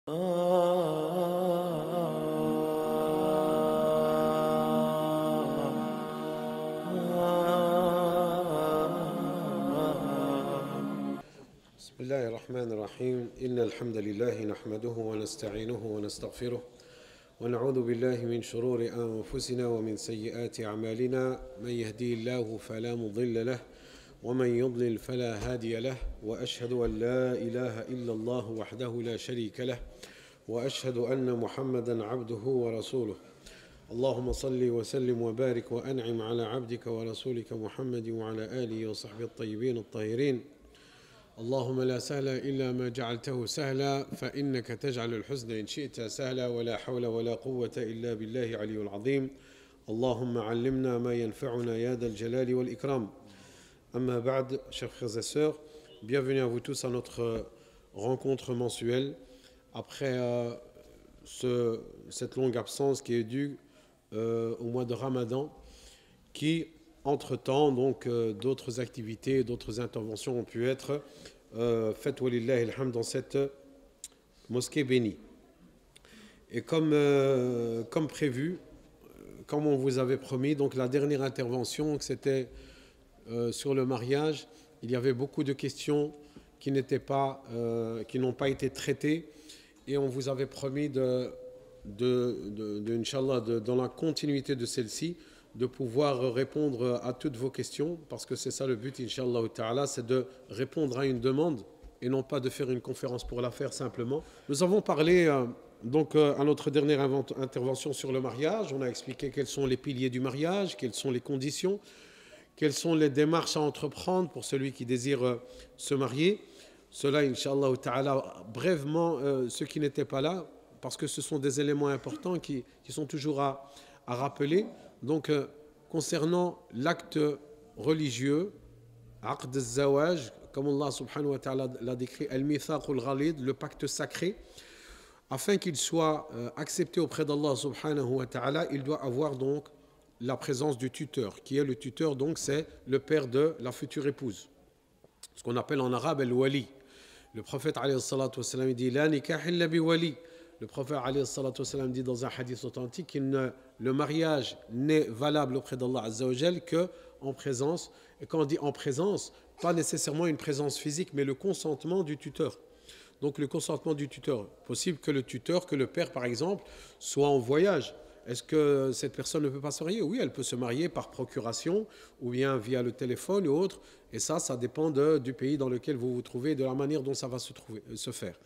بسم الله الرحمن الرحيم إن الحمد لله نحمده ونستعينه ونستغفره ونعوذ بالله من شرور أنفسنا ومن سيئات أعمالنا من يهدي الله فلا مضل له ومن يضلل فلا هادي له وأشهد أن لا إله إلا الله وحده لا شريك له وأشهد أن محمدا عبده ورسوله اللهم صل وسلم وبارك وأنعم على عبدك ورسولك محمد وعلى آله وصحبه الطيبين الطاهرين اللهم لا سهل إلا ما جعلته سهلا فإنك تجعل الحزن إن شئت سهلا ولا حول ولا قوة إلا بالله العلي العظيم اللهم علمنا ما ينفعنا يا ذا الجلال والإكرام Amma ba'd, chers frères et sœurs, bienvenue à vous tous à notre rencontre mensuelle après cette longue absence qui est due au mois de Ramadan, qui, entre-temps, donc d'autres activités, d'autres interventions ont pu être faites walillahi alhamd dans cette mosquée bénie. Et comme prévu, comme on vous avait promis, donc la dernière intervention, c'était sur le mariage, il y avait beaucoup de questions qui n'ont pas été traitées et on vous avait promis Inch'Allah, dans la continuité de celle-ci, de pouvoir répondre à toutes vos questions, parce que c'est ça le but, Inch'Allah ta'ala, c'est de répondre à une demande et non pas de faire une conférence pour la faire simplement. Nous avons parlé donc à notre dernière intervention sur le mariage, on a expliqué quels sont les piliers du mariage, quelles sont les conditions, quelles sont les démarches à entreprendre pour celui qui désire se marier. Cela, Inch'Allah ta'ala, brièvement, ceux qui n'étaient pas là, parce que ce sont des éléments importants qui sont toujours à rappeler. Donc, concernant l'acte religieux, aqd al-zawaj, comme Allah subhanahu wa ta'ala l'a décrit, al-mithaq al-ghalid, le pacte sacré, afin qu'il soit accepté auprès d'Allah subhanahu wa ta'ala, il doit avoir donc la présence du tuteur. Qui est le tuteur? Donc c'est le père de la future épouse, ce qu'on appelle en arabe al-wali. Le prophète alayhi salatu wassalam dit la nikah illa bi wali. Le prophète alayhi salatu wassalam dit dans un hadith authentique que le mariage n'est valable auprès d'Allah azza wa jal que en présence. Et quand on dit en présence, pas nécessairement une présence physique, mais le consentement du tuteur. Donc le consentement du tuteur. Possible que le tuteur, que le père par exemple, soit en voyage. Est-ce que cette personne ne peut pas se marier? Oui, elle peut se marier par procuration ou bien via le téléphone ou autre. Et ça dépend du pays dans lequel vous vous trouvez et de la manière dont ça va se faire.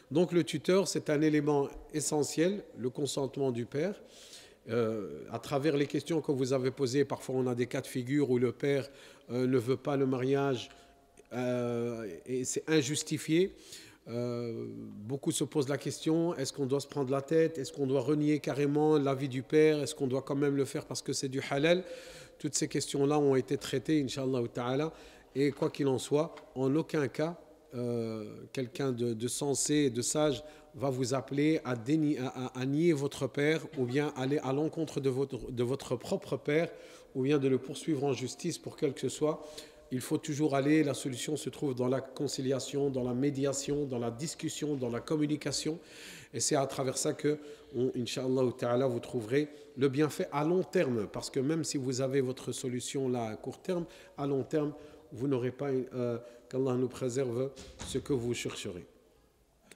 Donc le tuteur, c'est un élément essentiel, le consentement du père. À travers les questions que vous avez posées, parfois on a des cas de figure où le père ne veut pas le mariage et c'est injustifié. Beaucoup se posent la question, est-ce qu'on doit se prendre la tête, est-ce qu'on doit renier carrément l'avis du père, est-ce qu'on doit quand même le faire parce que c'est du halal? Toutes ces questions-là ont été traitées, Inch'Allah ta'ala, et quoi qu'il en soit, en aucun cas, quelqu'un de sensé et de sage va vous appeler à nier votre père ou bien aller à l'encontre de votre propre père ou bien de le poursuivre en justice pour quel que ce soit. Il faut toujours aller, la solution se trouve dans la conciliation, dans la médiation, dans la discussion, dans la communication. Et c'est à travers ça que, Inch'Allah ta'ala, vous trouverez le bienfait à long terme. Parce que même si vous avez votre solution là à court terme, à long terme, vous n'aurez pas, qu'Allah nous préserve, ce que vous chercherez.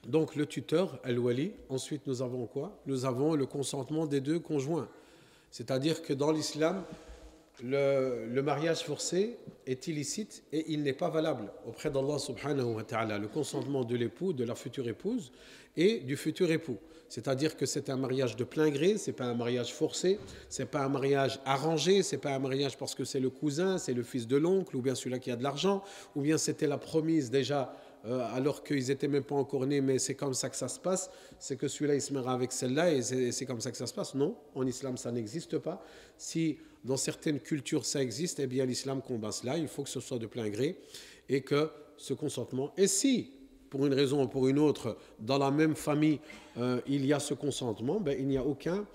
Donc le tuteur, al-wali. Ensuite, nous avons quoi? Nous avons le consentement des deux conjoints. C'est-à-dire que dans l'islam, le mariage forcé est illicite et il n'est pas valable auprès d'Allah subhanahu wa ta'ala. Le consentement de l'époux, de la future épouse et du futur époux. C'est-à-dire que c'est un mariage de plein gré, c'est pas un mariage forcé, c'est pas un mariage arrangé, c'est pas un mariage parce que c'est le cousin, c'est le fils de l'oncle ou bien celui-là qui a de l'argent, ou bien c'était la promise déjà alors qu'ils n'étaient même pas encore nés, mais c'est comme ça que ça se passe, c'est que celui-là il se mariera avec celle-là et c'est comme ça que ça se passe. Non, en islam ça n'existe pas. Si dans certaines cultures ça existe, eh bien l'islam combat cela, il faut que ce soit de plein gré et que ce consentement, et si pour une raison ou pour une autre, dans la même famille, il y a ce consentement, ben, il n'y a aucun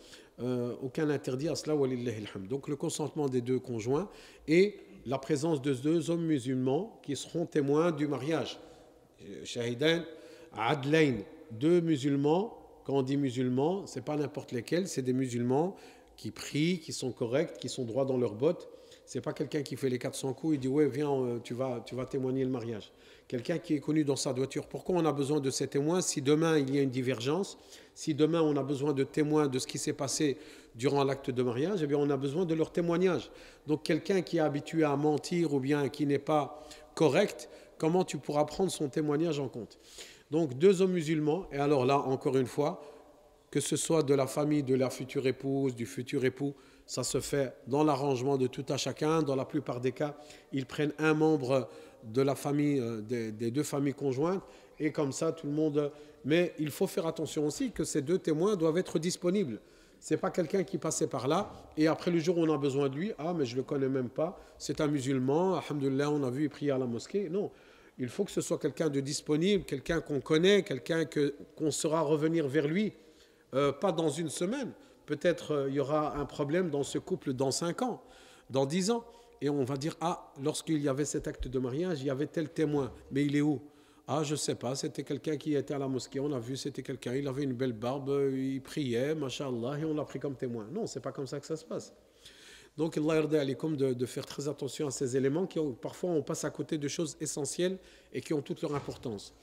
interdit à cela, walillahi alhamd. Donc le consentement des deux conjoints et la présence de deux hommes musulmans qui seront témoins du mariage. Shahidan Adlain, deux musulmans. Quand on dit musulmans, ce n'est pas n'importe lesquels, c'est des musulmans qui prient, qui sont corrects, qui sont droits dans leurs bottes. Ce n'est pas quelqu'un qui fait les 400 coups et dit ouais, viens, tu vas témoigner le mariage. Quelqu'un qui est connu dans sa droiture. Pourquoi on a besoin de ces témoins si demain il y a une divergence, si demain on a besoin de témoins de ce qui s'est passé durant l'acte de mariage, eh bien on a besoin de leur témoignage. Donc quelqu'un qui est habitué à mentir ou bien qui n'est pas correct, comment tu pourras prendre son témoignage en compte? Donc deux hommes musulmans, et alors là, encore une fois, que ce soit de la famille de la future épouse, du futur époux, ça se fait dans l'arrangement de tout à chacun. Dans la plupart des cas, ils prennent un membre de la famille, des deux familles conjointes, et comme ça, tout le monde... Mais il faut faire attention aussi que ces deux témoins doivent être disponibles. Ce n'est pas quelqu'un qui passait par là, et après le jour où on a besoin de lui, ah mais je ne le connais même pas, c'est un musulman, alhamdoulilah, on a vu, il prier à la mosquée. Non, il faut que ce soit quelqu'un de disponible, quelqu'un qu'on connaît, quelqu'un qu'on saura revenir vers lui, pas dans une semaine. Peut-être il y aura un problème dans ce couple dans 5 ans, dans 10 ans. Et on va dire, ah, lorsqu'il y avait cet acte de mariage, il y avait tel témoin, mais il est où? Ah, je ne sais pas, c'était quelqu'un qui était à la mosquée, on a vu, c'était quelqu'un, il avait une belle barbe, il priait, machallah, et on l'a pris comme témoin. Non, ce n'est pas comme ça que ça se passe. Donc, Allah yarda alaykoum de faire très attention à ces éléments qui parfois on passe à côté de choses essentielles et qui ont toute leur importance.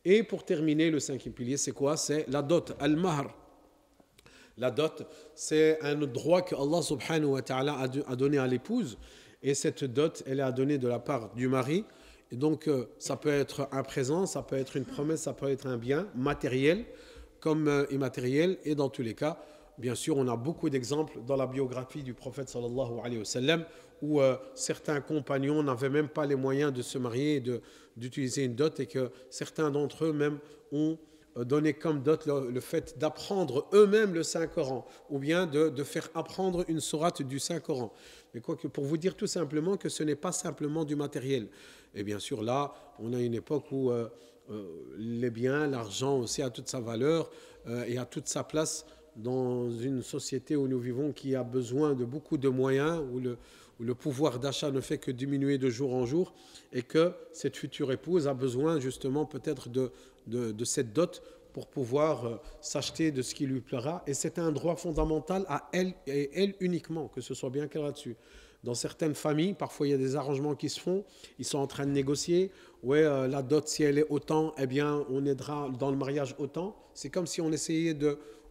Et pour terminer, le 5e pilier, c'est quoi? C'est la dot, al-mahr. La dot, c'est un droit que Allah subhanahu wa ta'ala a donné à l'épouse. Et cette dot, elle est à donner de la part du mari. Et donc, ça peut être un présent, ça peut être une promesse, ça peut être un bien matériel comme immatériel. Et dans tous les cas, bien sûr, on a beaucoup d'exemples dans la biographie du prophète sallallahu alayhi wa sallam où certains compagnons n'avaient même pas les moyens de se marier et d'utiliser une dot et que certains d'entre eux même ont donné comme dot le fait d'apprendre eux-mêmes le Saint-Coran ou bien de faire apprendre une sourate du Saint-Coran. Mais pour vous dire tout simplement que ce n'est pas simplement du matériel. Et bien sûr, là, on a une époque où les biens, l'argent aussi a toute sa valeur et a toute sa place dans une société où nous vivons qui a besoin de beaucoup de moyens, où le pouvoir d'achat ne fait que diminuer de jour en jour et que cette future épouse a besoin justement peut-être de cette dot pour pouvoir s'acheter de ce qui lui plaira. Et c'est un droit fondamental à elle et elle uniquement, que ce soit bien clair là-dessus. Dans certaines familles, parfois il y a des arrangements qui se font, ils sont en train de négocier. Ouais, la dot, si elle est autant, eh bien on aidera dans le mariage autant. C'est comme si on essayait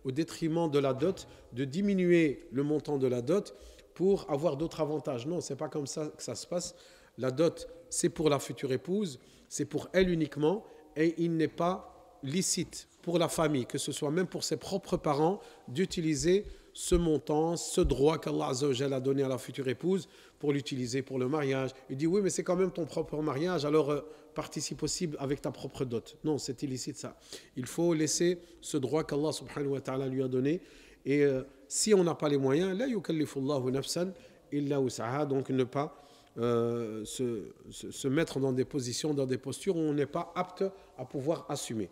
au détriment de la dot, de diminuer le montant de la dot pour avoir d'autres avantages. Non, ce n'est pas comme ça que ça se passe. La dot, c'est pour la future épouse, c'est pour elle uniquement, et il n'est pas licite pour la famille, que ce soit même pour ses propres parents, d'utiliser ce montant, ce droit qu'Allah Azza wa Jalla a donné à la future épouse pour l'utiliser pour le mariage. Il dit oui, mais c'est quand même ton propre mariage, alors participe possible avec ta propre dot. Non, c'est illicite ça. Il faut laisser ce droit qu'Allah subhanahu wa ta'ala lui a donné. Et si on n'a pas les moyens, la yukallifullahu nafsan illa wus'aha, donc ne pas se mettre dans des positions, dans des postures où on n'est pas apte à pouvoir assumer.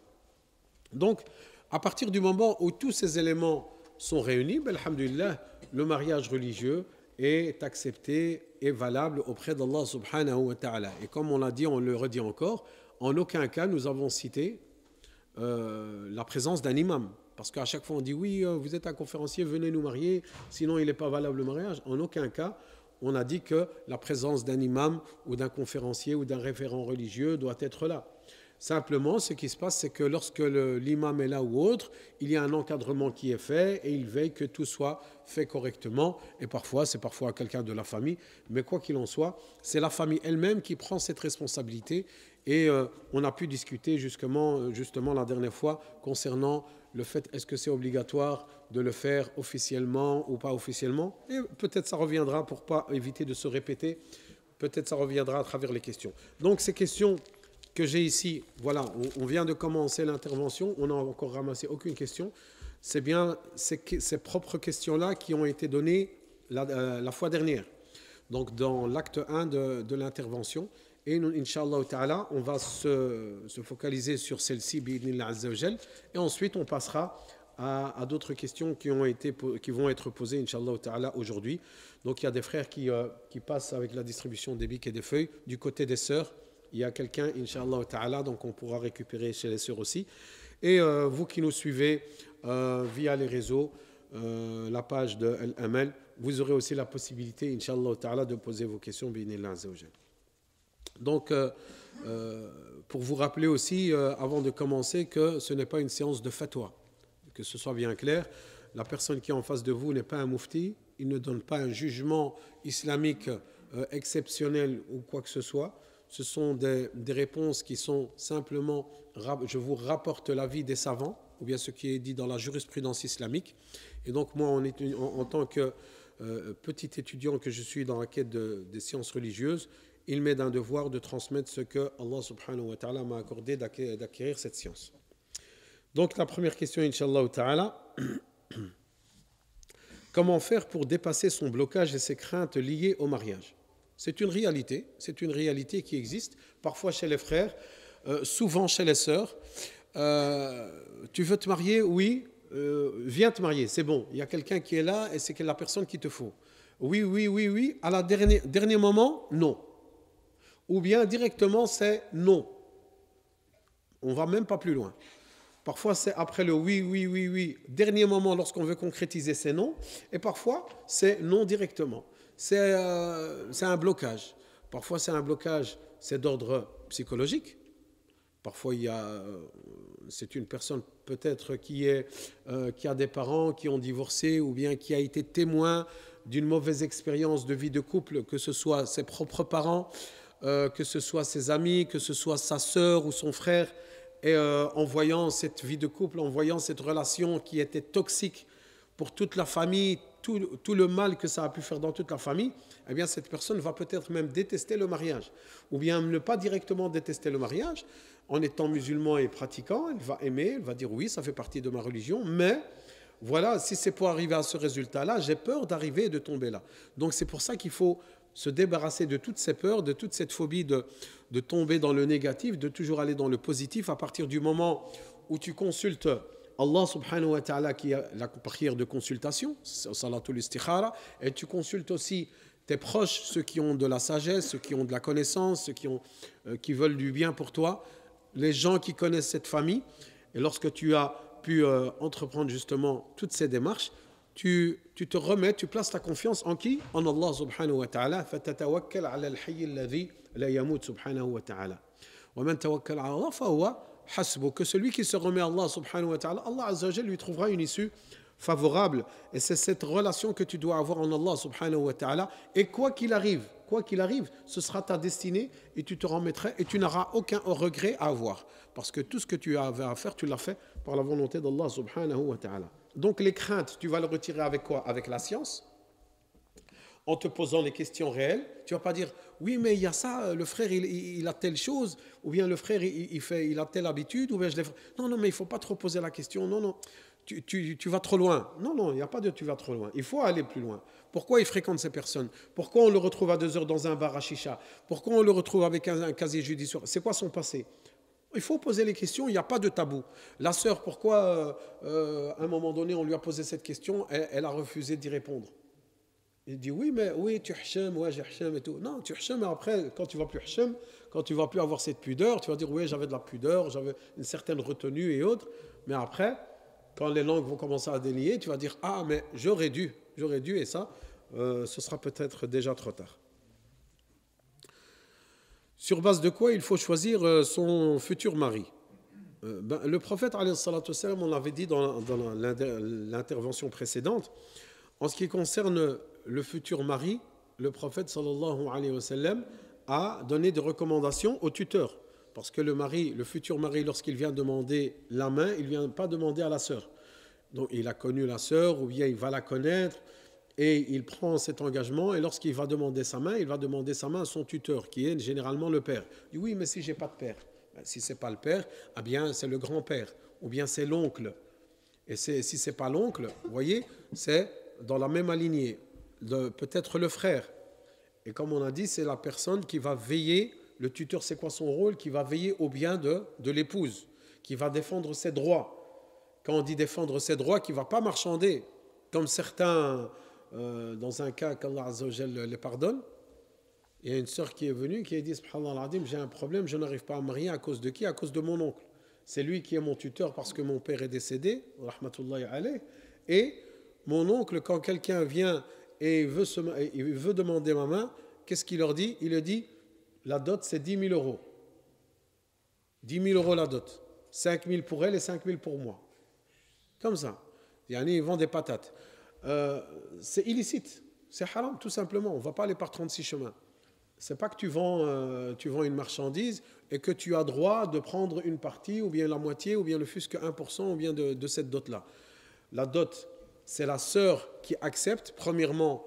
Donc, à partir du moment où tous ces éléments sont réunis, ben, alhamdulillah, le mariage religieux est accepté et valable auprès d'Allah subhanahu wa ta'ala. Et comme on l'a dit, on le redit encore, en aucun cas nous avons cité la présence d'un imam. Parce qu'à chaque fois on dit oui, vous êtes un conférencier, venez nous marier, sinon il n'est pas valable le mariage. En aucun cas, on a dit que la présence d'un imam ou d'un conférencier ou d'un référent religieux doit être là. Simplement, ce qui se passe, c'est que lorsque l'imam est là ou autre, il y a un encadrement qui est fait et il veille que tout soit fait correctement. Et parfois, c'est parfois quelqu'un de la famille. Mais quoi qu'il en soit, c'est la famille elle-même qui prend cette responsabilité. Et on a pu discuter justement la dernière fois concernant le fait, est-ce que c'est obligatoire de le faire officiellement ou pas officiellement. Et peut-être ça reviendra pour pas éviter de se répéter. Peut-être ça reviendra à travers les questions. Donc ces questions que j'ai ici, voilà, on vient de commencer l'intervention, on n'a encore ramassé aucune question. C'est bien ces propres questions-là qui ont été données la fois dernière. Donc dans l'acte 1 de l'intervention. Et nous, Inch'Allah Ta'ala, on va se focaliser sur celle-ci, bi'idhnillah azza wa jal, et ensuite on passera à d'autres questions qui vont être posées, Inch'Allah Ta'ala, aujourd'hui. Donc il y a des frères qui passent avec la distribution des bics et des feuilles. Du côté des sœurs, il y a quelqu'un, Inch'Allah Ta'ala, donc on pourra récupérer chez les sœurs aussi. Et vous qui nous suivez via les réseaux, la page de Al-Amal, vous aurez aussi la possibilité, Inch'Allah Ta'ala, de poser vos questions. Donc, pour vous rappeler aussi, avant de commencer, que ce n'est pas une séance de fatwa. Que ce soit bien clair, la personne qui est en face de vous n'est pas un mufti, il ne donne pas un jugement islamique exceptionnel ou quoi que ce soit. Ce sont des réponses qui sont simplement, je vous rapporte l'avis des savants, ou bien ce qui est dit dans la jurisprudence islamique. Et donc moi, en tant que petit étudiant que je suis dans la quête des sciences religieuses, il m'est d'un devoir de transmettre ce que Allah subhanahu wa ta'ala m'a accordé d'acquérir cette science. Donc la première question, Inch'Allah ta'ala, comment faire pour dépasser son blocage et ses craintes liées au mariage? C'est une réalité qui existe, parfois chez les frères, souvent chez les sœurs. Tu veux te marier? Oui, viens te marier, c'est bon. Il y a quelqu'un qui est là et c'est la personne qu'il te faut. Oui. À la dernier moment, non. Ou bien directement, c'est non. On ne va même pas plus loin. Parfois, c'est après le oui. Dernier moment, lorsqu'on veut concrétiser, c'est non. Et parfois, c'est non directement. C'est un blocage. Parfois, c'est un blocage, c'est d'ordre psychologique. Parfois, c'est une personne peut-être qui a des parents qui ont divorcé ou bien qui a été témoin d'une mauvaise expérience de vie de couple, que ce soit ses propres parents, que ce soit ses amis, que ce soit sa sœur ou son frère. Et en voyant cette vie de couple, en voyant cette relation qui était toxique pour toute la famille, tout le mal que ça a pu faire dans toute la famille, eh bien cette personne va peut-être même détester le mariage. Ou bien ne pas directement détester le mariage. En étant musulman et pratiquant, elle va aimer, elle va dire oui, ça fait partie de ma religion, mais voilà, si c'est pour arriver à ce résultat-là, j'ai peur d'arriver et de tomber là. Donc c'est pour ça qu'il faut se débarrasser de toutes ces peurs, de toute cette phobie de tomber dans le négatif, de toujours aller dans le positif. À partir du moment où tu consultes Allah subhanahu wa ta'ala, qui a la prière de consultation, salatul istikhara, et tu consultes aussi tes proches, ceux qui ont de la sagesse, ceux qui ont de la connaissance, ceux qui veulent du bien pour toi, les gens qui connaissent cette famille. Et lorsque tu as pu entreprendre justement toutes ces démarches, tu te remets, tu places ta confiance en qui? En Allah subhanahu wa ta'ala. فَتَتَوَكَّلْ عَلَى الْحَيِّ الَّذِي لَا يَمُوتُ subhanahu wa ta'ala. وَمَنْ تَوَكَّلْ عَلَى اللَّهِ فَهُوَ حَسْبُهُ. Que celui qui se remet à Allah subhanahu wa ta'ala, Allah azza wa jalla lui trouvera une issue favorable. Et c'est cette relation que tu dois avoir en Allah subhanahu wa ta'ala. Et quoi qu'il arrive, ce sera ta destinée et tu te remettrais et tu n'auras aucun regret à avoir. Parce que tout ce que tu avais à faire, tu l'as fait par la volonté d'Allah subhanahu wa ta'ala. Donc les craintes, tu vas le retirer avec quoi? Avec la science, en te posant les questions réelles. Tu ne vas pas dire, oui, mais il y a ça, le frère, il a telle chose, ou bien le frère, il a telle habitude, ou bien je l'ai fait. Non, mais il ne faut pas trop poser la question. Non, tu vas trop loin. Non, il n'y a pas de tu vas trop loin. Il faut aller plus loin. Pourquoi il fréquente ces personnes? Pourquoi on le retrouve à 2 heures dans un bar à chicha? Pourquoi on le retrouve avec un casier judiciaire? C'est quoi son passé? Il faut poser les questions, il n'y a pas de tabou. La sœur, pourquoi à un moment donné on lui a posé cette question, elle a refusé d'y répondre. Il dit oui, tu hacham, ouais, j'ai hacham et tout. Non, tu hacham, mais après, quand tu vas plus hacham, quand tu vas plus avoir cette pudeur, tu vas dire oui, j'avais de la pudeur, j'avais une certaine retenue et autres. Mais après, quand les langues vont commencer à délier, tu vas dire ah, mais j'aurais dû, et ça, ce sera peut-être déjà trop tard. Sur base de quoi il faut choisir son futur mari? Le prophète, on l'avait dit dans l'intervention précédente, en ce qui concerne le futur mari, le prophète sallallahu alayhi wa sallam a donné des recommandations au tuteur. Parce que le futur mari, lorsqu'il vient demander la main, il ne vient pas demander à la sœur. Donc il a connu la sœur ou bien il va la connaître. Et il prend cet engagement, et lorsqu'il va demander sa main, il va demander sa main à son tuteur, qui est généralement le père. Il dit oui, mais si je n'ai pas de père, si ce n'est pas le père, eh bien c'est le grand-père, ou bien c'est l'oncle. Et si ce n'est pas l'oncle, vous voyez, c'est dans la même lignée, peut-être le frère. Et comme on a dit, c'est la personne qui va veiller, le tuteur c'est quoi son rôle? Qui va veiller au bien de l'épouse, qui va défendre ses droits. Quand on dit défendre ses droits, qui ne va pas marchander, comme certains... dans un cas qu'Allah Azza wa Jal les pardonne, il y a une sœur qui est venue qui a dit subhanallah al-azim, j'ai un problème, je n'arrive pas à me marier à cause de qui? À cause de mon oncle. c'est lui qui est mon tuteur parce que mon père est décédé, rahmatullahi alayh, et mon oncle, quand quelqu'un vient et il veut demander ma main, qu'est-ce qu'il leur dit? Il leur dit, la dot c'est 10 000 euros. 10 000 euros la dot. 5 000 pour elle et 5 000 pour moi. Comme ça. Ils vendent des patates. C'est illicite. C'est haram, tout simplement. On ne va pas aller par 36 chemins. C'est pas que tu vends une marchandise et que tu as droit de prendre une partie, ou bien la moitié, ou bien ne fût-ce que 1%, ou bien de cette dot-là. La dot, c'est la sœur qui accepte. Premièrement,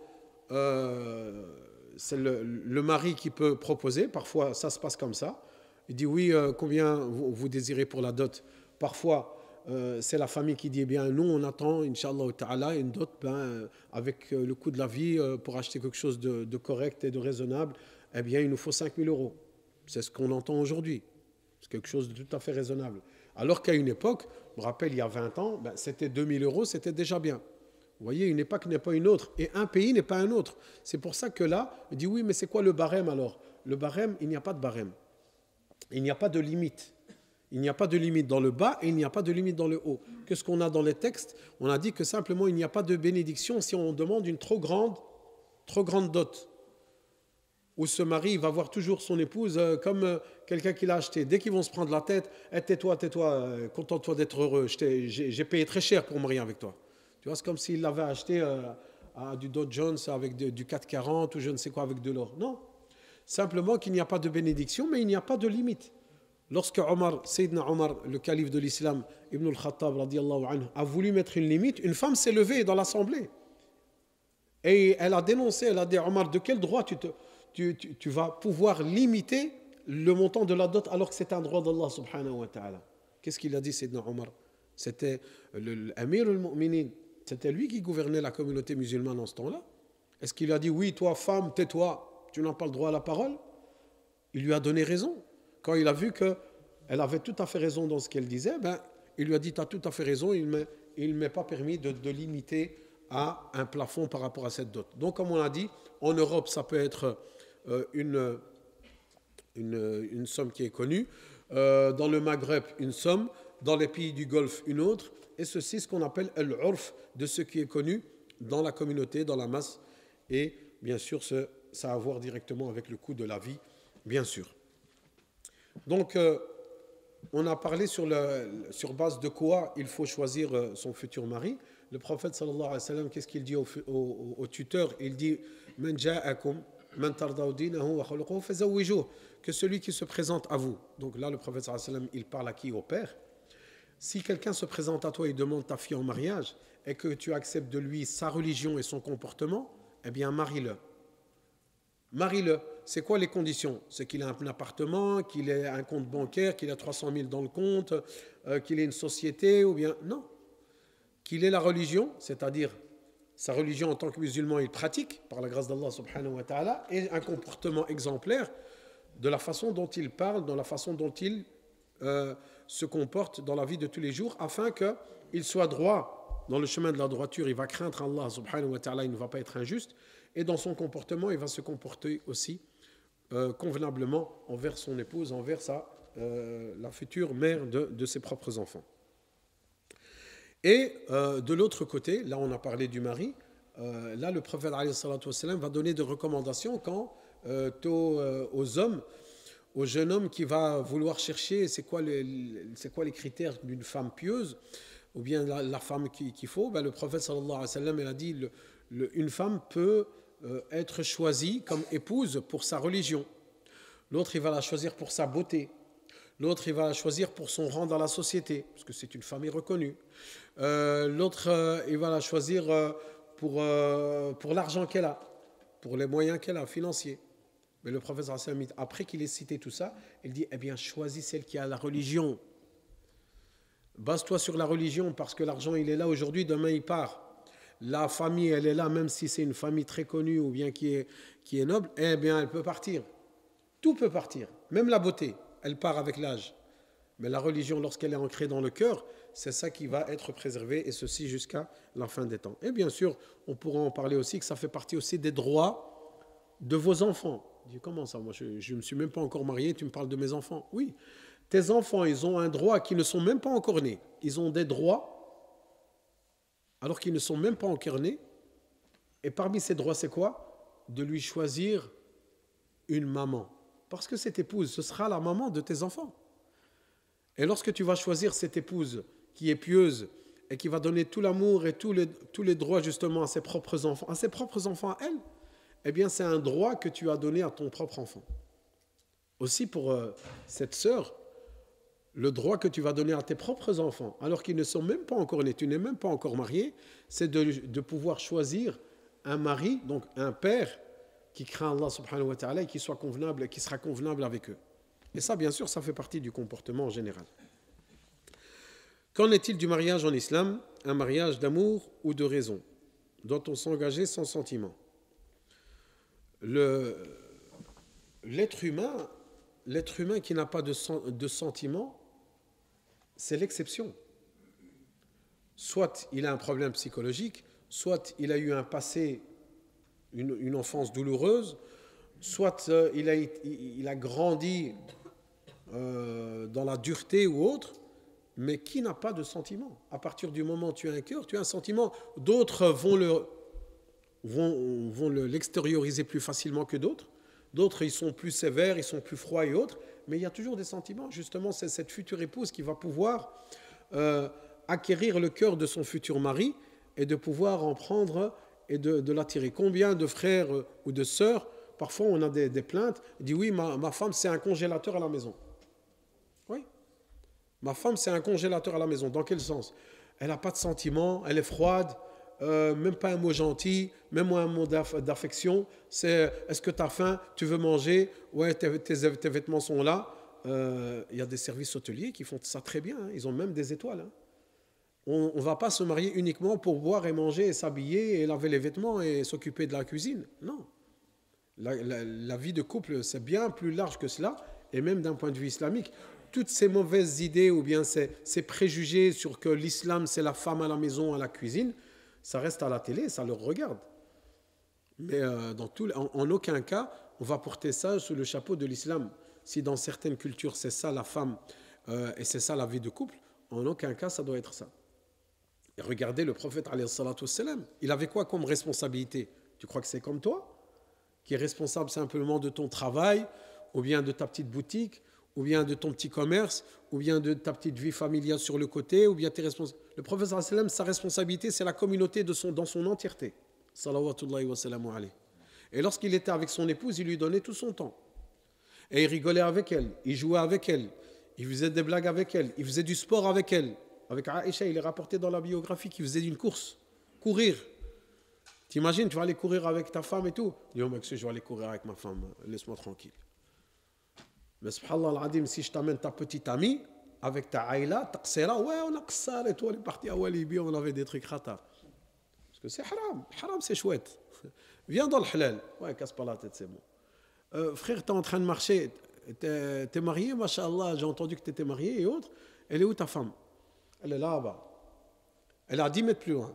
c'est le mari qui peut proposer. Parfois, ça se passe comme ça. Il dit oui, combien vous désirez pour la dot? Parfois, c'est la famille qui dit eh bien, nous, on attend, Inch'Allah ta'ala, une dot avec le coût de la vie pour acheter quelque chose de correct et de raisonnable. Eh bien, il nous faut 5 000 euros. C'est ce qu'on entend aujourd'hui. C'est quelque chose de tout à fait raisonnable. Alors qu'à une époque, je me rappelle, il y a 20 ans, c'était 2 000 euros, c'était déjà bien. Vous voyez, une époque n'est pas une autre. Et un pays n'est pas un autre. C'est pour ça que là, il dit oui, mais c'est quoi le barème alors? Le barème, il n'y a pas de barème. Il n'y a pas de limite. Il n'y a pas de limite dans le bas et il n'y a pas de limite dans le haut. Qu'est-ce qu'on a dans les textes? On a dit que simplement, il n'y a pas de bénédiction si on demande une trop grande dot. Où ce mari va voir toujours son épouse comme quelqu'un qui l'a acheté. Dès qu'ils vont se prendre la tête, tais-toi, contente-toi d'être heureux. J'ai payé très cher pour me marier avec toi. Tu vois, c'est comme s'il l'avait acheté à du Dow Jones avec du 440 ou je ne sais quoi avec de l'or. Non. Simplement qu'il n'y a pas de bénédiction, mais il n'y a pas de limite. Lorsque Sayyidina Omar, le calife de l'islam, Ibn al-Khattab, radiyallahu anhu, a voulu mettre une limite, une femme s'est levée dans l'assemblée. Et elle a dénoncé, elle a dit, Omar, de quel droit tu vas pouvoir limiter le montant de la dot alors que c'est un droit d'Allah subhanahu wa ta'ala? Qu'est-ce qu'il a dit, Sayyidina Omar? C'était l'Amir al-Mu'minin. C'était lui qui gouvernait la communauté musulmane en ce temps-là. Est-ce qu'il a dit, oui, toi, femme, tais-toi, tu n'as pas le droit à la parole? Il lui a donné raison. Quand il a vu qu'elle avait tout à fait raison dans ce qu'elle disait, il lui a dit, tu as tout à fait raison, il ne m'est pas permis de limiter à un plafond par rapport à cette dot. Donc, comme on a dit, en Europe, ça peut être une somme qui est connue. Dans le Maghreb, une somme. Dans les pays du Golfe, une autre. Et ceci, ce qu'on appelle l'urf, de ce qui est connu dans la communauté, dans la masse. Et bien sûr, ça a à voir directement avec le coût de la vie, bien sûr. Donc, on a parlé sur base de quoi il faut choisir son futur mari. Le prophète sallallahu alayhi wa sallam, qu'est-ce qu'il dit au tuteur? Il dit Man ja'akum man tardawna dinahu wa khuluquhu fazawwijuhu, que celui qui se présente à vous. Donc là, le prophète sallallahu alayhi wa sallam, il parle à qui? Au père. Si quelqu'un se présente à toi et demande ta fille en mariage et que tu acceptes de lui sa religion et son comportement, eh bien, marie-le. Marie-le. C'est quoi les conditions? C'est qu'il ait un appartement, qu'il ait un compte bancaire, qu'il ait 300 000 dans le compte, qu'il ait une société, ou bien... Non. Qu'il ait la religion, c'est-à-dire sa religion en tant que musulman, il pratique, par la grâce d'Allah subhanahu wa ta'ala, et un comportement exemplaire de la façon dont il parle, dans la façon dont il se comporte dans la vie de tous les jours, afin qu'il soit droit dans le chemin de la droiture. Il va craindre Allah subhanahu wa ta'ala, il ne va pas être injuste, et dans son comportement, il va se comporter aussi convenablement envers son épouse, envers la future mère de ses propres enfants. Et de l'autre côté, là on a parlé du mari, là le prophète alayhi salatu wassalam va donner des recommandations quant aux hommes, au jeune homme qui va vouloir chercher c'est quoi les critères d'une femme pieuse, ou bien la femme qu'il faut. Le prophète sallallahu alayhi wa sallam, il a dit une femme peut être choisie comme épouse pour sa religion. L'autre, il va la choisir pour sa beauté. L'autre, il va la choisir pour son rang dans la société, parce que c'est une famille reconnue. L'autre, il va la choisir pour l'argent qu'elle a, pour les moyens qu'elle a, financiers. Mais le prophète, après qu'il ait cité tout ça, il dit, eh bien, choisis celle qui a la religion. Base-toi sur la religion, parce que l'argent, il est là aujourd'hui, demain, il part. La famille, elle est là, même si c'est une famille très connue ou bien qui est noble, eh bien, elle peut partir. Tout peut partir, même la beauté, elle part avec l'âge. Mais la religion, lorsqu'elle est ancrée dans le cœur, c'est ça qui va être préservé, et ceci jusqu'à la fin des temps. Et bien sûr, on pourra en parler aussi, que ça fait partie aussi des droits de vos enfants. Je dis, comment ça? Moi, je ne me suis même pas encore marié, tu me parles de mes enfants. Oui, tes enfants, ils ont un droit qui ne sont même pas encore nés. Ils ont des droits alors qu'ils ne sont même pas encore nés. Et parmi ces droits, c'est quoi? De lui choisir une maman. Parce que cette épouse, ce sera la maman de tes enfants. Et lorsque tu vas choisir cette épouse qui est pieuse et qui va donner tout l'amour et tous les droits justement à ses propres enfants à elle, eh bien c'est un droit que tu as donné à ton propre enfant. Aussi pour cette sœur, le droit que tu vas donner à tes propres enfants, alors qu'ils ne sont même pas encore nés, tu n'es même pas encore marié, c'est de pouvoir choisir un mari, donc un père, qui craint Allah subhanahu wa ta'ala et qui sera convenable avec eux. Et ça, bien sûr, ça fait partie du comportement en général. Qu'en est-il du mariage en islam? Un mariage d'amour ou de raison? Doit-on s'engager sans sentiment? L'être humain qui n'a pas de sentiment, c'est l'exception. Soit il a un problème psychologique, soit il a eu un passé, une enfance douloureuse, soit il a grandi dans la dureté ou autre, mais qui n'a pas de sentiment? À partir du moment où tu as un cœur, tu as un sentiment. D'autres vont l'extérioriser plus facilement que d'autres. D'autres, ils sont plus sévères, ils sont plus froids et autres. Mais il y a toujours des sentiments. Justement, c'est cette future épouse qui va pouvoir acquérir le cœur de son futur mari et de pouvoir en prendre et de l'attirer. Combien de frères ou de sœurs, parfois on a des plaintes, dit oui, ma femme c'est un congélateur à la maison. Oui, ma femme c'est un congélateur à la maison. Dans quel sens? Elle n'a pas de sentiments, elle est froide, même pas un mot gentil, même un mot d'affection. C'est est-ce que tu as faim, tu veux manger, ouais, tes vêtements sont là. Il y a des services hôteliers qui font ça très bien, hein. Ils ont même des étoiles, hein. On ne va pas se marier uniquement pour boire et manger et s'habiller et laver les vêtements et s'occuper de la cuisine. Non. La vie de couple, c'est bien plus large que cela, et même d'un point de vue islamique. Toutes ces mauvaises idées ou bien ces préjugés sur que l'islam, c'est la femme à la maison, à la cuisine, ça reste à la télé, ça le regarde. Mais en aucun cas, on va porter ça sous le chapeau de l'islam. Si dans certaines cultures, c'est ça la femme et c'est ça la vie de couple, en aucun cas, ça doit être ça. Et regardez le prophète, alayhi salatu wassalam, il avait quoi comme responsabilité? Tu crois que c'est comme toi, qui est responsable simplement de ton travail, ou bien de ta petite boutique, ou bien de ton petit commerce, ou bien de ta petite vie familiale sur le côté, ou bien tes responsabilités. Le prophète, alayhi sallam, sa responsabilité, c'est la communauté dans son entièreté. Salawatullahi wa salamu alayhi. Et lorsqu'il était avec son épouse, il lui donnait tout son temps. Et il rigolait avec elle, il jouait avec elle, il faisait des blagues avec elle, il faisait du sport avec elle. Avec Aïcha, il est rapporté dans la biographie qu'il faisait une course, courir. T'imagines, tu vas aller courir avec ta femme et tout. Il dit, oh, mec, je vais aller courir avec ma femme, laisse-moi tranquille. Mais subhanallah al-adim, si je t'amène ta petite amie, avec ta Aïla, ta qsira, ouais, on a qsar et toi, on est parti à Walibi, on avait des trucs rata. Parce que c'est haram. Haram, c'est chouette. Viens dans le halal. Ouais, casse pas la tête, c'est bon. Frère, t'es en train de marcher, t'es marié, machallah, j'ai entendu que t'étais marié et autres. Elle est où ta femme? Elle est là-bas. Elle est à 10 mètres plus loin.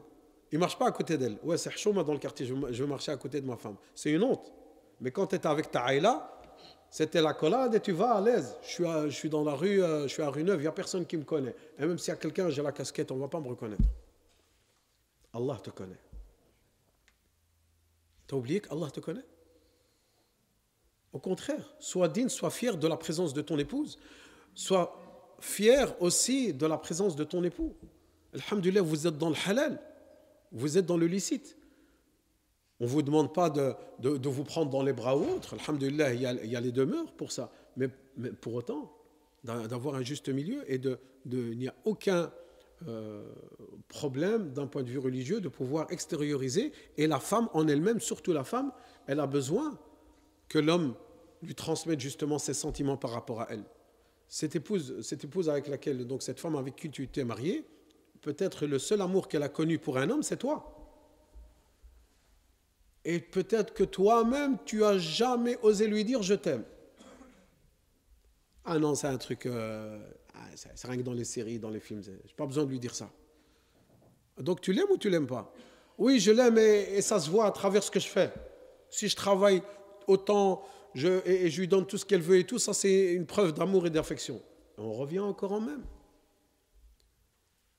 Il ne marche pas à côté d'elle. Ouais, c'est chaud, moi, dans le quartier, je veux marcher à côté de ma femme. C'est une honte. Mais quand tu étais avec ta Aïla, c'était la collade et tu vas à l'aise. Je suis dans la rue, je suis à rue Neuve, il n'y a personne qui me connaît. Et même s'il y a quelqu'un, j'ai la casquette, on ne va pas me reconnaître. Allah te connaît. Tu as oublié qu'Allah te connaît? Au contraire, sois digne, sois fier de la présence de ton épouse. Sois fier aussi de la présence de ton époux. Alhamdulillah, vous êtes dans le halal, vous êtes dans le licite. On ne vous demande pas de vous prendre dans les bras ou autre. Alhamdulillah, il y a les demeures pour ça. Mais pour autant, d'avoir un juste milieu et il n'y a aucun problème d'un point de vue religieux de pouvoir extérioriser. Et la femme en elle-même, surtout la femme, elle a besoin que l'homme lui transmette justement ses sentiments par rapport à elle. Cette épouse avec laquelle, donc cette femme avec qui tu t'es marié, peut-être le seul amour qu'elle a connu pour un homme, c'est toi. Et peut-être que toi-même, tu n'as jamais osé lui dire « je t'aime ». Ah non, c'est un truc, c'est rien que dans les séries, dans les films, je n'ai pas besoin de lui dire ça. Donc tu l'aimes ou tu ne l'aimes pas? Oui, je l'aime et ça se voit à travers ce que je fais. Si je travaille autant... et je lui donne tout ce qu'elle veut et tout, ça c'est une preuve d'amour et d'affection. On revient encore en même.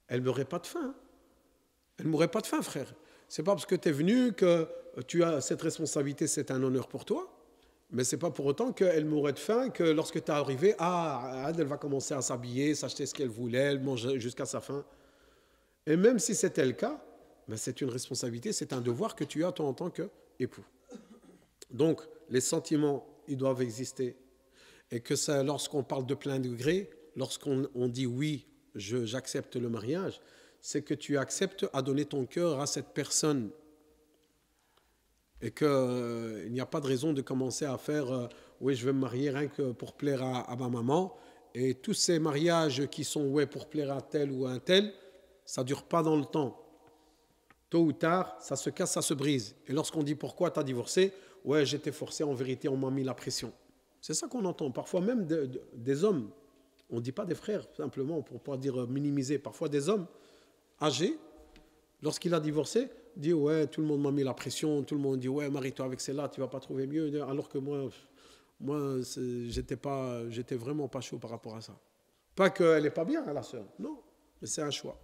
Elle ne mourrait pas de faim. Elle ne mourrait pas de faim, frère. C'est pas parce que tu es venu que tu as cette responsabilité, c'est un honneur pour toi. Mais c'est pas pour autant qu'elle mourrait de faim, que lorsque tu es arrivé, elle va commencer à s'habiller, s'acheter ce qu'elle voulait, elle mange jusqu'à sa faim. Et même si c'était le cas, ben c'est une responsabilité, c'est un devoir que tu as toi en tant qu'époux. Donc, les sentiments, ils doivent exister. Et que ça, lorsqu'on parle de plein degré, lorsqu'on dit oui, j'accepte le mariage, c'est que tu acceptes à donner ton cœur à cette personne. Et qu'il n'y a pas de raison de commencer à faire oui, je vais me marier rien que pour plaire à ma maman. Et tous ces mariages qui sont ouais, pour plaire à tel ou à un tel, ça ne dure pas dans le temps. Tôt ou tard, ça se casse, ça se brise. Et lorsqu'on dit pourquoi tu as divorcé, ouais, j'étais forcé, en vérité, on m'a mis la pression. C'est ça qu'on entend. Parfois même des hommes, on ne dit pas des frères, simplement, pour ne pas dire minimiser. Parfois des hommes âgés, lorsqu'il a divorcé, dit ouais, tout le monde m'a mis la pression, tout le monde dit ouais, marie-toi avec celle-là, tu vas pas trouver mieux, alors que moi j'étais vraiment pas chaud par rapport à ça. Pas qu'elle est pas bien, la sœur, non, mais c'est un choix.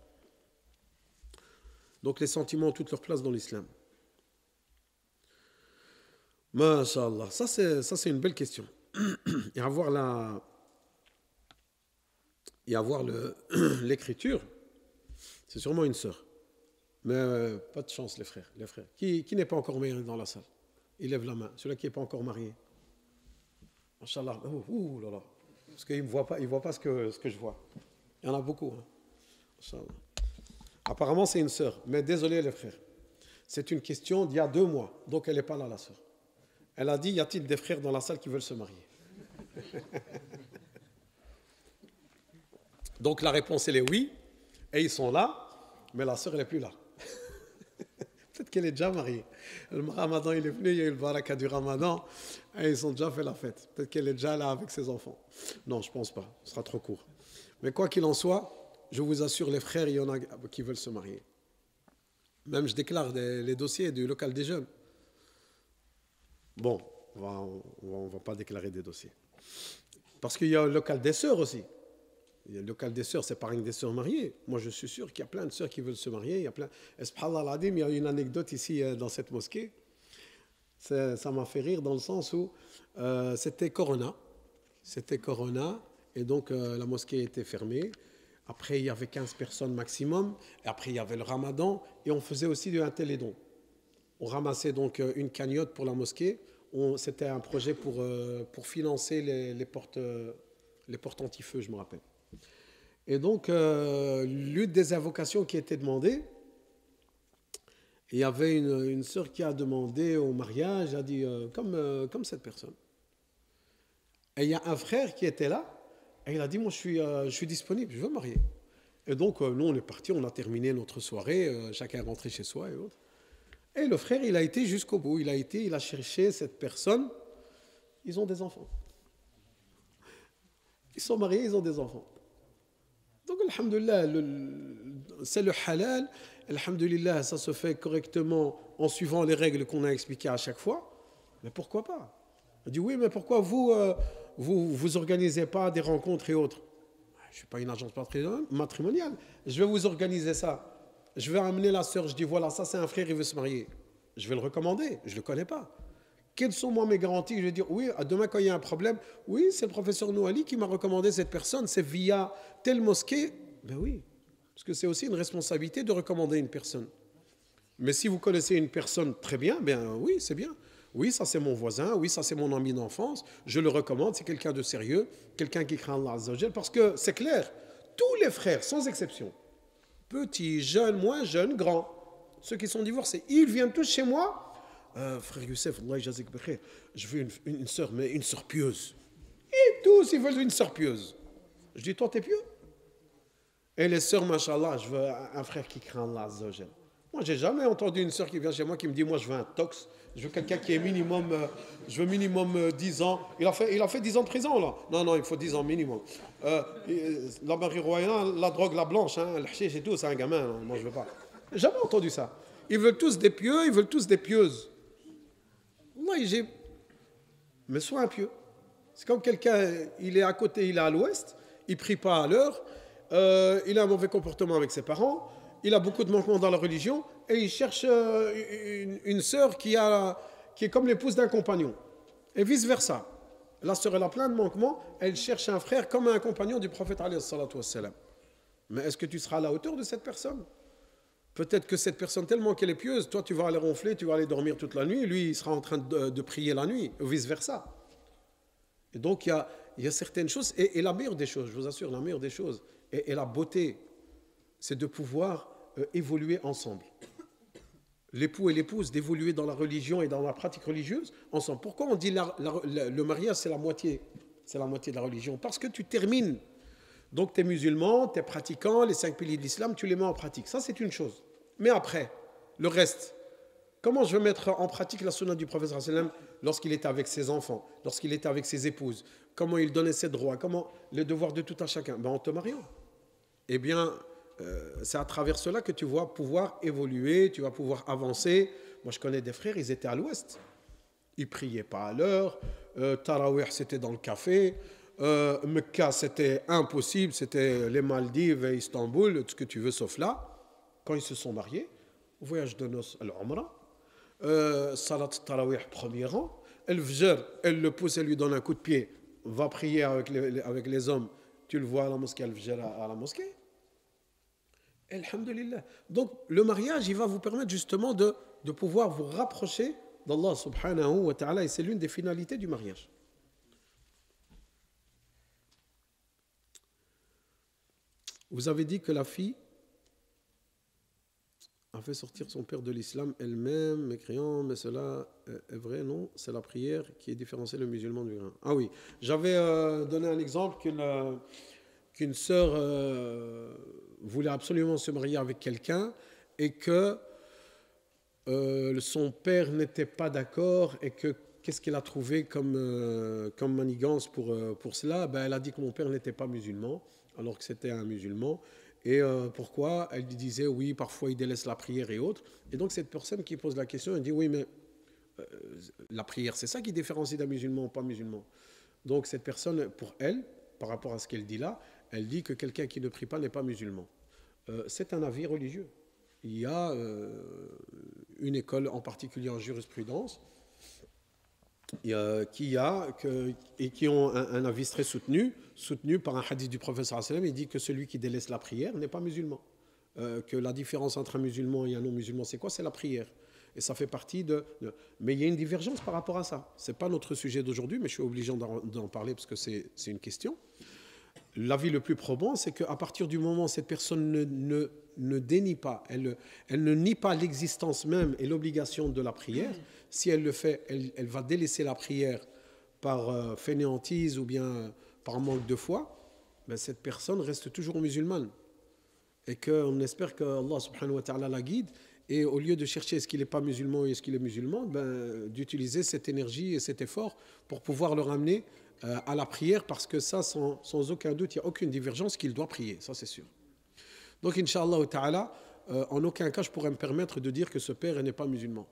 Donc les sentiments ont toute leur place dans l'islam. Masha'Allah, ça c'est une belle question. Et avoir l'écriture, c'est sûrement une sœur. Mais pas de chance, les frères. Qui n'est pas encore marié dans la salle? Il lève la main. Celui qui n'est pas encore marié. Inch'Allah. Ouh là là. Parce qu'il ne voit pas ce que je vois. Il y en a beaucoup. Hein. Inch'Allah. Apparemment, c'est une sœur. Mais désolé, les frères. C'est une question d'il y a 2 mois. Donc, elle n'est pas là, la sœur. Elle a dit, y a-t-il des frères dans la salle qui veulent se marier? Donc, la réponse, elle est oui. Et ils sont là. Mais la sœur, elle n'est plus là. Peut-être qu'elle est déjà mariée. Le ramadan, il est venu, il y a eu le baraka du ramadan, et ils ont déjà fait la fête. Peut-être qu'elle est déjà là avec ses enfants. Non, je ne pense pas, ce sera trop court. Mais quoi qu'il en soit, je vous assure, les frères, il y en a qui veulent se marier. Même je déclare les dossiers du local des jeunes. Bon, on va pas déclarer des dossiers. Parce qu'il y a le local des sœurs aussi. Il y a le local des sœurs, c'est pas rien que des sœurs mariées. Moi, je suis sûr qu'il y a plein de sœurs qui veulent se marier. Il y a plein. Et subhanallah al-adim, il y a une anecdote ici dans cette mosquée. Ça m'a fait rire dans le sens où c'était Corona. C'était Corona. Et donc, la mosquée était fermée. Après, il y avait 15 personnes maximum. Et après, il y avait le ramadan. Et on faisait aussi un télédon. On ramassait donc une cagnotte pour la mosquée. C'était un projet pour financer les portes anti-feu, je me rappelle. Et donc, l'une des invocations qui était demandée, il y avait une sœur qui a demandé au mariage, elle a dit comme cette personne. Et il y a un frère qui était là, et il a dit, moi je suis disponible, je veux me marier. Et donc, nous on est partis, on a terminé notre soirée, chacun est rentré chez soi et autres. Et le frère, il a été jusqu'au bout, il a cherché cette personne, ils ont des enfants. Ils sont mariés, ils ont des enfants. Donc, alhamdoulilah, c'est le halal. Alhamdoulilah, ça se fait correctement en suivant les règles qu'on a expliquées à chaque fois. Mais pourquoi pas? On dit oui, mais pourquoi vous organisez pas des rencontres et autres? Je ne suis pas une agence matrimoniale. Je vais vous organiser ça. Je vais amener la sœur, je dis voilà, ça c'est un frère, il veut se marier. Je vais le recommander, je ne le connais pas. Quelles sont moi mes garanties? Je vais dire oui, demain quand il y a un problème, oui, c'est le professeur Nouali qui m'a recommandé cette personne, c'est via telle mosquée. Ben oui, parce que c'est aussi une responsabilité de recommander une personne. Mais si vous connaissez une personne très bien, ben oui, c'est bien. Oui, ça c'est mon voisin, oui, ça c'est mon ami d'enfance, je le recommande, c'est quelqu'un de sérieux, quelqu'un qui craint Allah Azza wa Jal, parce que c'est clair, tous les frères, sans exception, petits, jeunes, moins jeunes, grands, ceux qui sont divorcés, ils viennent tous chez moi. Frère Youssef, Allah jazik bikhair, je veux une sœur, mais une sœur pieuse. Et tous, ils veulent une sœur pieuse. Je dis, toi, t'es pieux? Et les sœurs, machallah, je veux un frère qui craint Allah Azza wa Jal. Moi, j'ai jamais entendu une sœur qui vient chez moi qui me dit, moi, je veux un tox, je veux quelqu'un qui est minimum, 10 ans. Il a fait 10 ans de prison, là. Non, il faut 10 ans minimum. La marijuana, la drogue, la blanche, hein, le hashish et tout, c'est un gamin, hein. Moi, je veux pas. J'ai jamais entendu ça. Ils veulent tous des pieux, ils veulent tous des pieuses. Mais sois un pieux. C'est comme quelqu'un, il est à côté, il est à l'ouest, il ne prie pas à l'heure, il a un mauvais comportement avec ses parents, il a beaucoup de manquements dans la religion, et il cherche une sœur qui est comme l'épouse d'un compagnon. Et vice-versa. La sœur, elle a plein de manquements, elle cherche un frère comme un compagnon du prophète alayhi salatu wassalam. Mais est-ce que tu seras à la hauteur de cette personne? Peut-être que cette personne, tellement qu'elle est pieuse, toi tu vas aller ronfler, tu vas aller dormir toute la nuit, lui il sera en train de prier la nuit, ou vice-versa. Et donc il y a certaines choses, et la meilleure des choses, je vous assure, la meilleure des choses, et la beauté, c'est de pouvoir évoluer ensemble. L'époux et l'épouse, d'évoluer dans la religion et dans la pratique religieuse ensemble. Pourquoi on dit le mariage, c'est la moitié de la religion? Parce que tu termines. Donc, tu es musulman, tu es pratiquant, les 5 piliers de l'islam, tu les mets en pratique. Ça, c'est une chose. Mais après, le reste, comment je vais mettre en pratique la sunna du prophète sallam lorsqu'il était avec ses enfants, lorsqu'il était avec ses épouses, comment il donnait ses droits, comment les devoirs de tout un chacun? En te mariant. Eh bien, c'est à travers cela que tu vas pouvoir évoluer, tu vas pouvoir avancer. Moi, je connais des frères, ils étaient à l'ouest. Ils ne priaient pas à l'heure. Tarawih, c'était dans le café. Mecca, c'était impossible. C'était les Maldives et Istanbul, tout ce que tu veux, sauf là. Quand ils se sont mariés, voyage de noces à l'Umrah, Salat Tarawih, premier rang. El Fajr, elle le pousse, elle lui donne un coup de pied. Va prier avec les hommes. Tu le vois à la mosquée, El Fajr à la mosquée. Alhamdulillah. Donc, le mariage, il va vous permettre justement de pouvoir vous rapprocher d'Allah subhanahu wa ta'ala, et c'est l'une des finalités du mariage. Vous avez dit que la fille a fait sortir son père de l'islam elle-même, mécréant, mais cela est vrai, non? C'est la prière qui est différenciée le musulman du grain. Ah oui, j'avais donné un exemple qu'une sœur voulait absolument se marier avec quelqu'un et que son père n'était pas d'accord, et que qu'est-ce qu'elle a trouvé comme manigance pour cela? Elle a dit que mon père n'était pas musulman, alors que c'était un musulman. Et pourquoi? Elle disait oui, parfois il délaisse la prière et autres. Et donc cette personne qui pose la question, elle dit oui, mais la prière, c'est ça qui différencie d'un musulman ou pas musulman. Donc cette personne, pour elle, par rapport à ce qu'elle dit là, elle dit que quelqu'un qui ne prie pas n'est pas musulman. C'est un avis religieux. Il y a une école en particulier en jurisprudence qui ont un avis très soutenu par un hadith du prophète sallallahu alayhi wa sallam. Il dit que celui qui délaisse la prière n'est pas musulman. Que la différence entre un musulman et un non-musulman, c'est quoi? C'est la prière. Et ça fait partie Mais il y a une divergence par rapport à ça. Ce n'est pas notre sujet d'aujourd'hui, mais je suis obligé d'en parler parce que c'est une question. L'avis le plus probant, c'est qu'à partir du moment où cette personne ne dénie pas, elle ne nie pas l'existence même et l'obligation de la prière, si elle le fait, elle va délaisser la prière par fainéantise ou bien par manque de foi, cette personne reste toujours musulmane. Et qu'on espère que Allah subhanahu wa ta'ala la guide, et au lieu de chercher est-ce qu'il n'est pas musulman ou est-ce qu'il est musulman, d'utiliser cette énergie et cet effort pour pouvoir le ramener à la prière, parce que ça, sans aucun doute, il n'y a aucune divergence qu'il doit prier, ça c'est sûr. Donc, Inch'Allah ta'ala, en aucun cas je pourrais me permettre de dire que ce père n'est pas musulman.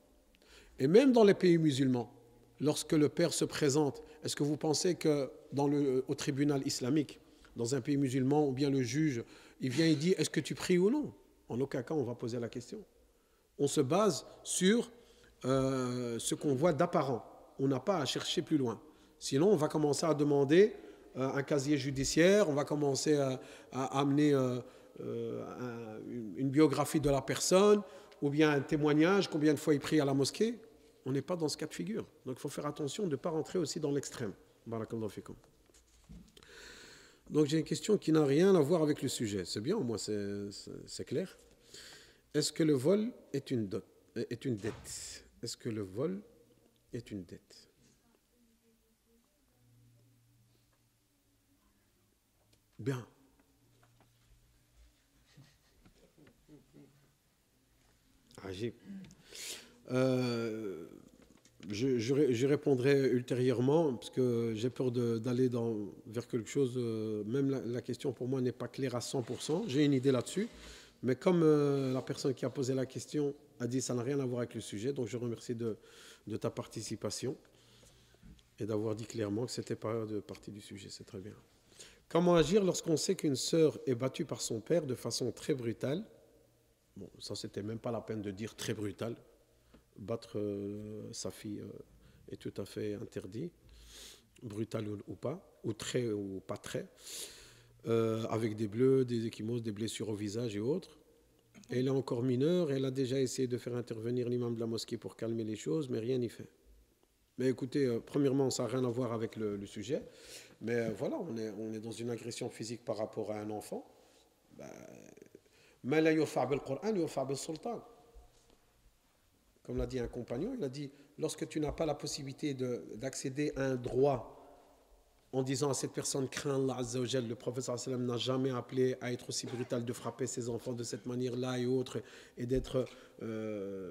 Et même dans les pays musulmans, lorsque le père se présente, est-ce que vous pensez que au tribunal islamique, dans un pays musulman, ou bien le juge, il vient et dit est-ce que tu pries ou non? En aucun cas on va poser la question. On se base sur ce qu'on voit d'apparent. On n'a pas à chercher plus loin. Sinon, on va commencer à demander un casier judiciaire, on va commencer à amener une biographie de la personne, ou bien un témoignage, combien de fois il prie à la mosquée. On n'est pas dans ce cas de figure. Donc il faut faire attention de ne pas rentrer aussi dans l'extrême. Barakallahu fikum. Donc j'ai une question qui n'a rien à voir avec le sujet. C'est bien, au moins c'est clair. Est-ce que le vol est une dette? Est-ce que le vol est une dette? Bien. Agib. Je répondrai ultérieurement, parce que j'ai peur d'aller vers quelque chose. Même la question pour moi n'est pas claire à 100%. J'ai une idée là-dessus. Mais comme la personne qui a posé la question a dit que ça n'a rien à voir avec le sujet, donc je remercie de ta participation et d'avoir dit clairement que ce n'était pas de partie du sujet. C'est très bien. Comment agir lorsqu'on sait qu'une sœur est battue par son père de façon très brutale? Bon, ça, c'était même pas la peine de dire très brutale. Battre sa fille est tout à fait interdit, brutal ou pas, ou très ou pas très, avec des bleus, des ecchymoses, des blessures au visage et autres. Elle est encore mineure, elle a déjà essayé de faire intervenir l'imam de la mosquée pour calmer les choses, mais rien n'y fait. Mais écoutez, premièrement, ça n'a rien à voir avec le sujet, mais voilà, on est dans une agression physique par rapport à un enfant. Ma la yurfa bil Qur'an, yurfa bil sultan. Comme l'a dit un compagnon, il a dit, lorsque tu n'as pas la possibilité d'accéder à un droit en disant à cette personne, crains Allah Azza wa Jal, le prophète sallallahu alayhi wa sallam n'a jamais appelé à être aussi brutal, de frapper ses enfants de cette manière-là et autres, et d'être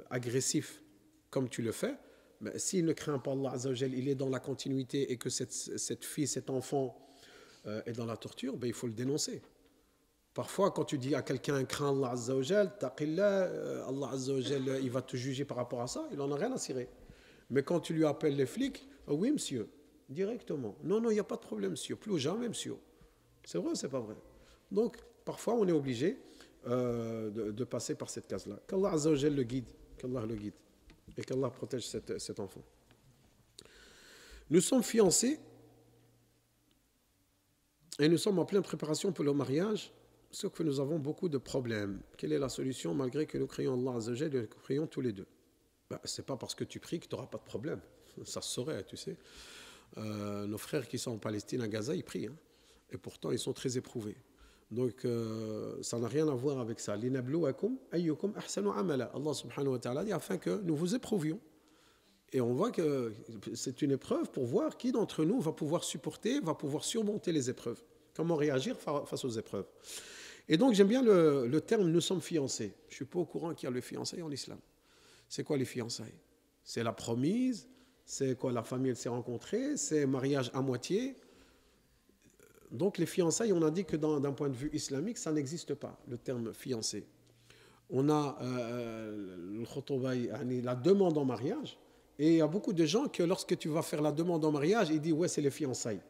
agressif comme tu le fais. Mais s'il ne craint pas Allah Azza wa Jal, il est dans la continuité et que cette fille, cet enfant est dans la torture, ben, il faut le dénoncer. Parfois, quand tu dis à quelqu'un crains Allah Azza wa Jal, taqillah, Allah Azza wa Jal, il va te juger par rapport à ça, il n'en a rien à cirer. Mais quand tu lui appelles les flics, oh oui monsieur, directement. Non, il n'y a pas de problème monsieur, plus jamais monsieur. C'est vrai ou c'est pas vrai? Donc, parfois, on est obligé de passer par cette case-là. Qu'Allah Azza wa Jal le guide, qu'Allah le guide et qu'Allah protège cet enfant. Nous sommes fiancés et nous sommes en pleine préparation pour le mariage. Sauf que nous avons beaucoup de problèmes. Quelle est la solution malgré que nous crions Allah Azza wa Jal et que nous prions tous les deux? Ce n'est pas parce que tu pries que tu n'auras pas de problème. Ça se saurait, tu sais. Nos frères qui sont en Palestine, à Gaza, ils prient. Hein, et pourtant, ils sont très éprouvés. Donc, ça n'a rien à voir avec ça. Linabluwakum ayyukum ahsanu amala. Allah subhanahu wa ta'ala dit afin que nous vous éprouvions. Et on voit que c'est une épreuve pour voir qui d'entre nous va pouvoir supporter, va pouvoir surmonter les épreuves. Comment réagir face aux épreuves. Et donc, j'aime bien le terme « nous sommes fiancés ». Je ne suis pas au courant qu'il y a le fiançailles en islam. C'est quoi les fiançailles? C'est la promise? C'est quoi, la famille elle s'est rencontrée? C'est mariage à moitié? Donc, les fiançailles, on a dit que d'un point de vue islamique, ça n'existe pas, le terme fiancé. On a le khotobay, la demande en mariage. Et il y a beaucoup de gens que lorsque tu vas faire la demande en mariage, ils disent « ouais, c'est les fiançailles ».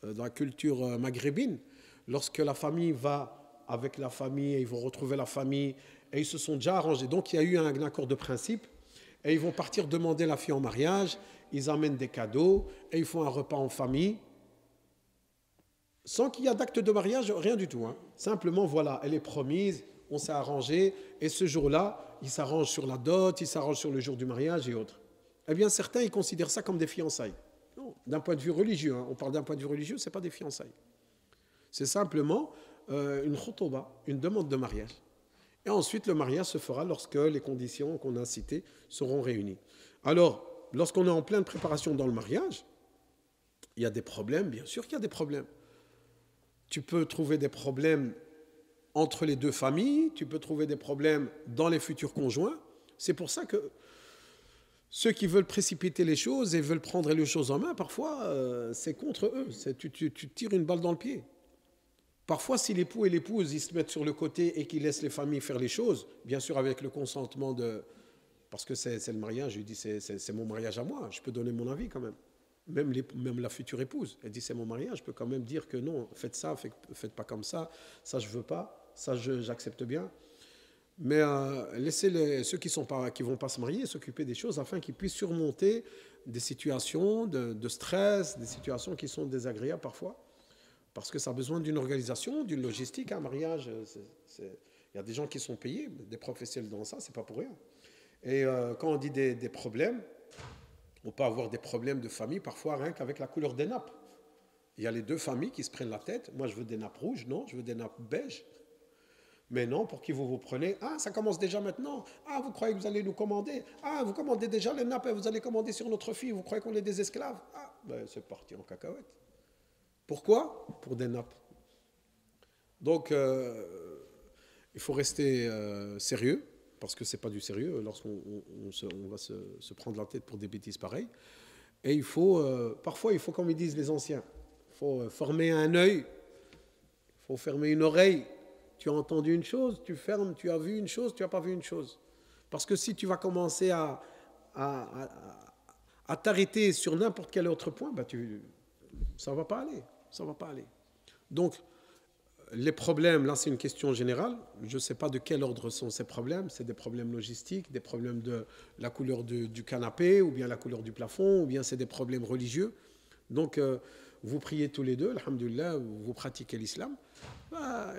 Dans la culture maghrébine, lorsque la famille va avec la famille, et ils vont retrouver la famille, et ils se sont déjà arrangés. Donc, il y a eu un accord de principe, et ils vont partir demander la fille en mariage, ils amènent des cadeaux, et ils font un repas en famille, sans qu'il y ait d'acte de mariage, rien du tout. Hein. Simplement, voilà, elle est promise, on s'est arrangé, et ce jour-là, ils s'arrangent sur la dot, ils s'arrangent sur le jour du mariage et autres. Eh bien, certains, ils considèrent ça comme des fiançailles. Non, d'un point de vue religieux, hein. On parle d'un point de vue religieux, ce n'est pas des fiançailles. C'est simplement une khotoba, une demande de mariage. Et ensuite, le mariage se fera lorsque les conditions qu'on a citées seront réunies. Alors, lorsqu'on est en pleine préparation dans le mariage, il y a des problèmes, bien sûr qu'il y a des problèmes. Tu peux trouver des problèmes entre les deux familles, tu peux trouver des problèmes dans les futurs conjoints. C'est pour ça que ceux qui veulent précipiter les choses et veulent prendre les choses en main, parfois, c'est contre eux. Tu tires une balle dans le pied. Parfois, si l'époux et l'épouse ils se mettent sur le côté et qu'ils laissent les familles faire les choses, bien sûr avec le consentement de... Parce que c'est le mariage, je lui dis c'est mon mariage à moi, je peux donner mon avis quand même. Même la future épouse, elle dit c'est mon mariage, je peux quand même dire que non, faites ça, faites pas comme ça je veux pas, ça j'accepte bien. Mais laissez ceux qui vont pas se marier s'occuper des choses afin qu'ils puissent surmonter des situations de stress, des situations qui sont désagréables parfois. Parce que ça a besoin d'une organisation, d'une logistique, un mariage. Il y a des gens qui sont payés, des professionnels dans ça, c'est pas pour rien. Et quand on dit des problèmes, on peut avoir des problèmes de famille, parfois rien qu'avec la couleur des nappes. Il y a les deux familles qui se prennent la tête. Moi, je veux des nappes rouges, non, je veux des nappes beiges. Mais non, pour qui vous prenez? Ah, ça commence déjà maintenant. Ah, vous croyez que vous allez nous commander? Ah, vous commandez déjà les nappes et vous allez commander sur notre fille. Vous croyez qu'on est des esclaves? Ah, ben c'est parti en cacahuète. Pourquoi? Pour des nappes. Donc, il faut rester sérieux, parce que ce n'est pas du sérieux lorsqu'on va se prendre la tête pour des bêtises pareilles. Et il faut, parfois, il faut, comme ils disent les anciens, il faut former un œil, il faut fermer une oreille. Tu as entendu une chose, tu fermes, tu as vu une chose, tu n'as pas vu une chose. Parce que si tu vas commencer à t'arrêter sur n'importe quel autre point, ça ne va pas aller. Ça va pas aller. Donc, les problèmes, là c'est une question générale, je ne sais pas de quel ordre sont ces problèmes, c'est des problèmes logistiques, des problèmes de la couleur du canapé, ou bien la couleur du plafond, ou bien c'est des problèmes religieux. Donc vous priez tous les deux, alhamdoulilah, vous pratiquez l'islam. Allah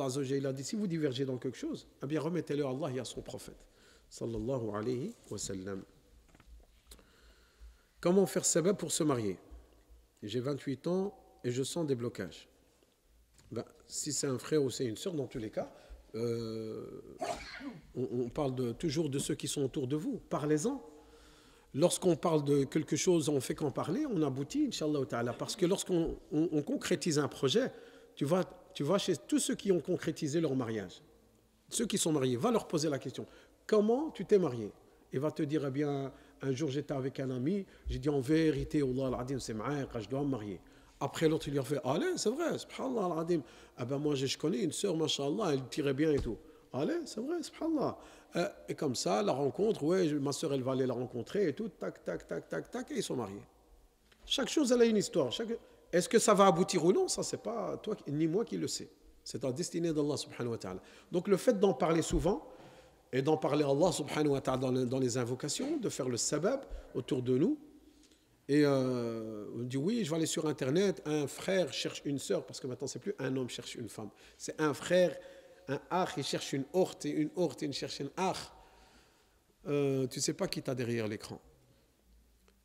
Azza wa Jalla a dit, si vous divergez dans quelque chose, eh bien remettez-le à Allah et à son prophète. Sallallahu alayhi wa sallam. Comment faire sabab pour se marier? J'ai 28 ans et je sens des blocages. Si c'est un frère ou c'est une sœur, dans tous les cas, on parle toujours de ceux qui sont autour de vous. Parlez-en. Lorsqu'on parle de quelque chose, on fait qu'en parler, on aboutit, Inch'Allah ta'ala. Parce que lorsqu'on concrétise un projet, tu vas chez tous ceux qui ont concrétisé leur mariage, ceux qui sont mariés, va leur poser la question. Comment tu t'es marié? Il va te dire, eh bien, un jour j'étais avec un ami, j'ai dit en vérité, Allah al-Adim, c'est ma'aqa, je dois me marier. Après l'autre, il lui a fait, allez, c'est vrai, subhanallah al-Adim. Ah ben moi, je connais une sœur, mashallah, elle tirait bien et tout. Allez, c'est vrai, subhanallah. Et comme ça, la rencontre, ouais, ma sœur, elle va aller la rencontrer et tout, tac, tac, tac, tac, tac, et ils sont mariés. Chaque chose, elle a une histoire. Est-ce que ça va aboutir ou non? Ça, c'est pas toi ni moi qui le sais. C'est la destinée d'Allah subhanahu wa ta'ala. Donc le fait d'en parler souvent, et d'en parler à Allah subhanahu wa ta'ala dans les invocations, de faire le sabab autour de nous, et on dit oui, je vais aller sur internet, un frère cherche une sœur, parce que maintenant c'est plus un homme cherche une femme, c'est un frère, un akh, il cherche une orte, et une orte, il cherche un akh. Tu ne sais pas qui t'a derrière l'écran.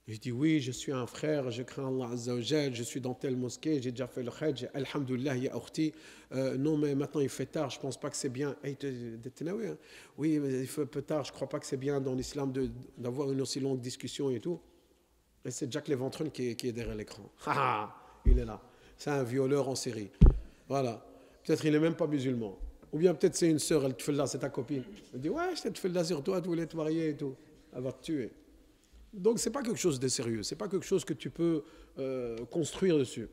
Je dis oui, je suis un frère, je crains Allah Azza wa Jal, je suis dans telle mosquée, j'ai déjà fait le hajj, alhamdoulilah, ya orti. Non, mais maintenant il fait tard, je ne pense pas que c'est bien. Oui, mais il fait un peu tard, je ne crois pas que c'est bien dans l'islam d'avoir une aussi longue discussion et tout. Et c'est Jack Léventrun qui est derrière l'écran. Il est là. C'est un violeur en série. Voilà. Peut-être il n'est même pas musulman. Ou bien peut-être c'est une sœur, elle te fait là, c'est ta copine. Elle dit ouais, je te fais là sur toi, tu voulais te marier et tout. Elle va te tuer. Donc ce n'est pas quelque chose de sérieux. Ce n'est pas quelque chose que tu peux construire dessus.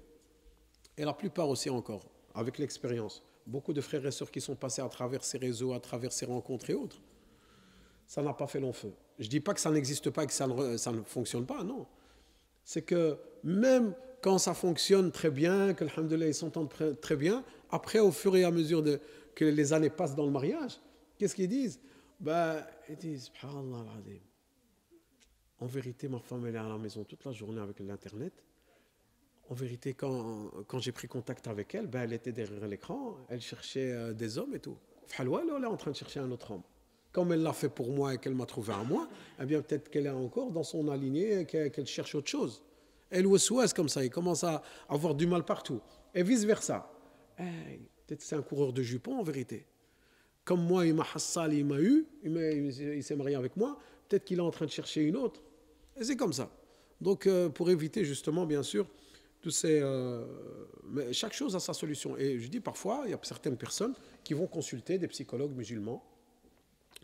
Et la plupart aussi encore, avec l'expérience. Beaucoup de frères et sœurs qui sont passés à travers ces réseaux, à travers ces rencontres et autres, ça n'a pas fait long feu. Je ne dis pas que ça n'existe pas et que ça ne fonctionne pas, non. C'est que même quand ça fonctionne très bien, que alhamdoulilah, ils s'entendent très bien, après, au fur et à mesure que les années passent dans le mariage, qu'est-ce qu'ils disent? Ils disent, subhanallah al-azim. En vérité, ma femme, elle est à la maison toute la journée avec l'Internet. En vérité, quand j'ai pris contact avec elle, elle était derrière l'écran, elle cherchait des hommes et tout. Elle est en train de chercher un autre homme. Comme elle l'a fait pour moi et qu'elle m'a trouvé à moi, eh bien peut-être qu'elle est encore dans son alignée, qu'elle cherche autre chose. Et le ouest comme ça, il commence à avoir du mal partout. Et vice-versa. Peut-être que c'est un coureur de jupons en vérité. Comme moi, il m'a hassal, il m'a eu, il s'est marié avec moi, peut-être qu'il est en train de chercher une autre. Et c'est comme ça. Donc pour éviter justement, bien sûr, tous ces... mais chaque chose a sa solution. Et je dis parfois, il y a certaines personnes qui vont consulter des psychologues musulmans,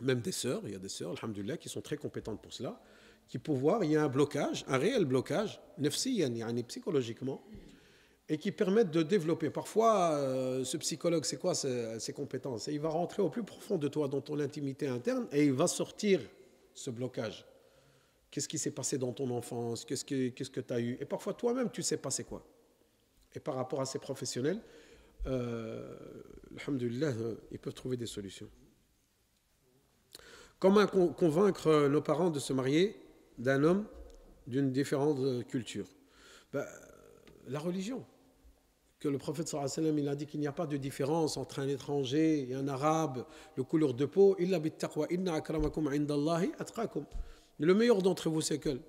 même des sœurs, il y a des sœurs, alhamdoulilah, qui sont très compétentes pour cela, qui peuvent voir, il y a un blocage, un réel blocage, nafsiyan, psychologiquement, et qui permettent de développer. Parfois, ce psychologue, c'est quoi ses compétences? Et il va rentrer au plus profond de toi, dans ton intimité interne, et il va sortir ce blocage. Qu'est-ce qui s'est passé dans ton enfance? Qu'est-ce que tu as eu? Et parfois, toi-même, tu sais pas c'est quoi. Et par rapport à ces professionnels, alhamdoulilah, ils peuvent trouver des solutions. Comment convaincre nos parents de se marier d'un homme d'une différente culture? La religion. Que le prophète sallallahu alayhi wa sallam, il a dit qu'il n'y a pas de différence entre un étranger et un arabe, le couleur de peau, illa bit taqwa, inna akramakum indallahi atqakum. Le meilleur d'entre vous, c'est que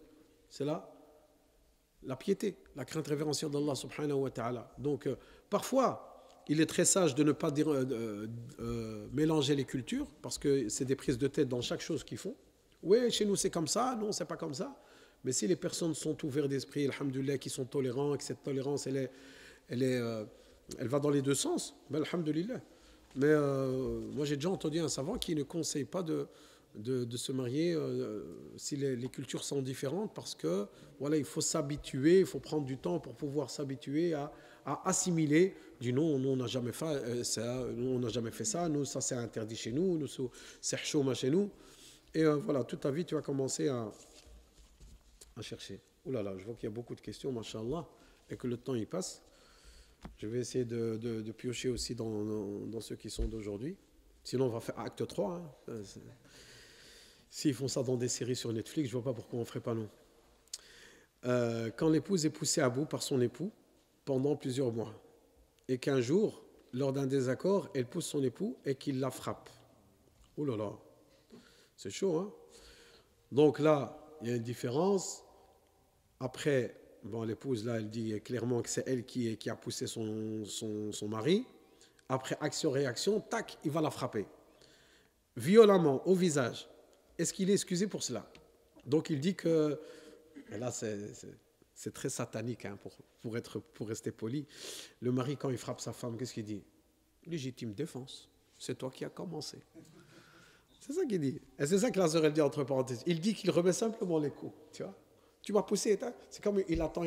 c'est la piété, la crainte révérentielle d'Allah subhanahu wa ta'ala. Donc parfois, il est très sage de ne pas mélanger les cultures, parce que c'est des prises de tête dans chaque chose qu'ils font. Oui, chez nous c'est comme ça, non, c'est pas comme ça. Mais si les personnes sont ouvertes d'esprit, alhamdoulilah, qui sont tolérants, que cette tolérance, elle va dans les deux sens, alhamdoulilah. Mais moi j'ai déjà entendu un savant qui ne conseille pas de se marier si les cultures sont différentes, parce que voilà, il faut s'habituer, il faut prendre du temps pour pouvoir s'habituer à assimiler. Du non, nous on n'a jamais fait ça, nous ça c'est interdit chez nous, c'est chouma chez nous. Et voilà, toute ta vie tu vas commencer à chercher. Ouh là là, je vois qu'il y a beaucoup de questions, mashallah. et que le temps y passe, je vais essayer de piocher aussi dans ceux qui sont d'aujourd'hui. Sinon, on va faire acte 3. Hein. S'ils font ça dans des séries sur Netflix, je ne vois pas pourquoi on ne ferait pas non. Quand l'épouse est poussée à bout par son époux pendant plusieurs mois, et qu'un jour, lors d'un désaccord, elle pousse son époux et qu'il la frappe. Oh là là, c'est chaud, hein? Donc là, il y a une différence. Après, bon, l'épouse, là, elle dit clairement que c'est elle qui a poussé son mari. Après, action-réaction, tac, il va la frapper. Violemment, au visage. Est-ce qu'il est excusé pour cela? Donc il dit que, et là c'est très satanique, hein, pour rester poli. Le mari, quand il frappe sa femme, qu'est-ce qu'il dit? Légitime défense. C'est toi qui as commencé. C'est ça qu'il dit. Et c'est ça que la sœur, elle dit entre parenthèses. Il dit qu'il remet simplement les coups. Tu vois? Tu m'as poussé. Hein? C'est comme il attend.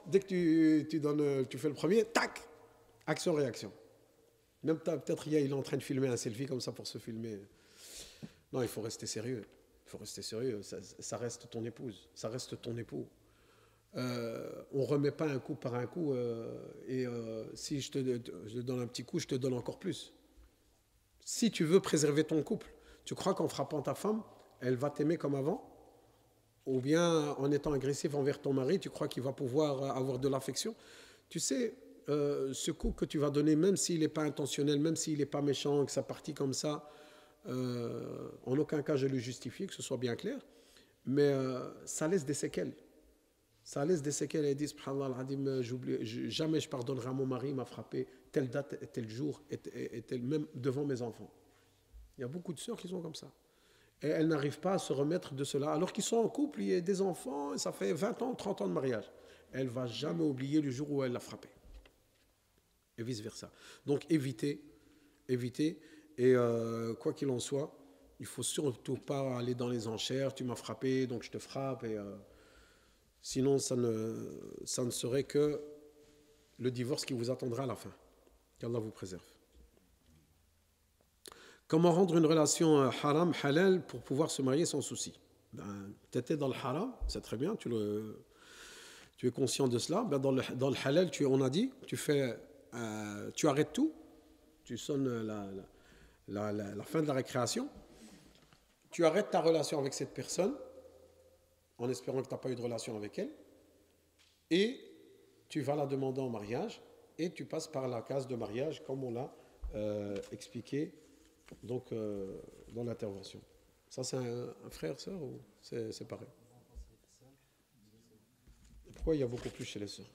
Dès que tu fais le premier, tac, action-réaction. Même peut-être il est en train de filmer un selfie comme ça pour se filmer. Non, il faut rester sérieux. Ça reste ton épouse. Ça reste ton époux. On ne remet pas un coup par un coup. Si je te donne un petit coup, je te donne encore plus. Si tu veux préserver ton couple, tu crois qu'en frappant ta femme, elle va t'aimer comme avant? Ou bien en étant agressif envers ton mari, tu crois qu'il va pouvoir avoir de l'affection? Tu sais, ce coup que tu vas donner, même s'il n'est pas intentionnel, même s'il n'est pas méchant, que ça partit comme ça, en aucun cas je le justifie, que ce soit bien clair, mais ça laisse des séquelles. Ça laisse des séquelles. Elle dit, subhanallah al-adim, jamais je pardonnerai à mon mari, il m'a frappé telle date, tel jour, et même devant mes enfants. Il y a beaucoup de sœurs qui sont comme ça. Et elles n'arrivent pas à se remettre de cela, alors qu'ils sont en couple, il y a des enfants, et ça fait 20 ans, 30 ans de mariage. Elle ne va jamais oublier le jour où elle l'a frappé. Et vice-versa. Donc évitez, et quoi qu'il en soit, il ne faut surtout pas aller dans les enchères, tu m'as frappé, donc je te frappe, et sinon ça ne serait que le divorce qui vous attendra à la fin. Qu'Allah vous préserve. Comment rendre une relation haram, halal, pour pouvoir se marier sans souci? Tu étais dans le haram, c'est très bien, tu es conscient de cela. Dans le halal, on a dit, tu arrêtes tout, tu sonnes la fin de la récréation, tu arrêtes ta relation avec cette personne, en espérant que tu n'as pas eu de relation avec elle, et tu vas la demander en mariage, et tu passes par la case de mariage, comme on l'a expliqué donc, dans l'intervention. Ça, c'est un frère, sœur, ou c'est pareil? Pourquoi il y a beaucoup plus chez les sœurs?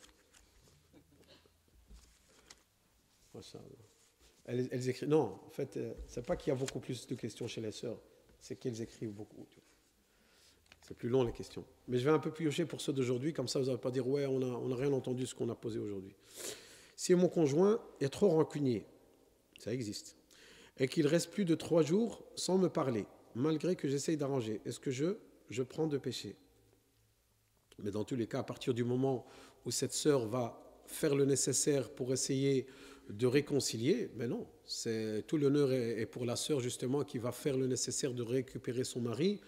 Elles écrivent. Non, en fait, c'est pas qu'il y a beaucoup plus de questions chez les sœurs, c'est qu'elles écrivent beaucoup. C'est plus long les questions. Mais je vais un peu piocher pour ceux d'aujourd'hui, comme ça vous n'allez pas dire ouais, on n'a rien entendu de ce qu'on a posé aujourd'hui. Si mon conjoint est trop rancunier, ça existe, et qu'il reste plus de 3 jours sans me parler, malgré que j'essaye d'arranger, est-ce que je prends de péché? Mais dans tous les cas, à partir du moment où cette sœur va faire le nécessaire pour essayer de réconcilier, mais non, tout l'honneur est pour la sœur justement qui va faire le nécessaire de récupérer son mari,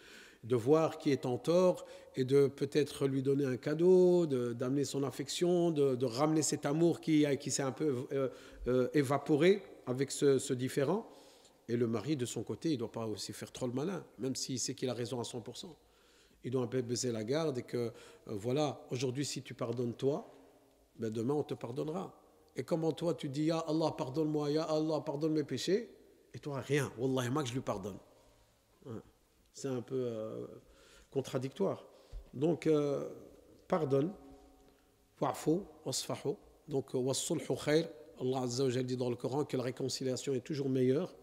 de voir qui est en tort et de peut-être lui donner un cadeau, d'amener son affection, de ramener cet amour qui s'est un peu évaporé avec ce différend. Et le mari, de son côté, il ne doit pas aussi faire trop le malin, même s'il sait qu'il a raison à 100%. Il doit un peu baisser la garde et que, voilà, aujourd'hui, si tu pardonnes toi, ben demain, on te pardonnera. Et comment toi, tu dis, Ya Allah, pardonne-moi, Ya Allah, pardonne mes péchés, et toi, rien. Wallahi, moi que je lui pardonne. C'est un peu contradictoire. Donc, pardonne, wa'fu, wasfahu. Donc, wassulhu khair. Allah Azza wa Jalla dit dans le Coran que la réconciliation est toujours meilleure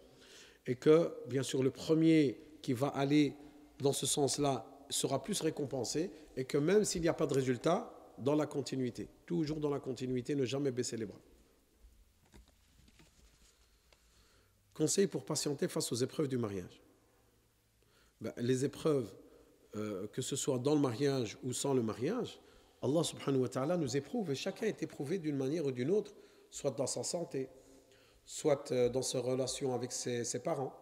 et que, bien sûr, le premier qui va aller dans ce sens-là sera plus récompensé et que même s'il n'y a pas de résultat, dans la continuité, toujours dans la continuité, ne jamais baisser les bras. Conseil pour patienter face aux épreuves du mariage. Les épreuves, que ce soit dans le mariage ou sans le mariage, Allah subhanahu wa ta'ala nous éprouve et chacun est éprouvé d'une manière ou d'une autre, soit dans sa santé, soit dans sa relation avec ses parents,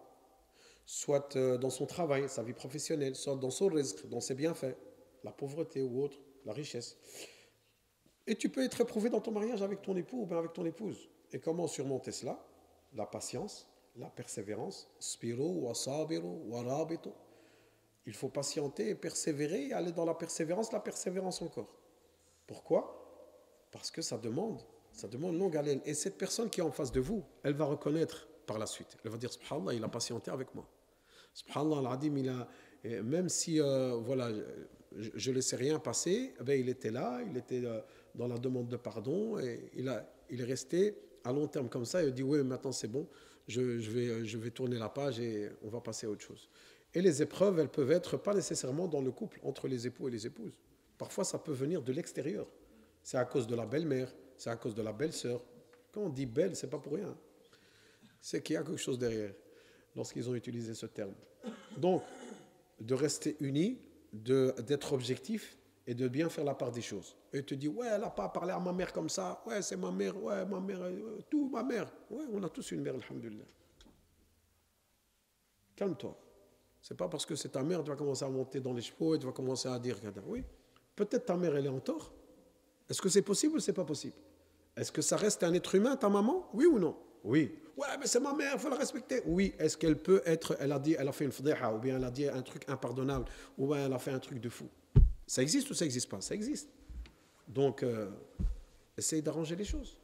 soit dans son travail, sa vie professionnelle, soit dans son rizq, dans ses bienfaits, la pauvreté ou autre, la richesse. Et tu peux être éprouvé dans ton mariage avec ton époux ou bien avec ton épouse. Et comment surmonter cela? La patience, la persévérance. Spiru wa sabiru wa rabitu. Il faut patienter et persévérer et aller dans la persévérance encore. Pourquoi? Parce que ça demande longue haleine. Et cette personne qui est en face de vous, elle va reconnaître par la suite. Elle va dire, subhanallah, il a patienté avec moi. Subhanallah, al-Adim, même si voilà, je ne laissais rien passer, eh bien, il était là, il était dans la demande de pardon, et il est resté à long terme comme ça, et il dit, oui, maintenant c'est bon, je vais tourner la page et on va passer à autre chose. Et les épreuves, elles peuvent être pas nécessairement dans le couple, entre les époux et les épouses. Parfois, ça peut venir de l'extérieur. C'est à cause de la belle-mère, c'est à cause de la belle-sœur. Quand on dit belle, c'est pas pour rien. C'est qu'il y a quelque chose derrière, lorsqu'ils ont utilisé ce terme. Donc, de rester unis, d'être objectif et de bien faire la part des choses. Et te dire, ouais, elle n'a pas parlé à ma mère comme ça, ouais, c'est ma mère, tout ma mère. Ouais, on a tous une mère, alhamdoulilah. Calme-toi. C'est pas parce que c'est ta mère, tu vas commencer à monter dans les chevaux et tu vas commencer à dire, oui, peut-être ta mère, elle est en tort. Est-ce que c'est possible ou c'est pas possible? Est-ce que ça reste un être humain, ta maman? Oui ou non? Oui. Ouais, mais c'est ma mère, il faut la respecter. Oui. Est-ce qu'elle peut être, elle a fait une fdiha, ou bien elle a dit un truc impardonnable, ou bien elle a fait un truc de fou? Ça existe ou ça n'existe pas? Ça existe. Donc, essaye d'arranger les choses.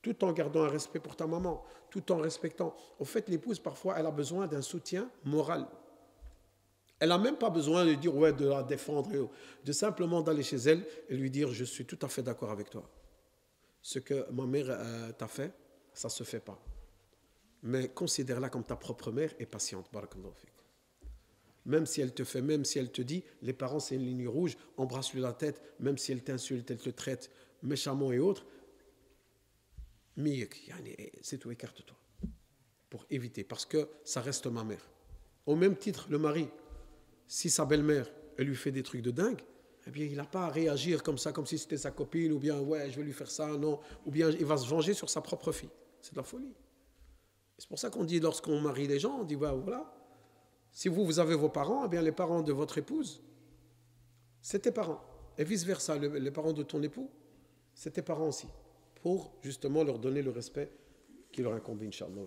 Tout en gardant un respect pour ta maman, tout en respectant. Au fait, l'épouse, parfois, elle a besoin d'un soutien moral. Elle n'a même pas besoin de dire, ouais, de la défendre, de simplement d'aller chez elle et lui dire, je suis tout à fait d'accord avec toi. Ce que ma mère t'a fait, ça ne se fait pas. Mais considère-la comme ta propre mère et patiente. Barakallahu fik. Même si elle te fait, même si elle te dit, les parents c'est une ligne rouge, embrasse-lui la tête, même si elle t'insulte, elle te traite méchamment et autres, c'est tout, écarte-toi. Pour éviter, parce que ça reste ma mère. Au même titre, le mari, si sa belle-mère, elle lui fait des trucs de dingue, eh bien, il n'a pas à réagir comme ça, comme si c'était sa copine, ou bien, ouais, je vais lui faire ça, non, ou bien il va se venger sur sa propre fille. C'est de la folie. C'est pour ça qu'on dit, lorsqu'on marie les gens, on dit, voilà, si vous avez vos parents, eh bien, les parents de votre épouse, c'est tes parents. Et vice-versa, les parents de ton époux, c'est tes parents aussi. Pour, justement, leur donner le respect qui leur incombe, Inch'Allah.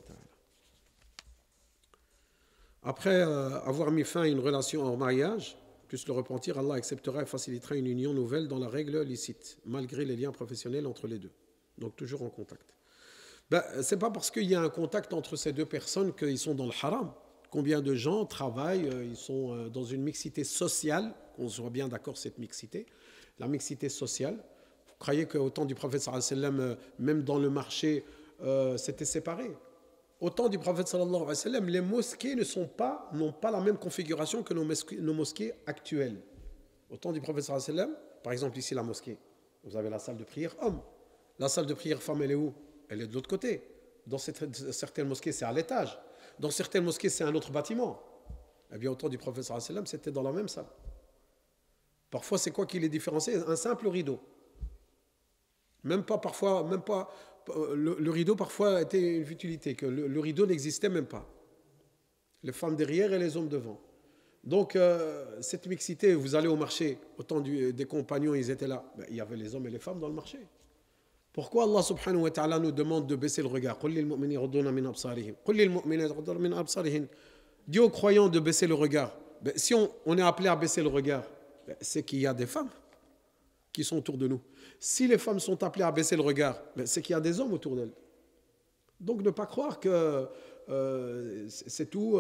Après avoir mis fin à une relation hors mariage, plus le repentir, Allah acceptera et facilitera une union nouvelle dans la règle licite, malgré les liens professionnels entre les deux. Donc toujours en contact. Ce n'est pas parce qu'il y a un contact entre ces deux personnes qu'ils sont dans le haram. Combien de gens travaillent, ils sont dans une mixité sociale, qu'on soit bien d'accord cette mixité, la mixité sociale. Vous croyez qu'au temps du prophète sallallahu alayhi wa sallam, même dans le marché, c'était séparé? Au temps du prophète sallallahu alayhi wa sallam, les mosquées n'ont pas la même configuration que nos mosquées actuelles. Au temps du prophète sallallahu alayhi wa sallam, par exemple ici la mosquée, vous avez la salle de prière homme. La salle de prière femme, elle est où? Elle est de l'autre côté. Dans certaines mosquées, c'est à l'étage. Dans certaines mosquées, c'est un autre bâtiment. Eh bien, au temps du prophète sallallahu alayhi wa sallam, c'était dans la même salle. Parfois, c'est quoi qui les différencie? Un simple rideau. Même pas, le rideau parfois était une futilité, que le rideau n'existait même pas. Les femmes derrière et les hommes devant. Donc, cette mixité, vous allez au marché, au temps des compagnons, ils étaient là. Il y avait les hommes et les femmes dans le marché. Pourquoi Allah subhanahu wa ta'ala nous demande de baisser le regard? Dis aux croyants de baisser le regard. Si on est appelé à baisser le regard, c'est qu'il y a des femmes qui sont autour de nous. Si les femmes sont appelées à baisser le regard, c'est qu'il y a des hommes autour d'elles. Donc ne pas croire que c'est tout,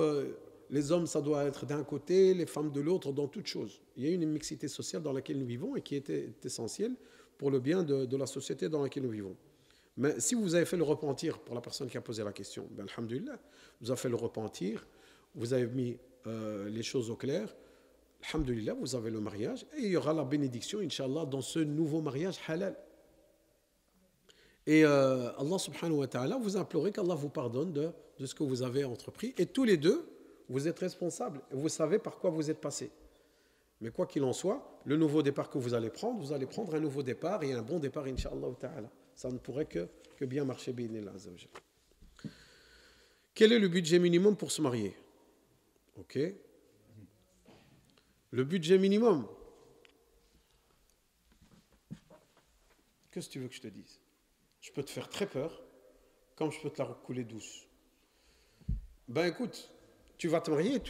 les hommes ça doit être d'un côté, les femmes de l'autre, dans toute chose. Il y a une mixité sociale dans laquelle nous vivons et qui est essentielle pour le bien de la société dans laquelle nous vivons. Mais si vous avez fait le repentir, pour la personne qui a posé la question, alhamdulillah, vous avez fait le repentir, vous avez mis les choses au clair, alhamdulillah, vous avez le mariage et il y aura la bénédiction, Inch'Allah, dans ce nouveau mariage halal. Et Allah subhanahu wa ta'ala, vous implorez qu'Allah vous pardonne de ce que vous avez entrepris. Et tous les deux, vous êtes responsables. Vous savez par quoi vous êtes passés. Mais quoi qu'il en soit, le nouveau départ que vous allez prendre un nouveau départ et un bon départ, Inch'Allah ta'ala. Ça ne pourrait que bien marcher, bi'idhnillah azza wa jalla. Quel est le budget minimum pour se marier? Ok. Le budget minimum. Qu'est-ce que tu veux que je te dise? Je peux te faire très peur, comme je peux te la couler douce. Ben écoute, tu vas te marier,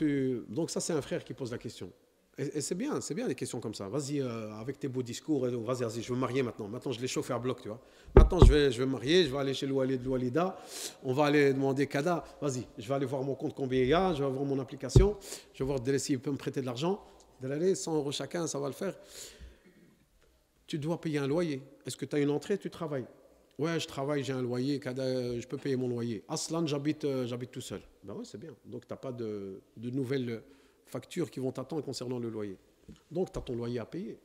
donc ça c'est un frère qui pose la question. Et c'est bien des questions comme ça. Vas-y, avec tes beaux discours, vas-y, je veux me marier maintenant. Maintenant, je l'ai chauffé à bloc, tu vois. Maintenant, je vais me marier, je vais aller chez l'Oualid de l'Oualida, on va aller demander Kada. Vas-y, je vais aller voir mon compte combien il y a, je vais voir mon application, je vais voir s'il peut me prêter de l'argent. De l'aller, 100 € chacun, ça va le faire. Tu dois payer un loyer. Est-ce que tu as une entrée, tu travailles? Ouais, je travaille, j'ai un loyer, je peux payer mon loyer. Aslan, j'habite tout seul. Ben ouais, c'est bien. Donc, tu n'as pas de nouvelles factures qui vont t'attendre concernant le loyer. Donc, tu as ton loyer à payer.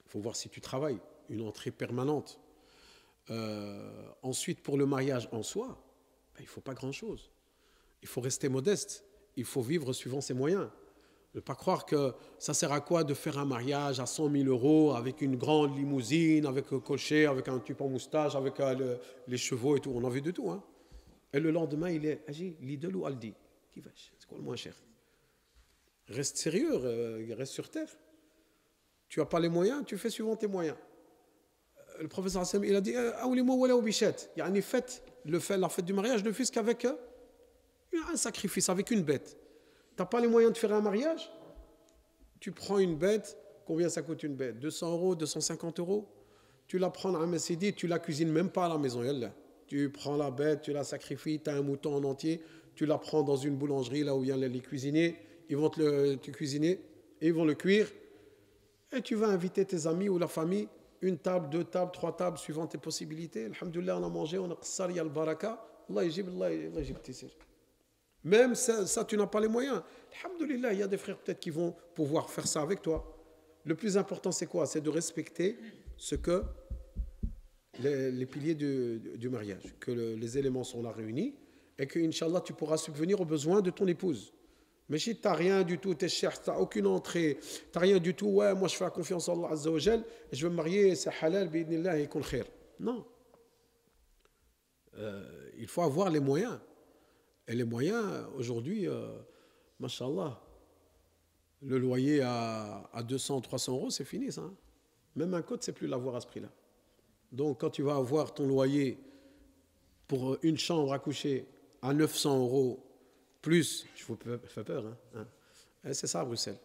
Il faut voir si tu travailles, une entrée permanente. Ensuite, pour le mariage en soi, ben, il ne faut pas grand-chose. Il faut rester modeste. Il faut vivre suivant ses moyens. Ne pas croire que ça sert à quoi de faire un mariage à 100 000 € avec une grande limousine, avec un cocher, avec un type en moustache, avec les chevaux et tout. On en veut de tout. Hein. Et le lendemain, il est Lidl ou Aldi. Qui va? C'est quoi le moins cher? Reste sérieux, reste sur terre. Tu n'as pas les moyens, tu fais suivant tes moyens. Le professeur Hassan, il a dit faites la fête du mariage ne fût qu'avec un sacrifice, avec une bête. Tu n'as pas les moyens de faire un mariage? Tu prends une bête. Combien ça coûte une bête? 200 €, 250 €. Tu la prends à un Messie, tu la cuisines même pas à la maison. Tu prends la bête, tu la sacrifies, tu as un mouton en entier, tu la prends dans une boulangerie, là où il y a les cuisiniers, ils vont te cuisiner, et ils vont le cuire, et tu vas inviter tes amis ou la famille, une table, 2 tables, 3 tables, suivant tes possibilités. Alhamdoulilah, on a mangé, on a qassar, il y a le baraka. Allah yajib tissir. Même ça, tu n'as pas les moyens. Alhamdoulilah, il y a des frères peut-être qui vont pouvoir faire ça avec toi. Le plus important, c'est quoi? C'est de respecter ce que les piliers du mariage, que les éléments sont là réunis et que, Inch'Allah, tu pourras subvenir aux besoins de ton épouse. Mais si tu n'as rien du tout, tu es cher, tu n'as aucune entrée, tu n'as rien du tout, ouais, moi je fais confiance à Allah Azza wa Jal, et je veux me marier, c'est halal, bi'idnillah, et kun khair. Non. Il faut avoir les moyens. Et les moyens, aujourd'hui, mashallah, le loyer à 200, 300 €, c'est fini ça. Hein. Même un code, c'est plus l'avoir à ce prix-là. Donc, quand tu vas avoir ton loyer pour une chambre à coucher à 900 €, plus, je vous fais peur, hein. C'est ça à Bruxelles.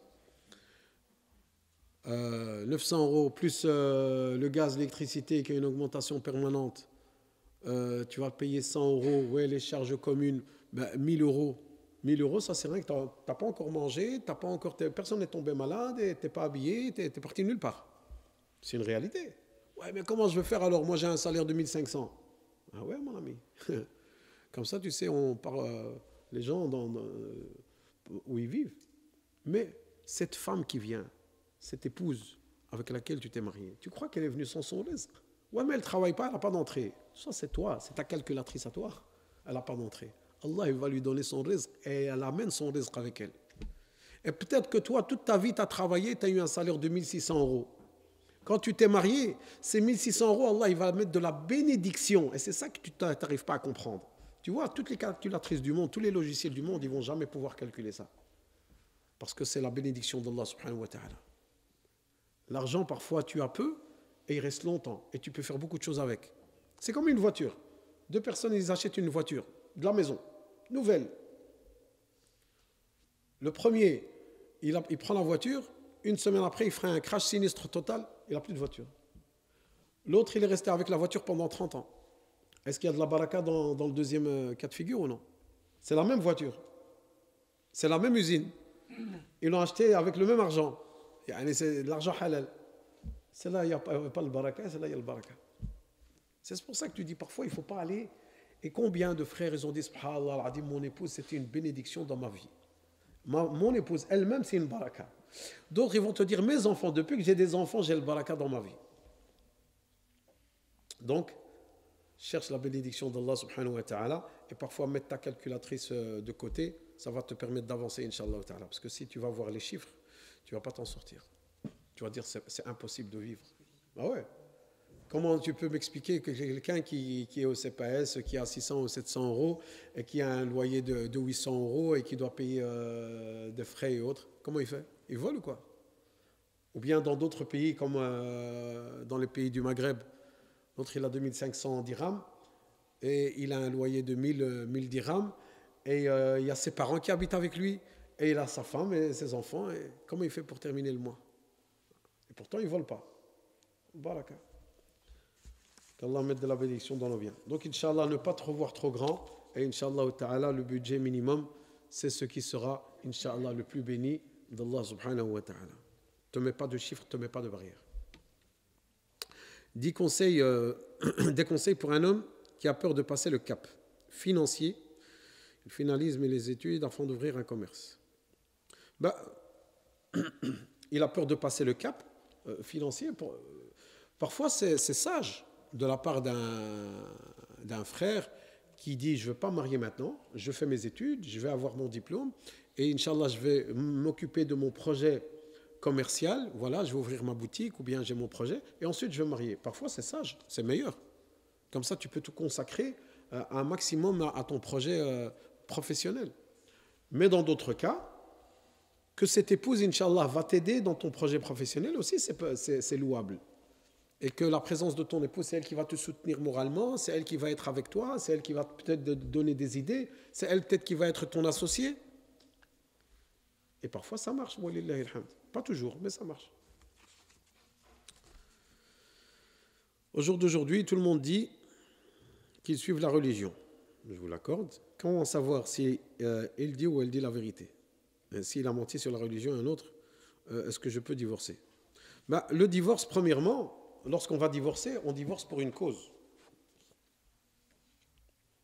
900 € plus le gaz, l'électricité qui a une augmentation permanente. Tu vas payer 100 €, ouais, les charges communes, 1000 €. 1000 €, ça c'est rien que tu n'as pas encore mangé, personne n'est tombé malade, et tu n'es pas habillé, tu es parti nulle part. C'est une réalité. Ouais, mais comment je vais faire alors? Moi j'ai un salaire de 1500. Ah ouais, mon ami. Comme ça, tu sais, on parle les gens où ils vivent. Mais cette femme qui vient, cette épouse avec laquelle tu t'es marié, tu crois qu'elle est venue sans son risque? Ouais, mais elle ne travaille pas, elle n'a pas d'entrée. Ça, c'est toi, c'est ta calculatrice à toi. Elle n'a pas d'entrée. Allah, il va lui donner son risque et elle amène son risque avec elle. Et peut-être que toi, toute ta vie, tu as travaillé, tu as eu un salaire de 1600 €. Quand tu t'es marié, ces 1600 €, Allah, il va mettre de la bénédiction. Et c'est ça que tu n'arrives pas à comprendre. Tu vois, toutes les calculatrices du monde, tous les logiciels du monde, ils ne vont jamais pouvoir calculer ça. Parce que c'est la bénédiction d'Allah subhanahu wa ta'ala. L'argent, parfois, tu as peu et il reste longtemps. Et tu peux faire beaucoup de choses avec. C'est comme une voiture. 2 personnes, ils achètent une voiture de la maison, nouvelle. Le premier, il prend la voiture. Une semaine après, il ferait un crash sinistre total. Il n'a plus de voiture. L'autre, il est resté avec la voiture pendant 30 ans. Est-ce qu'il y a de la baraka dans le deuxième cas de figure ou non? C'est la même voiture. C'est la même usine. Ils l'ont acheté avec le même argent. C'est de l'argent halal. C'est là, il n'y a pas le baraka, c'est là, il y a le baraka. C'est pour ça que tu dis parfois, il ne faut pas aller. Et combien de frères, ils ont dit, subhanallah, mon épouse, c'était une bénédiction dans ma vie. Mon épouse elle-même, c'est une baraka. D'autres, ils vont te dire, mes enfants, depuis que j'ai des enfants, j'ai le baraka dans ma vie. Donc, cherche la bénédiction d'Allah subhanahu wa ta'ala et parfois mettre ta calculatrice de côté, ça va te permettre d'avancer, inshallah ta'ala. Parce que si tu vas voir les chiffres, tu ne vas pas t'en sortir. Tu vas dire, c'est impossible de vivre. Ah ouais. Comment tu peux m'expliquer que quelqu'un qui est au CPS, qui a 600 ou 700 € et qui a un loyer de 800 € et qui doit payer des frais et autres, comment il fait? Il vole ou quoi? Ou bien dans d'autres pays comme dans les pays du Maghreb, l'autre il a 2500 dirhams, et il a un loyer de 1000 dirhams, et il y a ses parents qui habitent avec lui, et il a sa femme et ses enfants, et comment il fait pour terminer le mois? Et pourtant, il ne vole pas. Baraka. Qu'Allah mette de la bénédiction dans nos biens. Donc, Inch'Allah, ne pas trop voir trop grand, et Inch'Allah ta'ala, le budget minimum, c'est ce qui sera, Inch'Allah, le plus béni d'Allah subhanahu wa ta'ala. Ne te mets pas de chiffres, ne te mets pas de barrières. 10 conseils, des conseils pour un homme qui a peur de passer le cap financier. Il finalise les études afin d'ouvrir un commerce. Il a peur de passer le cap financier. Parfois, c'est sage de la part d'un frère qui dit « Je ne veux pas me marier maintenant, je fais mes études, je vais avoir mon diplôme et Inch'Allah, je vais m'occuper de mon projet commercial. Voilà, je vais ouvrir ma boutique ou bien j'ai mon projet et ensuite je vais me marier. » Parfois, c'est sage, c'est meilleur. Comme ça, tu peux tout consacrer un maximum à ton projet professionnel. Mais dans d'autres cas, que cette épouse, Inch'Allah, va t'aider dans ton projet professionnel aussi, c'est louable. Et que la présence de ton épouse, c'est elle qui va te soutenir moralement, c'est elle qui va être avec toi, c'est elle qui va peut-être te donner des idées, c'est elle peut-être qui va être ton associé. Et parfois, ça marche, walillahi alhamd. Pas toujours, mais ça marche. Au jour d'aujourd'hui, tout le monde dit qu'ils suivent la religion. Je vous l'accorde. Comment savoir si il dit ou elle dit la vérité? S'il a menti sur la religion et un autre, est-ce que je peux divorcer? Le divorce, premièrement, lorsqu'on va divorcer, on divorce pour une cause.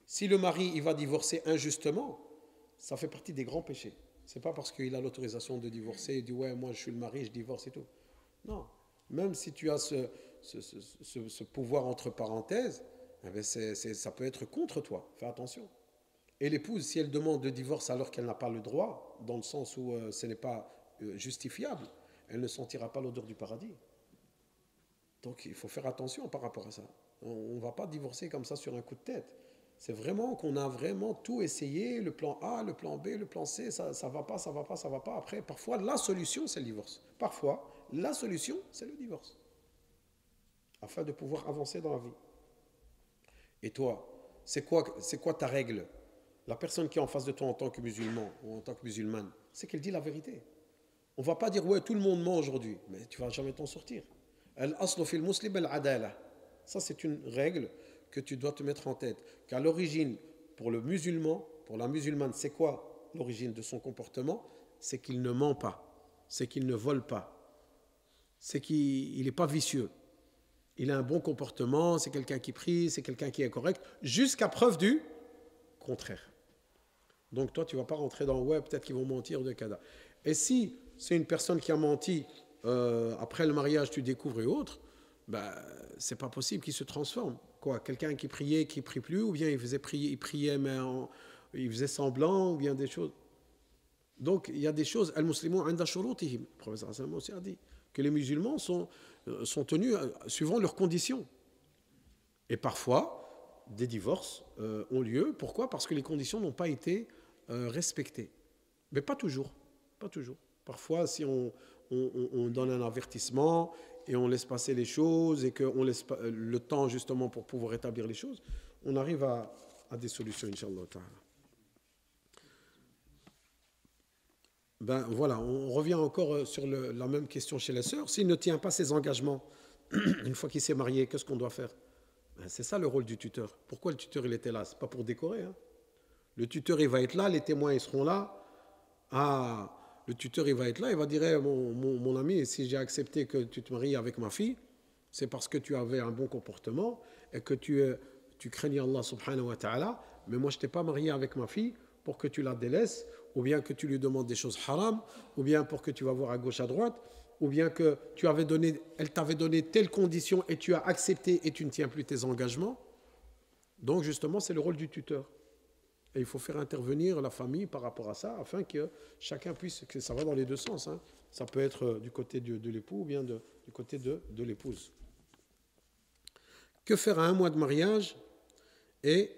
Si le mari il va divorcer injustement, ça fait partie des grands péchés. Ce n'est pas parce qu'il a l'autorisation de divorcer, il dit « ouais, moi je suis le mari, je divorce et tout ». Non, même si tu as ce pouvoir entre parenthèses, ça peut être contre toi, fais attention. Et l'épouse, si elle demande le divorce alors qu'elle n'a pas le droit, dans le sens où ce n'est pas justifiable, elle ne sentira pas l'odeur du paradis. Donc il faut faire attention par rapport à ça. On ne va pas divorcer comme ça sur un coup de tête. C'est vraiment qu'on a vraiment tout essayé, le plan A, le plan B, le plan C, ça ne va pas, ça ne va pas, ça ne va pas. Après, parfois, la solution, c'est le divorce. Parfois, la solution, c'est le divorce. Afin de pouvoir avancer dans la vie. Et toi, c'est quoi ta règle? La personne qui est en face de toi en tant que musulman ou en tant que musulmane, c'est qu'elle dit la vérité. On ne va pas dire, ouais, tout le monde ment aujourd'hui, mais tu ne vas jamais t'en sortir. Al-aslu fil muslim al-adala. Ça, c'est une règle que tu dois te mettre en tête. Qu'à l'origine, pour le musulman, pour la musulmane, c'est quoi l'origine de son comportement? C'est qu'il ne ment pas, c'est qu'il ne vole pas, c'est qu'il n'est pas vicieux. Il a un bon comportement, c'est quelqu'un qui prie, c'est quelqu'un qui est correct, jusqu'à preuve du contraire. Donc toi, tu ne vas pas rentrer dans « ouais, peut-être qu'ils vont mentir de cada ». Et si c'est une personne qui a menti, après le mariage, tu découvres et autres, c'est pas possible qu'il se transforme. Quoi, quelqu'un qui priait, qui ne prie plus, ou bien il priait, mais il faisait semblant, ou bien des choses. Donc, il y a des choses, al-muslimun inda shurutihim. Le professeur Hassan aussi a dit que les musulmans sont tenus suivant leurs conditions. Et parfois, des divorces ont lieu. Pourquoi? Parce que les conditions n'ont pas été respectées. Mais pas toujours. Pas toujours. Parfois, si on donne un avertissement et on laisse passer les choses et qu'on laisse le temps justement pour pouvoir établir les choses, on arrive à des solutions, Inch'Allah ta'ala. Voilà, on revient encore sur la même question chez les sœurs. S'il ne tient pas ses engagements, une fois qu'il s'est marié, qu'est-ce qu'on doit faire? C'est ça le rôle du tuteur. Pourquoi le tuteur il était là? C'est pas pour décorer. Hein. Le tuteur il va être là, les témoins ils seront là. Le tuteur il va être là, il va dire mon ami, si j'ai accepté que tu te maries avec ma fille, c'est parce que tu avais un bon comportement et que tu craignais Allah subhanahu wa ta'ala, mais moi je ne t'ai pas marié avec ma fille pour que tu la délaisses, ou bien que tu lui demandes des choses haram, ou bien pour que tu vas voir à gauche à droite, ou bien que elle t'avait donné telle condition et tu as accepté et tu ne tiens plus tes engagements. Donc justement c'est le rôle du tuteur. Et il faut faire intervenir la famille par rapport à ça, afin que chacun puisse, que ça va dans les deux sens. Hein. Ça peut être du côté de l'époux ou bien du côté de l'épouse. Que faire à un mois de mariage et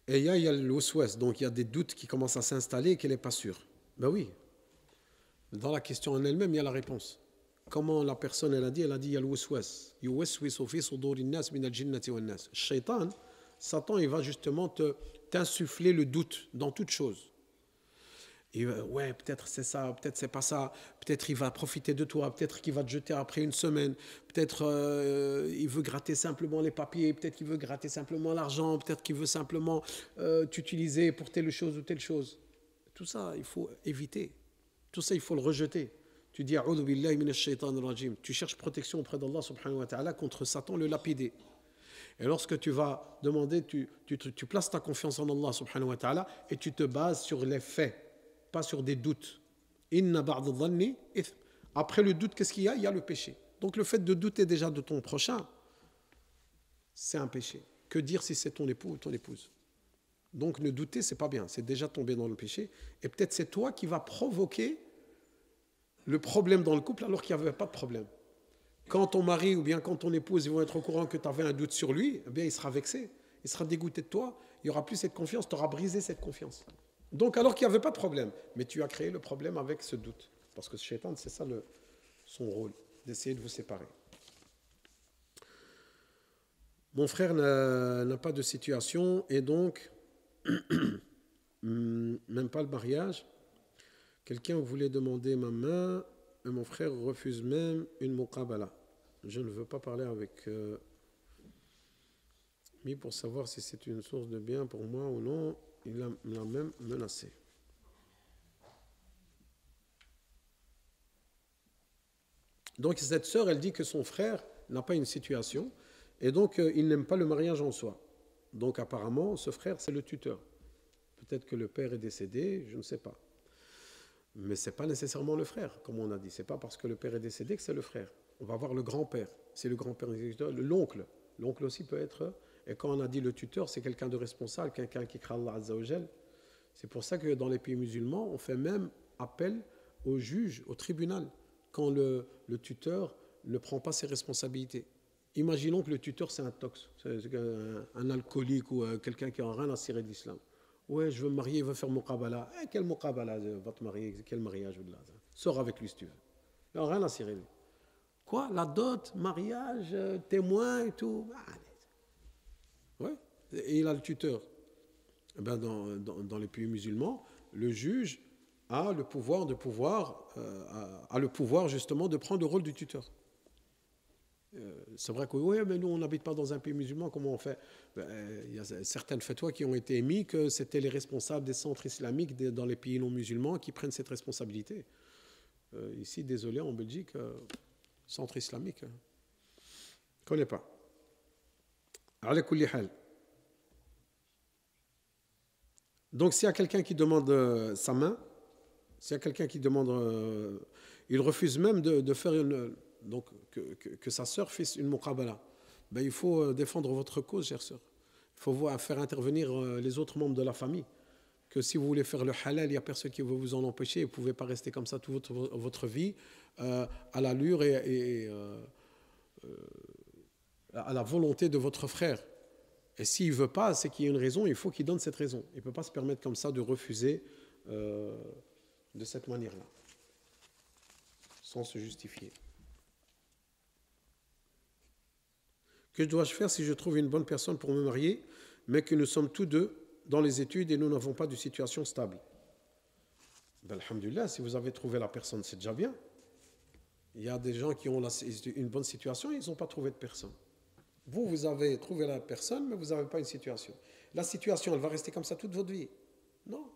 il y a le waswas, donc il y a des doutes qui commencent à s'installer et qu'elle n'est pas sûre. Ben oui, dans la question en elle-même, il y a la réponse. comment la personne elle a dit, il y a le waswas. Yuwaswisu fi suduri nas min al-jinnati wan nas. Shaitan, Satan, il va justement t'insuffler le doute dans toute chose. Et ouais, peut-être c'est ça, peut-être c'est pas ça, peut-être il va profiter de toi, peut-être qu'il va te jeter après une semaine, peut-être il veut gratter simplement les papiers, peut-être qu'il veut gratter simplement l'argent, peut-être qu'il veut simplement t'utiliser pour telle chose ou telle chose. Tout ça, il faut éviter. Tout ça, il faut le rejeter. Tu dis A'udhu billahi minash shaitanir rajim. Tu cherches protection auprès d'Allah subhanahu wa ta'ala contre Satan le lapidé. Et lorsque tu vas demander, tu places ta confiance en Allah subhanahu wa ta'ala et tu te bases sur les faits, pas sur des doutes. Inna ba'da dhanni ithm. Après le doute, qu'est-ce qu'il y a? Il y a le péché. Donc le fait de douter déjà de ton prochain, c'est un péché. Que dire si c'est ton époux ou ton épouse? Donc ne douter, c'est pas bien. C'est déjà tomber dans le péché. Et peut-être c'est toi qui vas provoquer le problème dans le couple alors qu'il n'y avait pas de problème. Quand ton mari ou bien quand ton épouse ils vont être au courant que tu avais un doute sur lui, eh bien il sera vexé, il sera dégoûté de toi, il n'y aura plus cette confiance, tu auras brisé cette confiance. Donc alors qu'il n'y avait pas de problème, mais tu as créé le problème avec ce doute. Parce que ce shaitan, c'est ça son rôle, d'essayer de vous séparer. Mon frère n'a pas de situation et donc même pas le mariage. Quelqu'un voulait demander ma main et mon frère refuse même une muqabala. Je ne veux pas parler avec lui pour savoir si c'est une source de bien pour moi ou non. Il l'a même menacé. Donc cette sœur, elle dit que son frère n'a pas une situation et donc il n'aime pas le mariage en soi. Donc apparemment, ce frère, c'est le tuteur. Peut-être que le père est décédé, je ne sais pas. Mais ce n'est pas nécessairement le frère, comme on a dit. Ce n'est pas parce que le père est décédé que c'est le frère. On va voir le grand-père. C'est le grand-père, l'oncle. L'oncle aussi peut être. Et quand on a dit le tuteur, c'est quelqu'un de responsable, quelqu'un qui craint Allah Azza wa Jal. C'est pour ça que dans les pays musulmans, on fait même appel au juge, au tribunal, quand le tuteur ne prend pas ses responsabilités. Imaginons que le tuteur, c'est un tox, c'est un alcoolique ou quelqu'un qui n'a rien à cirer de l'islam. Ouais, je veux me marier, il veut faire muqabala. Quel muqabala va te marier? Quel mariage? Sors avec lui si tu veux. Il n'a rien à cirer. Quoi? La dot, mariage, témoin et tout. Ouais. Et il a le tuteur. Eh ben dans les pays musulmans, le juge a le pouvoir justement de prendre le rôle du tuteur. C'est vrai que oui, mais nous on n'habite pas dans un pays musulman, comment on fait? Il y a certaines fatwas qui ont été émises que c'était les responsables des centres islamiques dans les pays non musulmans qui prennent cette responsabilité. Ici, désolé, en Belgique, centre islamique, je ne connais pas. Ala kulli hal. Donc s'il y a quelqu'un qui demande sa main, s'il y a quelqu'un qui demande, il refuse même de faire donc que sa sœur fasse une muqabala. Ben, il faut défendre votre cause, chère sœur. Il faut faire intervenir les autres membres de la famille. Que si vous voulez faire le halal, il n'y a personne qui veut vous en empêcher. Vous ne pouvez pas rester comme ça toute votre vie à l'allure et à la volonté de votre frère. Et s'il ne veut pas, c'est qu'il y a une raison, il faut qu'il donne cette raison. Il ne peut pas se permettre comme ça de refuser de cette manière-là, sans se justifier. Que dois-je faire si je trouve une bonne personne pour me marier, mais que nous sommes tous deux dans les études et nous n'avons pas de situation stable? Ben, alhamdulillah, si vous avez trouvé la personne, c'est déjà bien. Il y a des gens qui ont une bonne situation et ils n'ont pas trouvé de personne. Vous avez trouvé la personne, mais vous n'avez pas une situation. La situation, elle va rester comme ça toute votre vie. Non.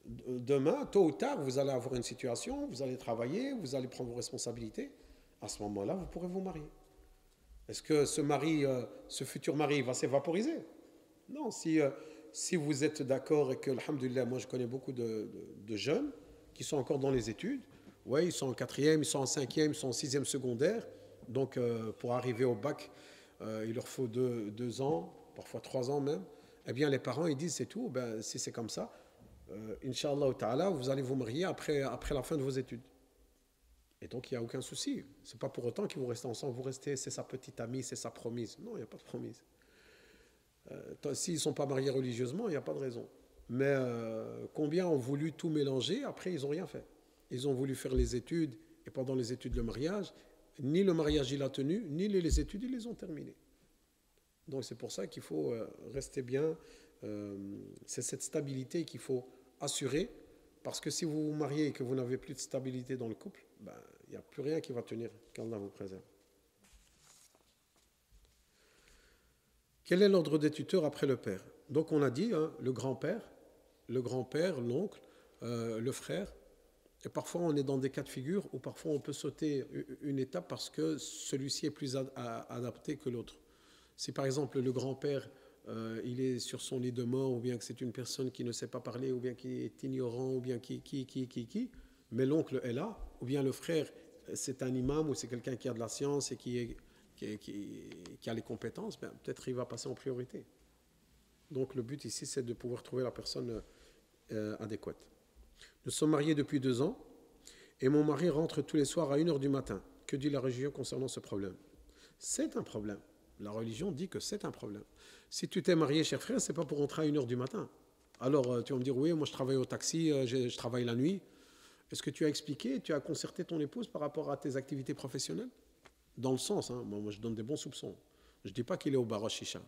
Demain, tôt ou tard, vous allez avoir une situation, vous allez travailler, vous allez prendre vos responsabilités. À ce moment-là, vous pourrez vous marier. Est-ce que ce futur mari va s'évaporiser? Non, si vous êtes d'accord et que, alhamdoulilah, moi je connais beaucoup de jeunes qui sont encore dans les études, ouais, ils sont en 4e, ils sont en 5e, ils sont en 6e secondaire, donc pour arriver au bac, il leur faut 2 ans, parfois 3 ans même, eh bien les parents ils disent c'est tout, ben, si c'est comme ça, Inch'Allah ta'ala, vous allez vous marier après la fin de vos études. Et donc, il n'y a aucun souci. Ce n'est pas pour autant qu'ils vont rester ensemble. Vous restez, c'est sa petite amie, c'est sa promise. Non, il n'y a pas de promise. S'ils ne sont pas mariés religieusement, il n'y a pas de raison. Mais combien ont voulu tout mélanger, après, ils n'ont rien fait. Ils ont voulu faire les études et pendant les études de mariage, ni le mariage il a tenu, ni les études ils les ont terminées. Donc c'est pour ça qu'il faut rester bien, c'est cette stabilité qu'il faut assurer, parce que si vous vous mariez et que vous n'avez plus de stabilité dans le couple, ben, il n'y a plus rien qui va tenir, qu'Allah vous préserve. Quel est l'ordre des tuteurs après le père? Donc on a dit hein, le grand-père, l'oncle, le frère. Et parfois on est dans des cas de figure où parfois on peut sauter une étape parce que celui-ci est plus adapté que l'autre. Si par exemple le grand-père il est sur son lit de mort, ou bien que c'est une personne qui ne sait pas parler, ou bien qui est ignorant, ou bien mais l'oncle est là, ou bien le frère c'est un imam, ou c'est quelqu'un qui a de la science et qui a les compétences, ben, peut-être il va passer en priorité. Donc le but ici c'est de pouvoir trouver la personne adéquate. Nous sommes mariés depuis 2 ans et mon mari rentre tous les soirs à 1h du matin. Que dit la religion concernant ce problème? C'est un problème. La religion dit que c'est un problème. Si tu t'es marié, cher frère, c'est pas pour rentrer à 1h du matin. Alors tu vas me dire, oui, moi je travaille au taxi, je travaille la nuit. Est-ce que tu as expliqué, tu as concerté ton épouse par rapport à tes activités professionnelles? Dans le sens, hein, moi je donne des bons soupçons. Je ne dis pas qu'il est au bar chicha.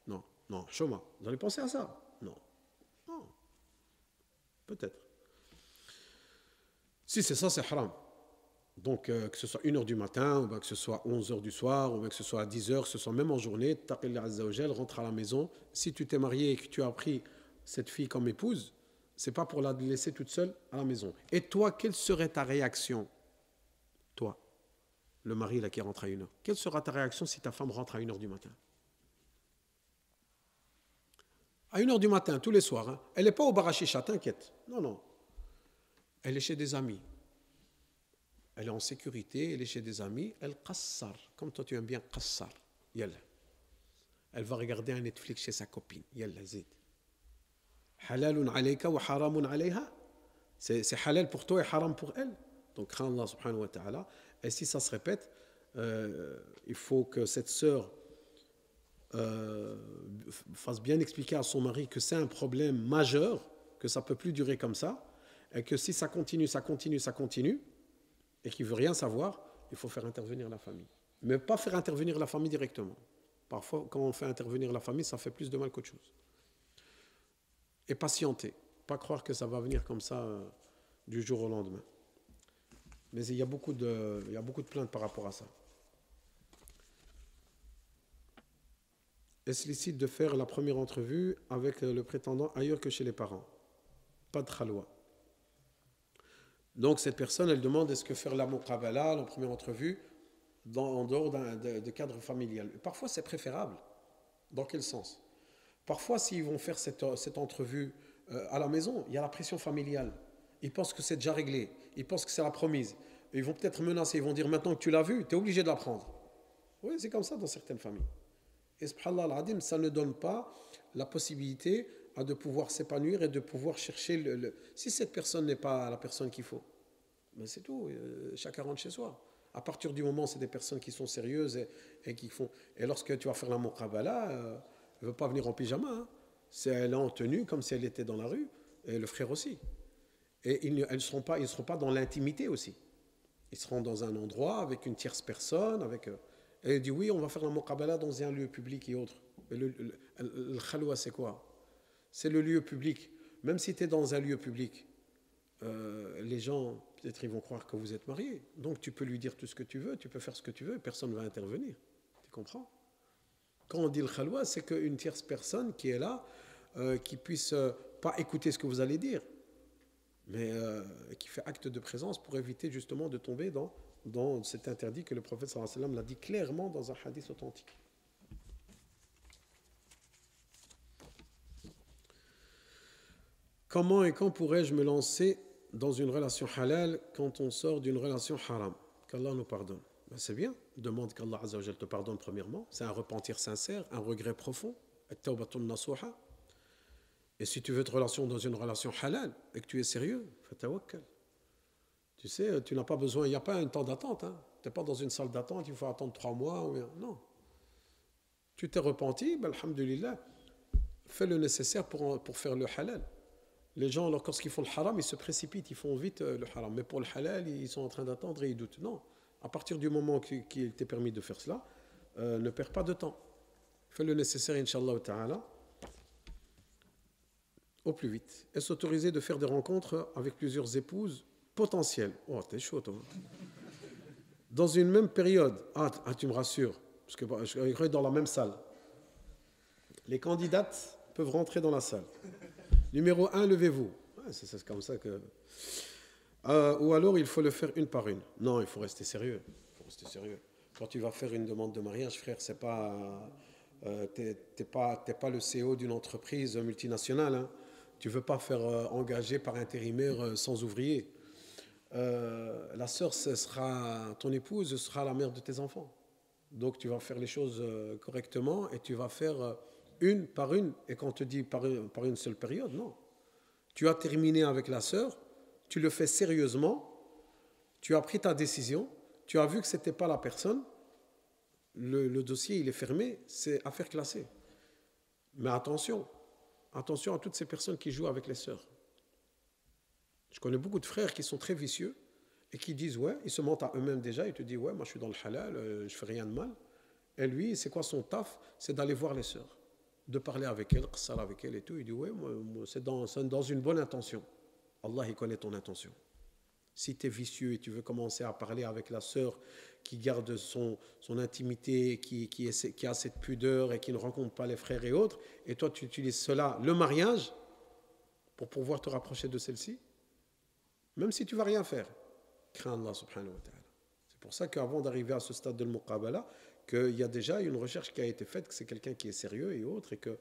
Non, non, chôma. Vous allez penser à ça? Non. Non. Peut-être. Si c'est ça, c'est haram. Donc, que ce soit 1h du matin, ou bien que ce soit 11h du soir, ou bien que ce soit à 10h, que ce soit même en journée, taqillah azza wa jal, rentre à la maison. Si tu t'es marié et que tu as pris cette fille comme épouse, c'est pas pour la laisser toute seule à la maison. Et toi, quelle serait ta réaction? Toi, le mari là qui rentre à 1h. Quelle sera ta réaction si ta femme rentre à 1h du matin? À 1h du matin, tous les soirs. Hein. Elle n'est pas au bar à chicha, t'inquiète. Non, non. Elle est chez des amis. Elle est en sécurité, elle est chez des amis. Elle qassar, comme toi tu aimes bien qassar. Yalla. Elle va regarder un Netflix chez sa copine. Yalla, zid. Halalun alayka wa haramun alayha. C'est halal pour toi et haram pour elle. Donc, crains Allah subhanahu wa ta'ala. Et si ça se répète, il faut que cette sœur fasse bien expliquer à son mari que c'est un problème majeur, que ça ne peut plus durer comme ça, et que si ça continue, et qu'il ne veut rien savoir, il faut faire intervenir la famille. Mais pas faire intervenir la famille directement. Parfois, quand on fait intervenir la famille, ça fait plus de mal qu'autre chose. Et patienter. Pas croire que ça va venir comme ça du jour au lendemain. Mais il y a beaucoup de plaintes par rapport à ça. Est-ce licite de faire la première entrevue avec le prétendant ailleurs que chez les parents? Pas de khalwa. Donc cette personne, elle demande est-ce que faire la muqabala, la première entrevue, en dehors de cadre familial. Parfois c'est préférable. Dans quel sens? Parfois s'ils vont faire cette entrevue à la maison, il y a la pression familiale. Ils pensent que c'est déjà réglé. Ils pensent que c'est la promise. Ils vont peut-être menacer, ils vont dire maintenant que tu l'as vu, tu es obligé de la prendre. Oui, c'est comme ça dans certaines familles. Et subhanallah al-adim, ça ne donne pas la possibilité de pouvoir s'épanouir et de pouvoir chercher Si cette personne n'est pas la personne qu'il faut, ben c'est tout, chacun rentre chez soi. À partir du moment où c'est des personnes qui sont sérieuses et qui font... Et lorsque tu vas faire la muqabala, elle ne veut pas venir en pyjama. Hein. Elle est en tenue comme si elle était dans la rue, et le frère aussi. Et ils ne seront pas dans l'intimité aussi. Ils seront dans un endroit avec une tierce personne, et elle dit oui, on va faire la muqabala dans un lieu public et autre. Et le khalwa, c'est quoi? C'est le lieu public. Même si tu es dans un lieu public, les gens, peut-être ils vont croire que vous êtes mariés. Donc tu peux lui dire tout ce que tu veux, tu peux faire ce que tu veux, personne ne va intervenir. Tu comprends? Quand on dit le khalwa, c'est qu'une tierce personne qui est là, qui puisse pas écouter ce que vous allez dire, mais qui fait acte de présence pour éviter justement de tomber dans cet interdit que le prophète sallallahu alayhi wa sallam l'a dit clairement dans un hadith authentique. Comment et quand pourrais-je me lancer dans une relation halal quand on sort d'une relation haram? Qu'Allah nous pardonne. Ben c'est bien, demande qu'Allah Azza wa Jal te pardonne premièrement. C'est un repentir sincère, un regret profond. Et si tu veux te relationner dans une relation halal et que tu es sérieux, fatawakkal. Tu sais, tu n'as pas besoin, il n'y a pas un temps d'attente. Hein. Tu n'es pas dans une salle d'attente, il faut attendre 3 mois. Non. Tu t'es repenti, ben, alhamdulillah, fais le nécessaire pour faire le halal. Les gens, alors, lorsqu'ils font le haram, ils se précipitent, ils font vite le haram. Mais pour le halal, ils sont en train d'attendre et ils doutent. Non, à partir du moment qu'il t'est permis de faire cela, ne perds pas de temps. Fais le nécessaire, Inch'Allah ta'ala, au plus vite. Et s'autoriser de faire des rencontres avec plusieurs épouses potentielles. Oh, t'es chaud, toi. Dans une même période. Tu me rassures. Parce que je crois dans la même salle. Les candidates peuvent rentrer dans la salle. Numéro 1, levez-vous. C'est comme ça que... ou alors, il faut le faire une par une. Non, il faut rester sérieux. Quand tu vas faire une demande de mariage, frère, c'est pas... t'es pas le CEO d'une entreprise multinationale. Hein. Tu ne veux pas faire engager par intérimaire sans ouvrier. La sœur, ton épouse sera la mère de tes enfants. Donc, tu vas faire les choses correctement et tu vas faire... une par une, et quand on te dit par une seule période, non. Tu as terminé avec la sœur, tu le fais sérieusement, tu as pris ta décision, tu as vu que ce n'était pas la personne, le dossier il est fermé, c'est affaire classée. Mais attention à toutes ces personnes qui jouent avec les sœurs. Je connais beaucoup de frères qui sont très vicieux et qui disent, ouais, ils se mentent à eux-mêmes déjà, ils te disent, ouais, moi je suis dans le halal, je fais rien de mal. Et lui, c'est quoi son taf? C'est d'aller voir les sœurs, de parler avec elle, qissar avec elle et tout. Il dit, ouais, moi, c'est dans une bonne intention. Allah, il connaît ton intention. Si tu es vicieux et tu veux commencer à parler avec la sœur qui garde son intimité, qui a cette pudeur et qui ne rencontre pas les frères et autres, et toi tu utilises cela, le mariage, pour pouvoir te rapprocher de celle-ci, même si tu ne vas rien faire, crains Allah subhanahu wa ta'ala. C'est pour ça qu'avant d'arriver à ce stade de l'muqabala, qu'il y a déjà une recherche qui a été faite, que c'est quelqu'un qui est sérieux et autre, et que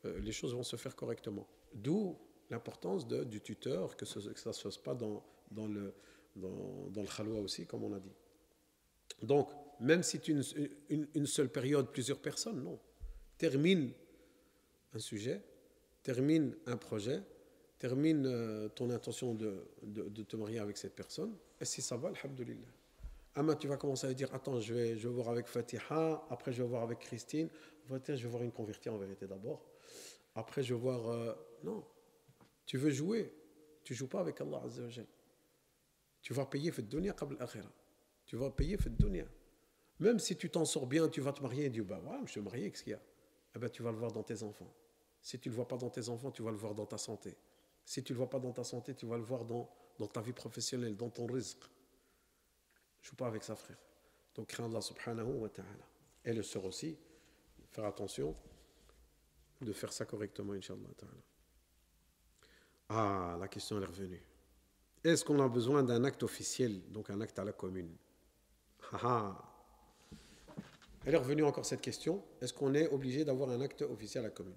les choses vont se faire correctement. D'où l'importance du tuteur, que ça ne se fasse pas dans le khalwa aussi, comme on a dit. Donc, même si tu une seule période, plusieurs personnes, non. Termine un sujet, termine un projet, termine ton intention de te marier avec cette personne, et si ça va, alhamdoulilah. Tu vas commencer à dire, attends, je vais voir avec Fatiha, après je vais voir avec Christine, je vais voir une convertie en vérité d'abord, après je vais voir... non, tu veux jouer, tu ne joues pas avec Allah Azza wa Jal. Tu vas payer fait dunya qabl akhira. Tu vas payer fait dunya. Même si tu t'en sors bien, tu vas te marier et dire, bah voilà, je suis marié, qu'est-ce qu'il y a? Eh ben, tu vas le voir dans tes enfants. Si tu ne le vois pas dans tes enfants, tu vas le voir dans ta santé. Si tu ne le vois pas dans ta santé, tu vas le voir dans ta vie professionnelle, dans ton rizq. Je ne joue pas avec ça, frère. Donc, crains Allah subhanahu wa ta'ala. Et le sœur aussi, faire attention de faire ça correctement, Inch'Allah ta'ala. La question est revenue. Est-ce qu'on a besoin d'un acte officiel, donc un acte à la commune? Elle est revenue encore cette question. Est-ce qu'on est obligé d'avoir un acte officiel à la commune?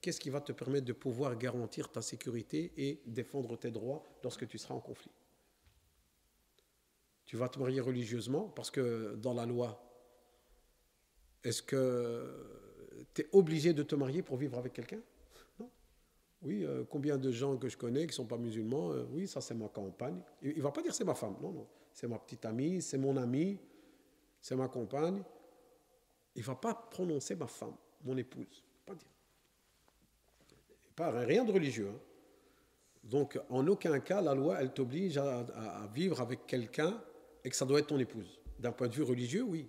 Qu'est-ce qui va te permettre de pouvoir garantir ta sécurité et défendre tes droits lorsque tu seras en conflit? Tu vas te marier religieusement parce que dans la loi, est-ce que tu es obligé de te marier pour vivre avec quelqu'un? Non. Oui, combien de gens que je connais qui ne sont pas musulmans, oui, ça c'est ma compagne. Il ne va pas dire c'est ma femme, non. C'est ma petite amie, c'est mon ami, c'est ma compagne. Il ne va pas prononcer ma femme, mon épouse. Pas dire. Pas rien de religieux. Hein. Donc, en aucun cas, la loi, elle t'oblige à vivre avec quelqu'un et que ça doit être ton épouse. D'un point de vue religieux, oui.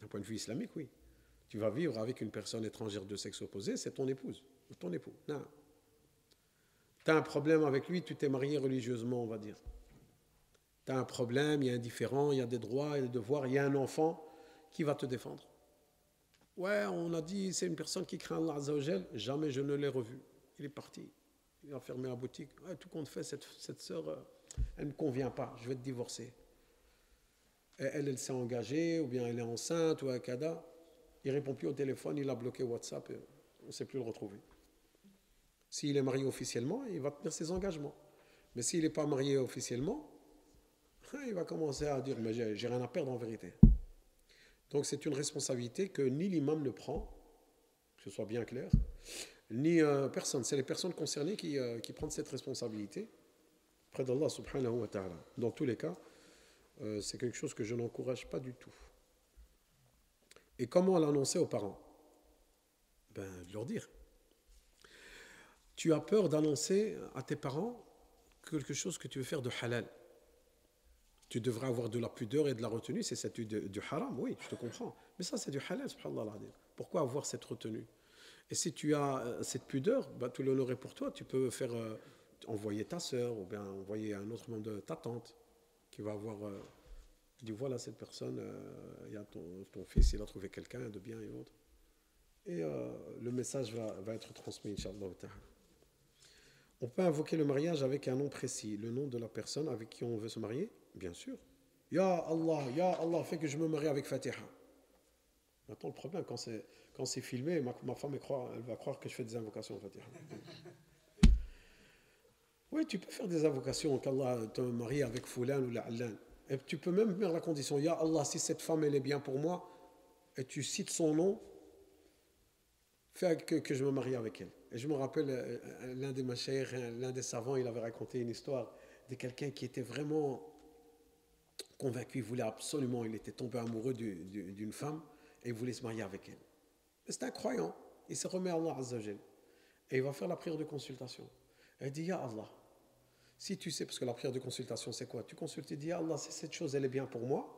D'un point de vue islamique, oui. Tu vas vivre avec une personne étrangère de sexe opposé, c'est ton épouse ou ton époux. Non. Tu as un problème avec lui, tu t'es marié religieusement, on va dire. Tu as un problème, il y a un différend, il y a des droits et des devoirs, il y a un enfant qui va te défendre. Ouais, on a dit, c'est une personne qui craint Allah Azza wa Jal. Jamais je ne l'ai revu. Il est parti. Il a fermé la boutique. Ouais, tout compte fait, cette sœur, elle ne me convient pas. Je vais te divorcer. Et elle s'est engagée, ou bien elle est enceinte, ou un cada. Il ne répond plus au téléphone, il a bloqué WhatsApp. On ne sait plus le retrouver. S'il est marié officiellement, il va tenir ses engagements. Mais s'il n'est pas marié officiellement, il va commencer à dire, mais j'ai rien à perdre en vérité. Donc c'est une responsabilité que ni l'imam ne prend, que ce soit bien clair, ni personne. C'est les personnes concernées qui prennent cette responsabilité près d'Allah subhanahu wa ta'ala. Dans tous les cas, c'est quelque chose que je n'encourage pas du tout. Et comment l'annoncer aux parents? De leur dire. tu as peur d'annoncer à tes parents quelque chose que tu veux faire de halal. Tu devrais avoir de la pudeur et de la retenue, c'est du haram, oui, je te comprends. Mais ça, c'est du halal, subhanallah. Pourquoi avoir cette retenue? Et si tu as cette pudeur, bah, tout l'honneur est pour toi. Tu peux faire envoyer ta sœur ou bien envoyer un autre membre de ta tante qui va avoir. Tu dis voilà, cette personne, il y a ton fils, il a trouvé quelqu'un de bien et autre. Et le message va être transmis, Inch'Allah ta'ala. On peut invoquer le mariage avec un nom précis, le nom de la personne avec qui on veut se marier, bien sûr. Ya Allah, fais que je me marie avec Fatiha. Maintenant, le problème, quand c'est filmé, ma femme elle va croire que je fais des invocations Fatiha. Oui, tu peux faire des invocations, qu'Allah te marie avec Foulan ou La'allan. Et tu peux même mettre la condition, Ya Allah, si cette femme elle est bien pour moi, et tu cites son nom, fais que je me marie avec elle. Et je me rappelle, l'un des mashayikh, l'un des savants, il avait raconté une histoire de quelqu'un qui était vraiment convaincu, il voulait absolument, il était tombé amoureux d'une femme et il voulait se marier avec elle. Mais c'est un croyant, il se remet à Allah Azza wa Jal et il va faire la prière de consultation. Et il dit, Ya Allah, si tu sais, parce que la prière de consultation c'est quoi? Tu consultes et dis, Ya Allah, si cette chose elle est bien pour moi,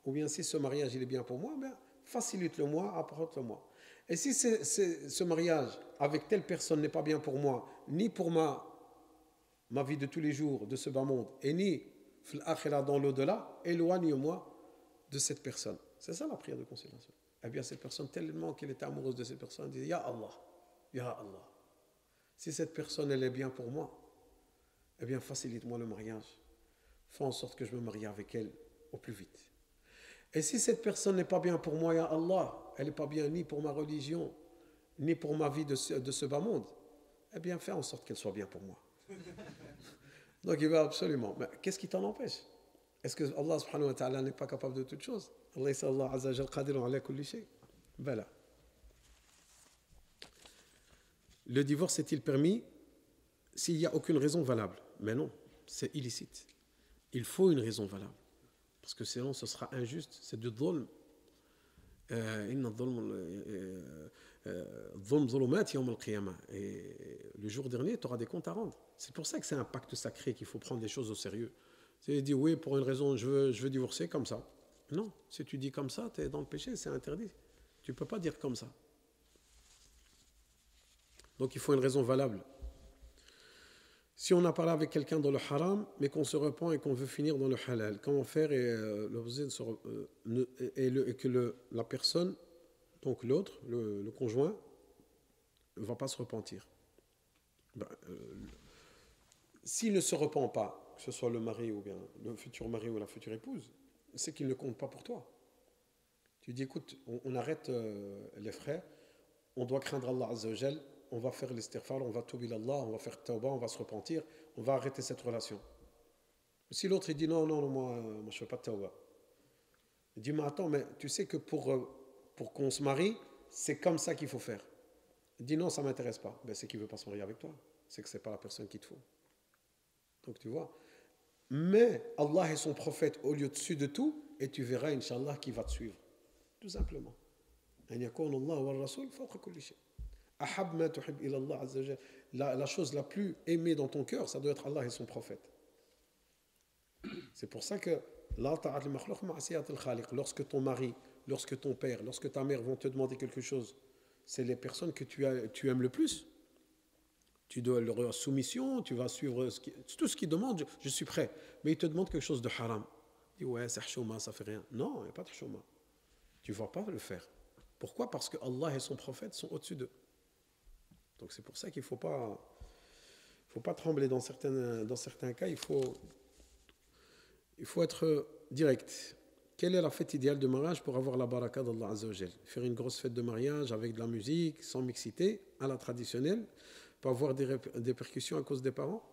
ou bien si ce mariage il est bien pour moi, ben, facilite-le moi, apporte-le moi. Et si ce mariage avec telle personne n'est pas bien pour moi, ni pour ma vie de tous les jours, de ce bas monde, et ni dans l'au-delà, éloigne-moi de cette personne. C'est ça la prière de consolation. Eh bien, cette personne, tellement qu'elle était amoureuse de cette personne, elle dit, Ya Allah, si cette personne, elle est bien pour moi, eh bien, facilite-moi le mariage. Fais en sorte que je me marie avec elle au plus vite. Et si cette personne n'est pas bien pour moi, Ya Allah, elle n'est pas bien ni pour ma religion, ni pour ma vie de ce bas monde, eh bien, fais en sorte qu'elle soit bien pour moi. Donc, il va absolument. Mais qu'est-ce qui t'en empêche? Est-ce que Allah subhanahu wa ta'ala n'est pas capable de toutes choses? Allah azza wa jal qadirun ala kulli shay. Voilà. Le divorce est-il permis s'il n'y a aucune raison valable? Mais non, c'est illicite. Il faut une raison valable. Parce que sinon, ce sera injuste. C'est du dhulm. Et le jour dernier, tu auras des comptes à rendre. C'est pour ça que c'est un pacte sacré qu'il faut prendre les choses au sérieux. Tu dis oui, pour une raison, je veux divorcer comme ça. Non, si tu dis comme ça, tu es dans le péché, c'est interdit. Tu ne peux pas dire comme ça. Donc il faut une raison valable. Si on a parlé avec quelqu'un dans le haram, mais qu'on se repent et qu'on veut finir dans le halal, comment faire et que la personne, donc l'autre, le conjoint, ne va pas se repentir? S'il ne se repent pas, que ce soit le mari ou bien le futur mari ou la future épouse, c'est qu'il ne compte pas pour toi. Tu dis, écoute, on arrête les frais, on doit craindre Allah Azza wa Jal, on va faire l'istighfar, on va touber Allah, on va faire tawbah, on va se repentir, on va arrêter cette relation. Si l'autre il dit non, moi je ne fais pas de tawbah. Il dit, mais attends, mais tu sais que pour qu'on se marie, c'est comme ça qu'il faut faire. Il dit non, ça ne m'intéresse pas. Ben, c'est qu'il ne veut pas se marier avec toi. C'est que ce n'est pas la personne qu'il te faut. Donc tu vois. Mais Allah est son prophète au lieu dessus de tout, et tu verras, Inch'Allah, qui va te suivre. Tout simplement. La chose la plus aimée dans ton cœur, ça doit être Allah et son prophète. C'est pour ça que lorsque ton mari, lorsque ton père, lorsque ta mère vont te demander quelque chose, c'est les personnes que tu aimes le plus. Tu dois leur soumission, tu vas suivre tout ce qu'ils demandent, je suis prêt. Mais ils te demandent quelque chose de haram. Tu dis ouais, c'est chouma, ça fait rien. Non, il n'y a pas de chouma. Tu ne vas pas le faire. Pourquoi? Parce que Allah et son prophète sont au-dessus d'eux. Donc c'est pour ça qu'il ne faut pas trembler dans certains cas, il faut être direct. Quelle est la fête idéale de mariage pour avoir la baraka d'Allah Azza wa Jal? Faire une grosse fête de mariage avec de la musique, sans mixité, à la traditionnelle, pour avoir des répercussions à cause des parents?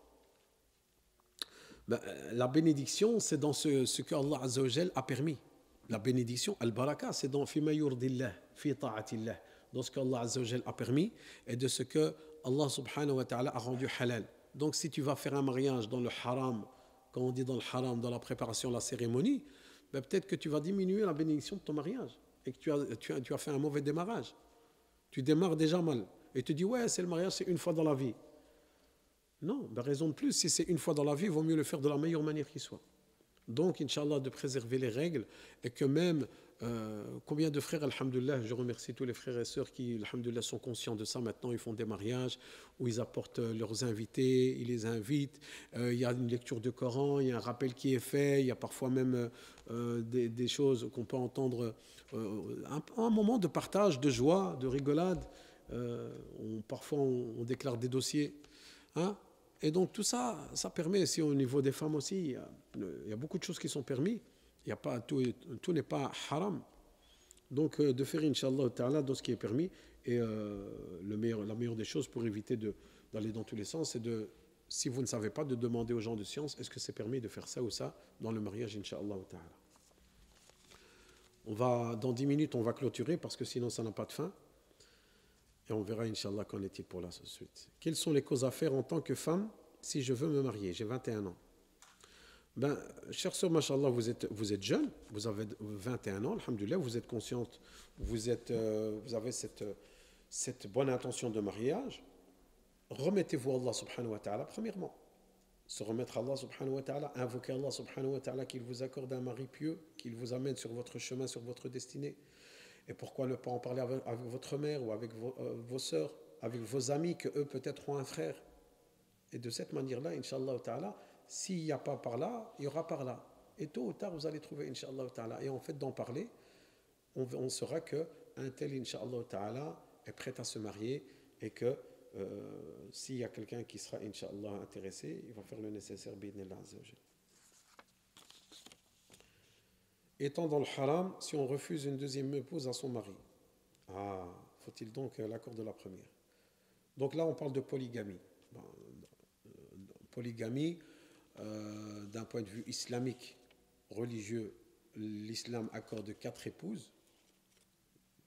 La bénédiction, c'est dans ce que Allah Azza wa Jal a permis. La bénédiction, al-baraka, c'est dans fima yurdillah, fi ta'atillah, dans ce que Allah Azza wa Jal a permis et de ce que Allah subhanahu wa ta'ala a rendu halal. Donc si tu vas faire un mariage dans le haram, quand on dit dans le haram, dans la préparation de la cérémonie, peut-être que tu vas diminuer la bénédiction de ton mariage et que tu as fait un mauvais démarrage. Tu démarres déjà mal et tu dis ouais, c'est le mariage, c'est une fois dans la vie. Non, ben raison de plus, si c'est une fois dans la vie, il vaut mieux le faire de la meilleure manière qui soit. Donc, Inch'Allah, de préserver les règles et que même, combien de frères, alhamdoulilah, je remercie tous les frères et sœurs qui, alhamdoulilah, sont conscients de ça. Maintenant, ils font des mariages où ils apportent leurs invités, ils les invitent. Il y a une lecture du Coran, il y a un rappel qui est fait, il y a parfois même des choses qu'on peut entendre, un moment de partage, de joie, de rigolade. Parfois, on déclare des dossiers. Hein. Et donc tout ça, ça permet, si au niveau des femmes aussi, il y a beaucoup de choses qui sont permises. Il y a pas, tout n'est pas haram. Donc de faire, Inch'Allah Ta'ala, dans ce qui est permis. Et la meilleure des choses pour éviter d'aller dans tous les sens, c'est de, si vous ne savez pas, de demander aux gens de science, est-ce que c'est permis de faire ça ou ça dans le mariage, Inch'Allah Ta'ala. Dans 10 minutes, on va clôturer parce que sinon ça n'a pas de fin. Et on verra, Inch'Allah, qu'en est-il pour la suite. Quelles sont les causes à faire en tant que femme si je veux me marier? J'ai 21 ans. Ben, chère sœur, machallah, vous êtes jeune, vous avez 21 ans, alhamdoulilah, vous êtes consciente, vous avez cette bonne intention de mariage. Remettez-vous à Allah subhanahu wa ta'ala, premièrement. Se remettre à Allah subhanahu wa ta'ala, invoquer Allah subhanahu wa ta'ala qu'il vous accorde un mari pieux, qu'il vous amène sur votre chemin, sur votre destinée. Et pourquoi ne pas en parler avec votre mère ou avec vos sœurs, avec vos amis, que eux peut-être ont un frère. Et de cette manière-là, Inch'Allah Ta'ala, s'il n'y a pas par là, il y aura par là. Et tôt ou tard, vous allez trouver, Inch'Allah Ta'ala. Et en fait, d'en parler, on saura qu'un tel, Inch'Allah Ta'ala, est prêt à se marier et que s'il y a quelqu'un qui sera, Inch'Allah, intéressé, il va faire le nécessaire, bi'idhnillah azza wa jalla. Étant dans le haram, si on refuse une deuxième épouse à son mari, faut-il donc l'accord de la première? Donc là, on parle de polygamie. Polygamie, d'un point de vue islamique, religieux, l'islam accorde 4 épouses.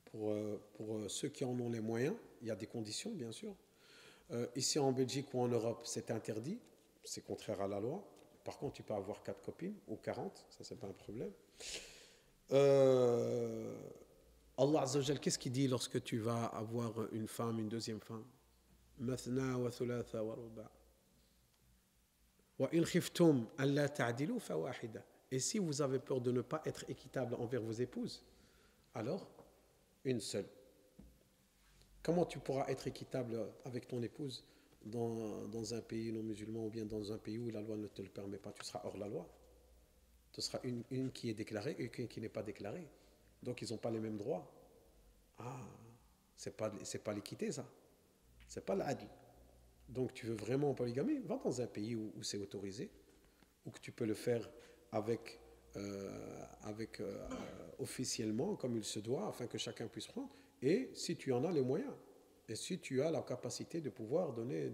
Pour ceux qui en ont les moyens, il y a des conditions, bien sûr. Ici en Belgique ou en Europe, c'est interdit, c'est contraire à la loi. Par contre, tu peux avoir 4 copines ou 40, ça c'est pas un problème. Allah Azza wa Jal, qu'est-ce qu'il dit lorsque tu vas avoir une femme, une deuxième femme? Mathna wa thulatha wa ruba'. Wa in khiftum alla ta'dilu fa wahida. Et si vous avez peur de ne pas être équitable envers vos épouses, alors une seule. Comment tu pourras être équitable avec ton épouse dans un pays non musulman ou bien dans un pays où la loi ne te le permet pas? Tu seras hors la loi. Ce sera une qui est déclarée et une qui n'est pas déclarée. Donc ils n'ont pas les mêmes droits. C'est pas l'équité ça. C'est pas l'adl. Donc tu veux vraiment en polygamie, va dans un pays où c'est autorisé, où que tu peux le faire avec officiellement comme il se doit, afin que chacun puisse prendre. Et si tu en as les moyens, et si tu as la capacité de pouvoir donner,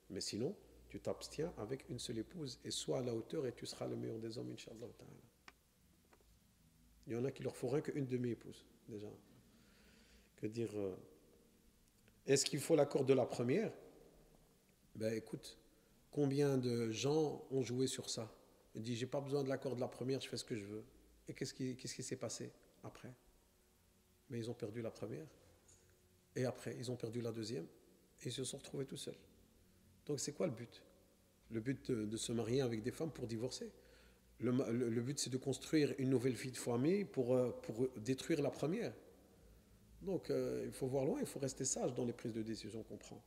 mais sinon, tu t'abstiens avec une seule épouse et sois à la hauteur et tu seras le meilleur des hommes, Inch'Allah Ta'ala. Il y en a qui leur faut rien qu'une demi-épouse, déjà. Que dire est-ce qu'il faut l'accord de la première? Ben écoute, combien de gens ont joué sur ça? Ils disent, j'ai pas besoin de l'accord de la première, je fais ce que je veux. Et qu'est-ce qui s'est passé après? Mais ils ont perdu la première. Et après, ils ont perdu la deuxième. Et ils se sont retrouvés tout seuls. Donc c'est quoi le but? Le but de se marier avec des femmes pour divorcer. Le but c'est de construire une nouvelle vie de famille pour détruire la première. Donc il faut voir loin, il faut rester sage dans les prises de décision qu'on prend.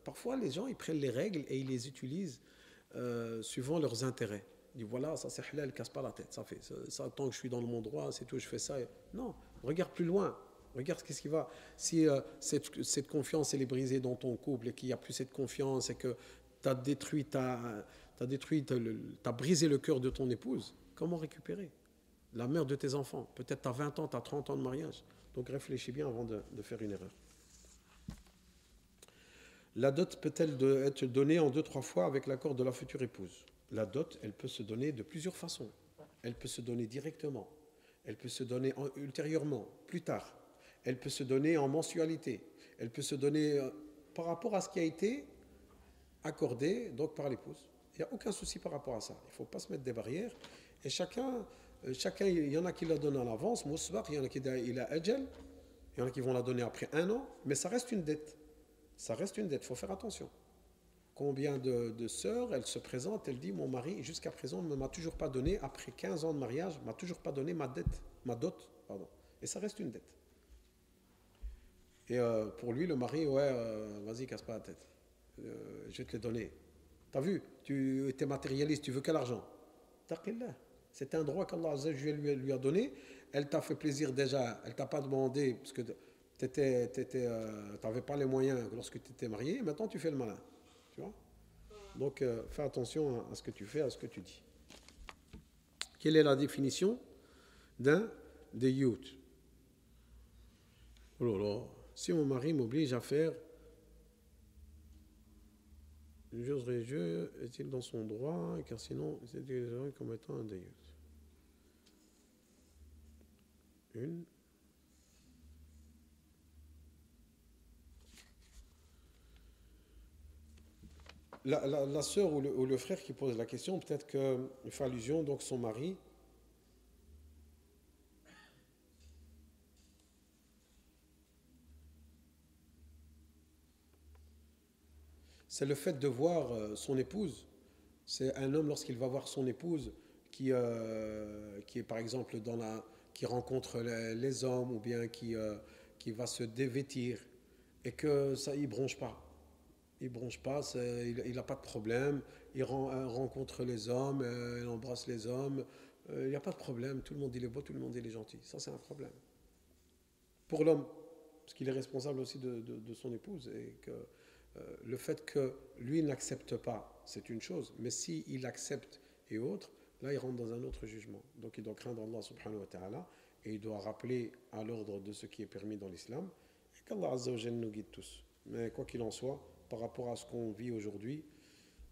Parfois les gens ils prennent les règles et ils les utilisent suivant leurs intérêts. Ils disent voilà, ça c'est halal, casse pas la tête, ça fait ça tant que je suis dans le monde droit, c'est tout, je fais ça. Non, regarde plus loin. Regarde qu'est-ce qui va. Si cette confiance elle est brisée dans ton couple et qu'il n'y a plus cette confiance et que tu as brisé le cœur de ton épouse, comment récupérer? La mère de tes enfants, peut-être tu as 20 ans, tu as 30 ans de mariage. Donc réfléchis bien avant de faire une erreur. La dot peut-elle être donnée en 2-3 fois avec l'accord de la future épouse? La dot, elle peut se donner de plusieurs façons. Elle peut se donner directement. Elle peut se donner ultérieurement, plus tard. Elle peut se donner en mensualité. Elle peut se donner par rapport à ce qui a été accordé donc par l'épouse. Il n'y a aucun souci par rapport à ça. Il ne faut pas se mettre des barrières. Et chacun, il y en a qui la donnent en avance, mousbar, il y en a qui il a ajal, il y en a qui vont la donner après 1 an, mais ça reste une dette. Ça reste une dette, il faut faire attention. combien de sœurs, elle se présente, elle dit, mon mari, jusqu'à présent, ne m'a toujours pas donné, après 15 ans de mariage, m'a toujours pas donné ma dot, pardon. Et ça reste une dette. Et pour lui, le mari, ouais, vas-y, casse pas la tête. Je vais te les donner. T'as vu, tu es matérialiste, tu veux que l'argent. Taqillah. C'est un droit qu'Allah Azza wa Jalla lui a donné. Elle t'a fait plaisir déjà, elle t'a pas demandé, parce que tu n'avais pas les moyens lorsque tu étais marié, maintenant tu fais le malin. Tu vois. Donc fais attention à ce que tu fais, à ce que tu dis. Quelle est la définition d'un youth? Oh là là, si mon mari m'oblige à faire une chose religieuse, est-il dans son droit? Car sinon, c'est considéré comme étant un youth. Une. La sœur ou le frère qui pose la question, peut-être qu'il fait allusion, donc son mari. C'est le fait de voir son épouse. C'est un homme lorsqu'il va voir son épouse qui est par exemple qui rencontre les hommes ou bien qui va se dévêtir et que ça il bronche pas. Il bronche pas, il n'a pas de problème. Il rencontre les hommes, il embrasse les hommes. Il n'y a pas de problème. Tout le monde il est beau, tout le monde il est gentil. Ça c'est un problème pour l'homme parce qu'il est responsable aussi de son épouse et que le fait que lui n'accepte pas, c'est une chose, mais s'il accepte et autres, là il rentre dans un autre jugement. Donc il doit craindre Allah subhanahu wa ta'ala et il doit rappeler à l'ordre de ce qui est permis dans l'islam et qu'Allah Azza wa Jalla nous guide tous. Mais quoi qu'il en soit, par rapport à ce qu'on vit aujourd'hui,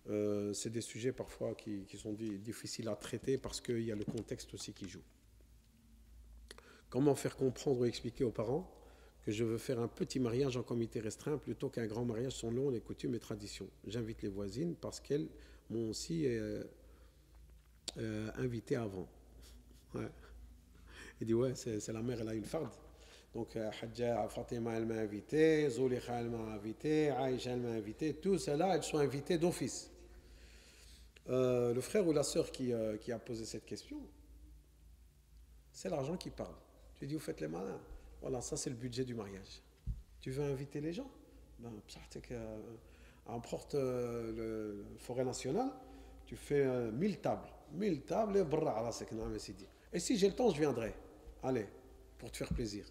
c'est des sujets parfois qui sont difficiles à traiter parce qu'il y a le contexte aussi qui joue. Comment faire comprendre ou expliquer aux parents que je veux faire un petit mariage en comité restreint plutôt qu'un grand mariage selon les coutumes et traditions. J'invite les voisines parce qu'elles m'ont aussi invité avant. Ouais. Il dit ouais, c'est la mère, elle a une farde. Donc Hadja Fatima, elle m'a invité, Zulikha, elle m'a invité, Aïcha, elle m'a invité. Tous celles-là, elles sont invitées d'office. Le frère ou la sœur qui a posé cette question, c'est l'argent qui parle. Tu dis, vous faites les malins. Voilà, ça c'est le budget du mariage. Tu veux inviter les gens? Ben, emporte le forêt nationale, tu fais 1000 tables. 1000 tables et brrr, ala sekna, et si j'ai le temps, je viendrai. Allez, pour te faire plaisir.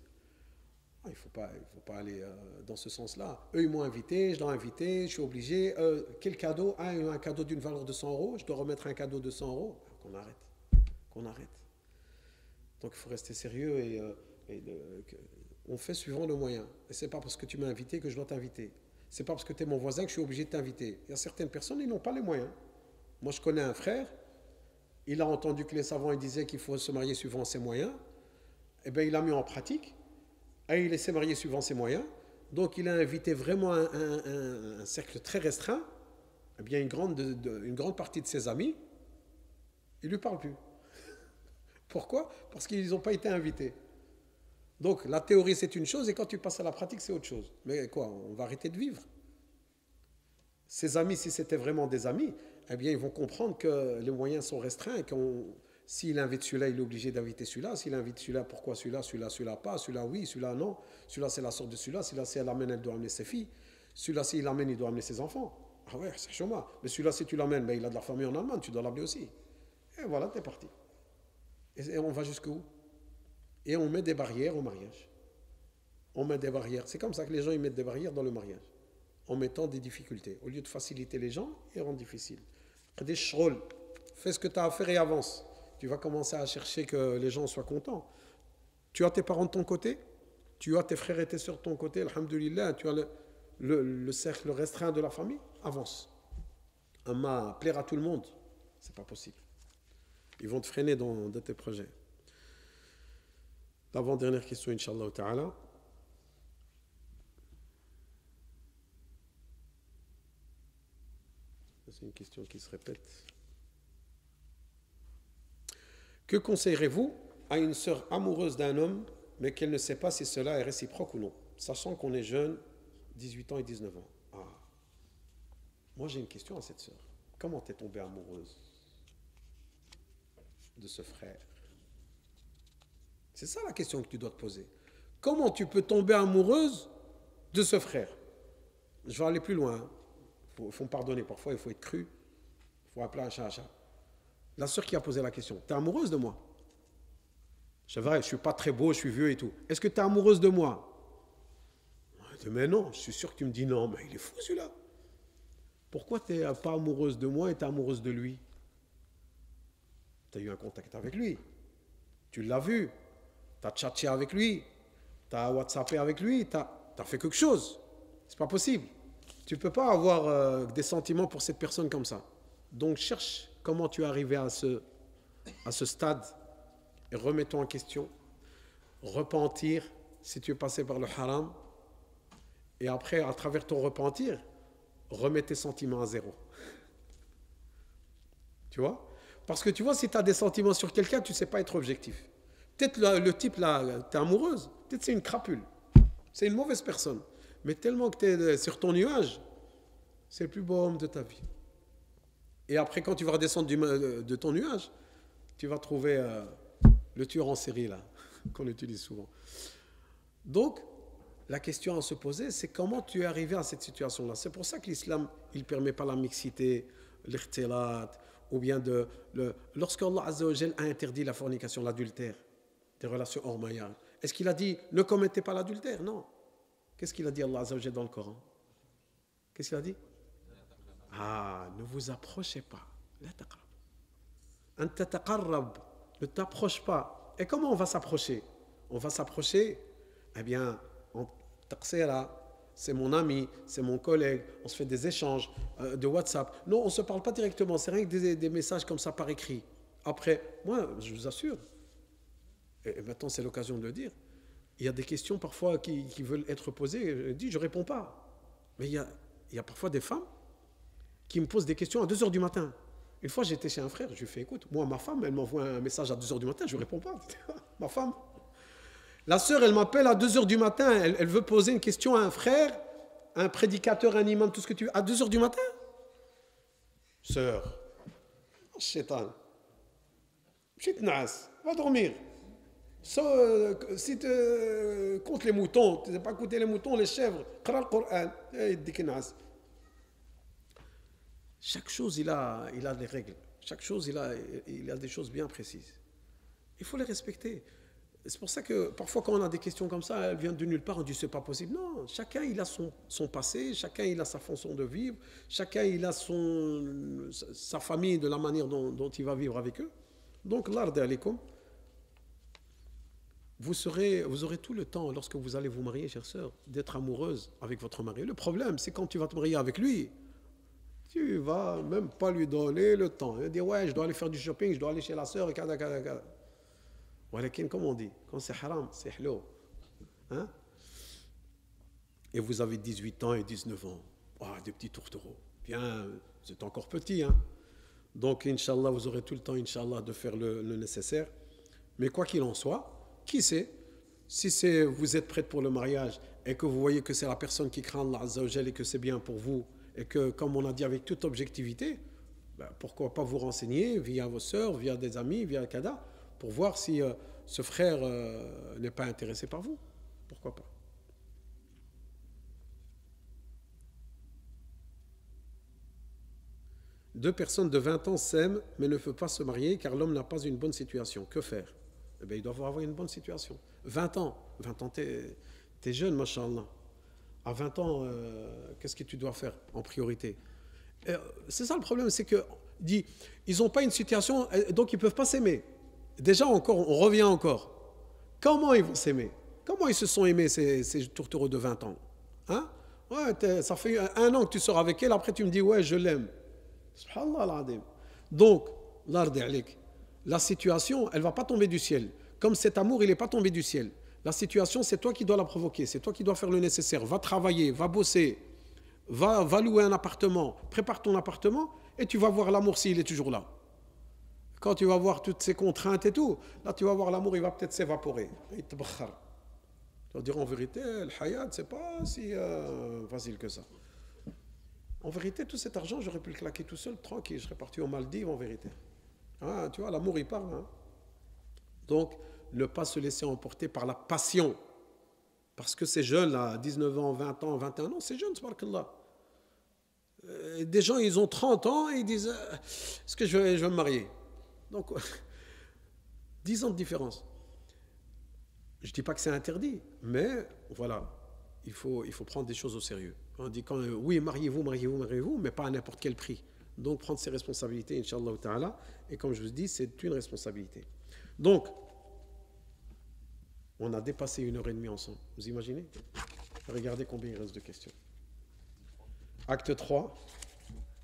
Il ne faut pas aller dans ce sens-là. Eux, ils m'ont invité, je dois inviter, je suis obligé. Quel cadeau? Un cadeau d'une valeur de 100 euros, je dois remettre un cadeau de 100 euros. Qu'on arrête. Donc il faut rester sérieux on fait suivant le moyen. Et c'est pas parce que tu m'as invité que je dois t'inviter. C'est pas parce que tu es mon voisin que je suis obligé de t'inviter. Il y a certaines personnes, ils n'ont pas les moyens. Moi, je connais un frère, il a entendu que les savants ils disaient qu'il faut se marier suivant ses moyens. Eh bien, il a mis en pratique et il s'est marié suivant ses moyens. Donc, il a invité vraiment un cercle très restreint. Eh bien, une grande partie de ses amis, il ne lui parle plus. Pourquoi? Parce qu'ils n'ont pas été invités. Donc la théorie c'est une chose et quand tu passes à la pratique c'est autre chose. Mais quoi, on va arrêter de vivre? Ses amis, si c'était vraiment des amis, eh bien ils vont comprendre que les moyens sont restreints et s'il invite celui-là, il est obligé d'inviter celui-là. S'il invite celui-là, pourquoi celui-là pas, celui-là oui, celui-là non, celui-là c'est la sorte de celui-là si elle amène, elle doit amener ses filles, celui-là s'il l'amène, il doit amener ses enfants. Ah ouais, c'est chaud. Mais celui-là si tu l'amènes, ben, il a de la famille en Allemagne, tu dois l'amener aussi. Et voilà, t'es parti. Et on va jusqu'où? Et on met des barrières au mariage. On met des barrières. C'est comme ça que les gens ils mettent des barrières dans le mariage. En mettant des difficultés. Au lieu de faciliter les gens, ils rendent difficile. Des shrol. Fais ce que tu as à faire et avance. Tu vas commencer à chercher que les gens soient contents. Tu as tes parents de ton côté. Tu as tes frères et tes soeurs de ton côté. Alhamdulillah. Tu as le cercle restreint de la famille. Avance. Amma, plaire à tout le monde, c'est pas possible. Ils vont te freiner dans tes projets. L'avant-dernière question, Inch'Allah ta'ala. C'est une question qui se répète. Que conseillerez-vous à une sœur amoureuse d'un homme, mais qu'elle ne sait pas si cela est réciproque ou non, sachant qu'on est jeune, 18 ans et 19 ans? Moi, j'ai une question à cette sœur. Comment t'es tombée amoureuse de ce frère? C'est ça la question que tu dois te poser. Comment tu peux tomber amoureuse de ce frère? Je vais aller plus loin. Il faut me pardonner. Parfois, il faut être cru. Il faut appeler un chat un chat. La sœur qui a posé la question. T'es amoureuse de moi? C'est vrai, je suis pas très beau, je suis vieux et tout. Est-ce que tu es amoureuse de moi? Mais non, je suis sûr que tu me dis non. Mais il est fou celui-là. Pourquoi tu n'es pas amoureuse de moi et tu es amoureuse de lui? Tu as eu un contact avec lui. Tu l'as vu. Tu as tchatché avec lui. Tu as WhatsAppé avec lui. Tu as fait quelque chose. C'est pas possible. Tu ne peux pas avoir des sentiments pour cette personne comme ça. Donc cherche comment tu es arrivé à ce stade et remets-toi en question. Repentir si tu es passé par le haram. Et après, à travers ton repentir, remets tes sentiments à zéro. Tu vois? Parce que tu vois, si tu as des sentiments sur quelqu'un, tu ne sais pas être objectif. Peut-être le type là, tu es amoureuse, peut-être c'est une crapule. C'est une mauvaise personne. Mais tellement que tu es sur ton nuage, c'est le plus beau homme de ta vie. Et après, quand tu vas redescendre de ton nuage, tu vas trouver le tueur en série là, qu'on utilise souvent. Donc, la question à se poser, c'est comment tu es arrivé à cette situation-là. C'est pour ça que l'islam, il ne permet pas la mixité, l'ikhtilat, ou bien lorsque Allah Azza wa Jal a interdit la fornication, l'adultère, des relations hors mariage. Est-ce qu'il a dit ne commettez pas l'adultère? Non. Qu'est-ce qu'il a dit Allah Azza wa Jal dans le Coran? Qu'est-ce qu'il a dit? Ne vous approchez pas. La taqrab. Anta taqarrab. Ne t'approche pas. Et comment on va s'approcher? On va s'approcher, eh bien, en taqsira, c'est mon ami, c'est mon collègue, on se fait des échanges de WhatsApp. Non, on ne se parle pas directement, c'est rien que des messages comme ça par écrit. Après, moi, je vous assure, et maintenant c'est l'occasion de le dire, il y a des questions parfois qui veulent être posées, je dis, je ne réponds pas. Mais il y a parfois des femmes qui me posent des questions à 2h du matin. Une fois, j'étais chez un frère, je lui ai fait, écoute, moi, ma femme, elle m'envoie un message à 2h du matin, je ne réponds pas. Ma femme. La sœur, elle m'appelle à 2h du matin, elle veut poser une question à un frère, un prédicateur, un imam, tout ce que tu veux, à 2h du matin. Sœur, chétan, petite nasse, va dormir. Si tu comptes les moutons, tu ne sais pas compter les moutons, les chèvres, qra le Coran, chaque chose, il a des règles. Chaque chose, il a des choses bien précises. Il faut les respecter. C'est pour ça que parfois quand on a des questions comme ça, elles viennent de nulle part, on dit c'est pas possible. Non, chacun il a son passé, chacun il a sa façon de vivre, chacun il a sa famille de la manière dont il va vivre avec eux. Donc l'ard alaikum, vous aurez tout le temps lorsque vous allez vous marier, chère sœur, d'être amoureuse avec votre mari. Le problème, c'est quand tu vas te marier avec lui, tu vas même pas lui donner le temps. Il va dire ouais, je dois aller faire du shopping, je dois aller chez la sœur, etc. Comme on dit, quand c'est haram, c'est halal. Hein? Et vous avez 18 ans et 19 ans. Des petits tourtereaux. Bien, vous êtes encore petit. Hein? Donc, Inch'Allah, vous aurez tout le temps, Inch'Allah, de faire le nécessaire. Mais quoi qu'il en soit, qui sait, si vous êtes prête pour le mariage et que vous voyez que c'est la personne qui craint Allah Azza wa Jal et que c'est bien pour vous, et que, comme on a dit avec toute objectivité, pourquoi pas vous renseigner via vos sœurs, via des amis, via Kada, pour voir si ce frère n'est pas intéressé par vous. Pourquoi pas? Deux personnes de 20 ans s'aiment mais ne peuvent pas se marier car l'homme n'a pas une bonne situation. Que faire? Eh bien, ils doivent avoir une bonne situation. 20 ans, t'es jeune, machallah. À 20 ans, qu'est-ce que tu dois faire en priorité? C'est ça le problème, c'est que ils n'ont pas une situation, donc ils ne peuvent pas s'aimer. Déjà encore, on revient encore. Comment ils vont s'aimer? Comment ils se sont aimés ces tourtereaux de 20 ans? Hein? Ouais, ça fait 1 an que tu sors avec elle, après tu me dis ouais, je l'aime. Subhanallah al-Adim. Donc, la situation, elle ne va pas tomber du ciel. Comme cet amour, il n'est pas tombé du ciel. La situation, c'est toi qui dois la provoquer, c'est toi qui dois faire le nécessaire. Va travailler, va bosser, va louer un appartement, prépare ton appartement et tu vas voir l'amour s'il est toujours là. Quand tu vas voir toutes ces contraintes et tout, là tu vas voir l'amour, il va peut-être s'évaporer. Il te bakhar. Tu vas dire en vérité, le hayat, c'est pas si facile que ça. En vérité, tout cet argent, j'aurais pu le claquer tout seul, tranquille. Je serais parti aux Maldives, en vérité. Ah, tu vois, l'amour, il parle. Hein. Donc, ne pas se laisser emporter par la passion. Parce que ces jeunes-là, 19 ans, 20 ans, 21 ans, c'est jeune, tabarakallah. Des gens, ils ont 30 ans et ils disent est-ce que je vais me marier? Donc, 10 ans de différence. Je ne dis pas que c'est interdit, mais voilà, il faut prendre des choses au sérieux. On dit quand oui, mariez-vous, mariez-vous, mariez-vous, mais pas à n'importe quel prix. Donc, prendre ses responsabilités, Inch'Allah ta'ala. Et comme je vous dis, c'est une responsabilité. Donc, on a dépassé 1h30 ensemble. Vous imaginez? Regardez combien il reste de questions. Acte 3.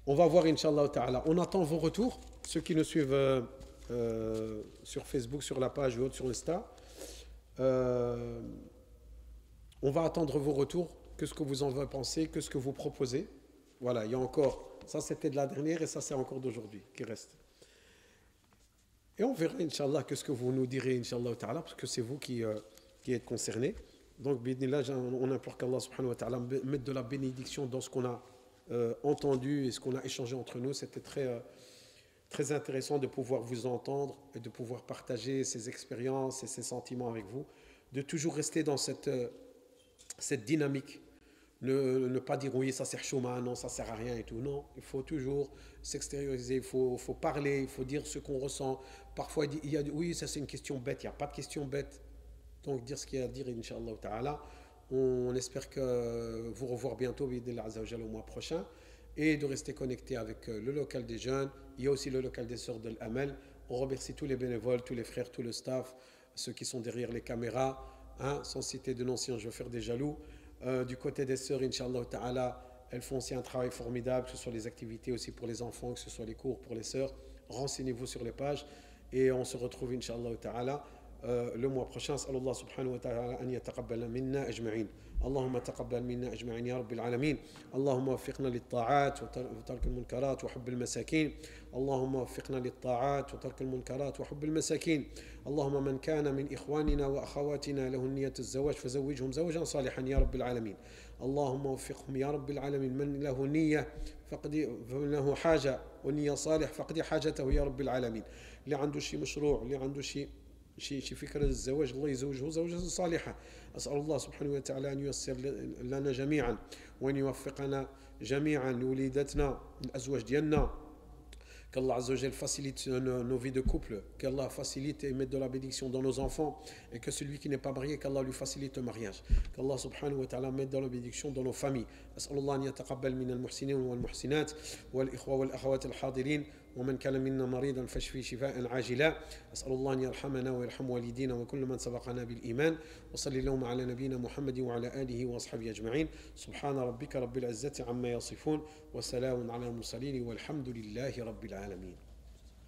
On va voir, Inch'Allah ta'ala. On attend vos retours. Ceux qui nous suivent sur Facebook, sur la page ou autre, sur Insta. On va attendre vos retours. Qu'est-ce que vous en avez pensé? Qu'est-ce que vous proposez? Voilà, il y a encore. Ça, c'était de la dernière et ça, c'est encore d'aujourd'hui qui reste. Et on verra, Inch'Allah, qu'est-ce que vous nous direz, Inch'Allah ta'ala, parce que c'est vous qui êtes concernés. Donc, bidnillah, on implore qu'Allah subhanahu wa ta'ala mette de la bénédiction dans ce qu'on a entendu et ce qu'on a échangé entre nous. C'était très, très intéressant de pouvoir vous entendre et de pouvoir partager ces expériences et ces sentiments avec vous. De toujours rester dans cette dynamique. Ne pas dire oui, ça sert chômage, non, ça sert à rien et tout. Non, il faut toujours s'extérioriser, il faut parler, il faut dire ce qu'on ressent. Parfois, il y a oui, ça c'est une question bête, il n'y a pas de question bête. Donc, dire ce qu'il y a à dire, Inch'Allah ta'ala. On espère que vous revoir bientôt, Bidillah Azza wa Jalla, au mois prochain, et de rester connecté avec le local des jeunes. Il y a aussi le local des sœurs de l'Amel. On remercie tous les bénévoles, tous les frères, tout le staff, ceux qui sont derrière les caméras. Hein, sans citer de noms, sinon je vais faire des jaloux. Du côté des sœurs, Inch'Allah ta'ala, elles font aussi un travail formidable, que ce soit les activités aussi pour les enfants, que ce soit les cours pour les sœurs. Renseignez-vous sur les pages et on se retrouve, Inch'Allah ta'ala, le mois prochain. As'alullah subhanahu wa ta'ala an yataqabbala minna ajma'in. اللهم تقبل منا أجمعين يا رب العالمين. اللهم وفقنا للطاعات وترك المنكرات وحب المساكين. اللهم وفقنا للطاعات وترك المنكرات وحب المساكين. اللهم من كان من إخواننا وأخواتنا له نية الزواج فزوجهم زوجا صالحا يا رب العالمين. اللهم وفقهم يا رب العالمين. من له نية فقد له حاجة ونية صالح فقد حاجته يا رب العالمين. اللي عنده شيء مشروع، اللي عنده شيء فكرة الزواج، الله يزوجه زوجة صالحة. أسأل الله سبحانه وتعالى أن ييسر لنا جميعا وأن يوفقنا جميعا لوليدتنا الأزواج ديالنا. Qu'Allah Azzawajal facilite nos vies de couple, qu'Allah facilite et mette de la bénédiction dans nos enfants, et que celui qui n'est pas marié, qu'Allah lui facilite le mariage. Qu'Allah subhanahu wa ta'ala mette de la bénédiction dans nos familles. As'alullah an yataqabbal min al-muhsinin wal-muhsinat wal-ikhwa wal-akhawat al-hadirin ومن كان منا مريضا فاشفي شفاء عاجلا. أسأل الله أن يرحمنا ويرحم والدينا وكل من سبقنا بالإيمان. وصلي اللهم على نبينا محمد وعلى آله وأصحابه أجمعين. سبحان ربك رب العزة عما يصفون وسلام على المرسلين والحمد لله رب العالمين.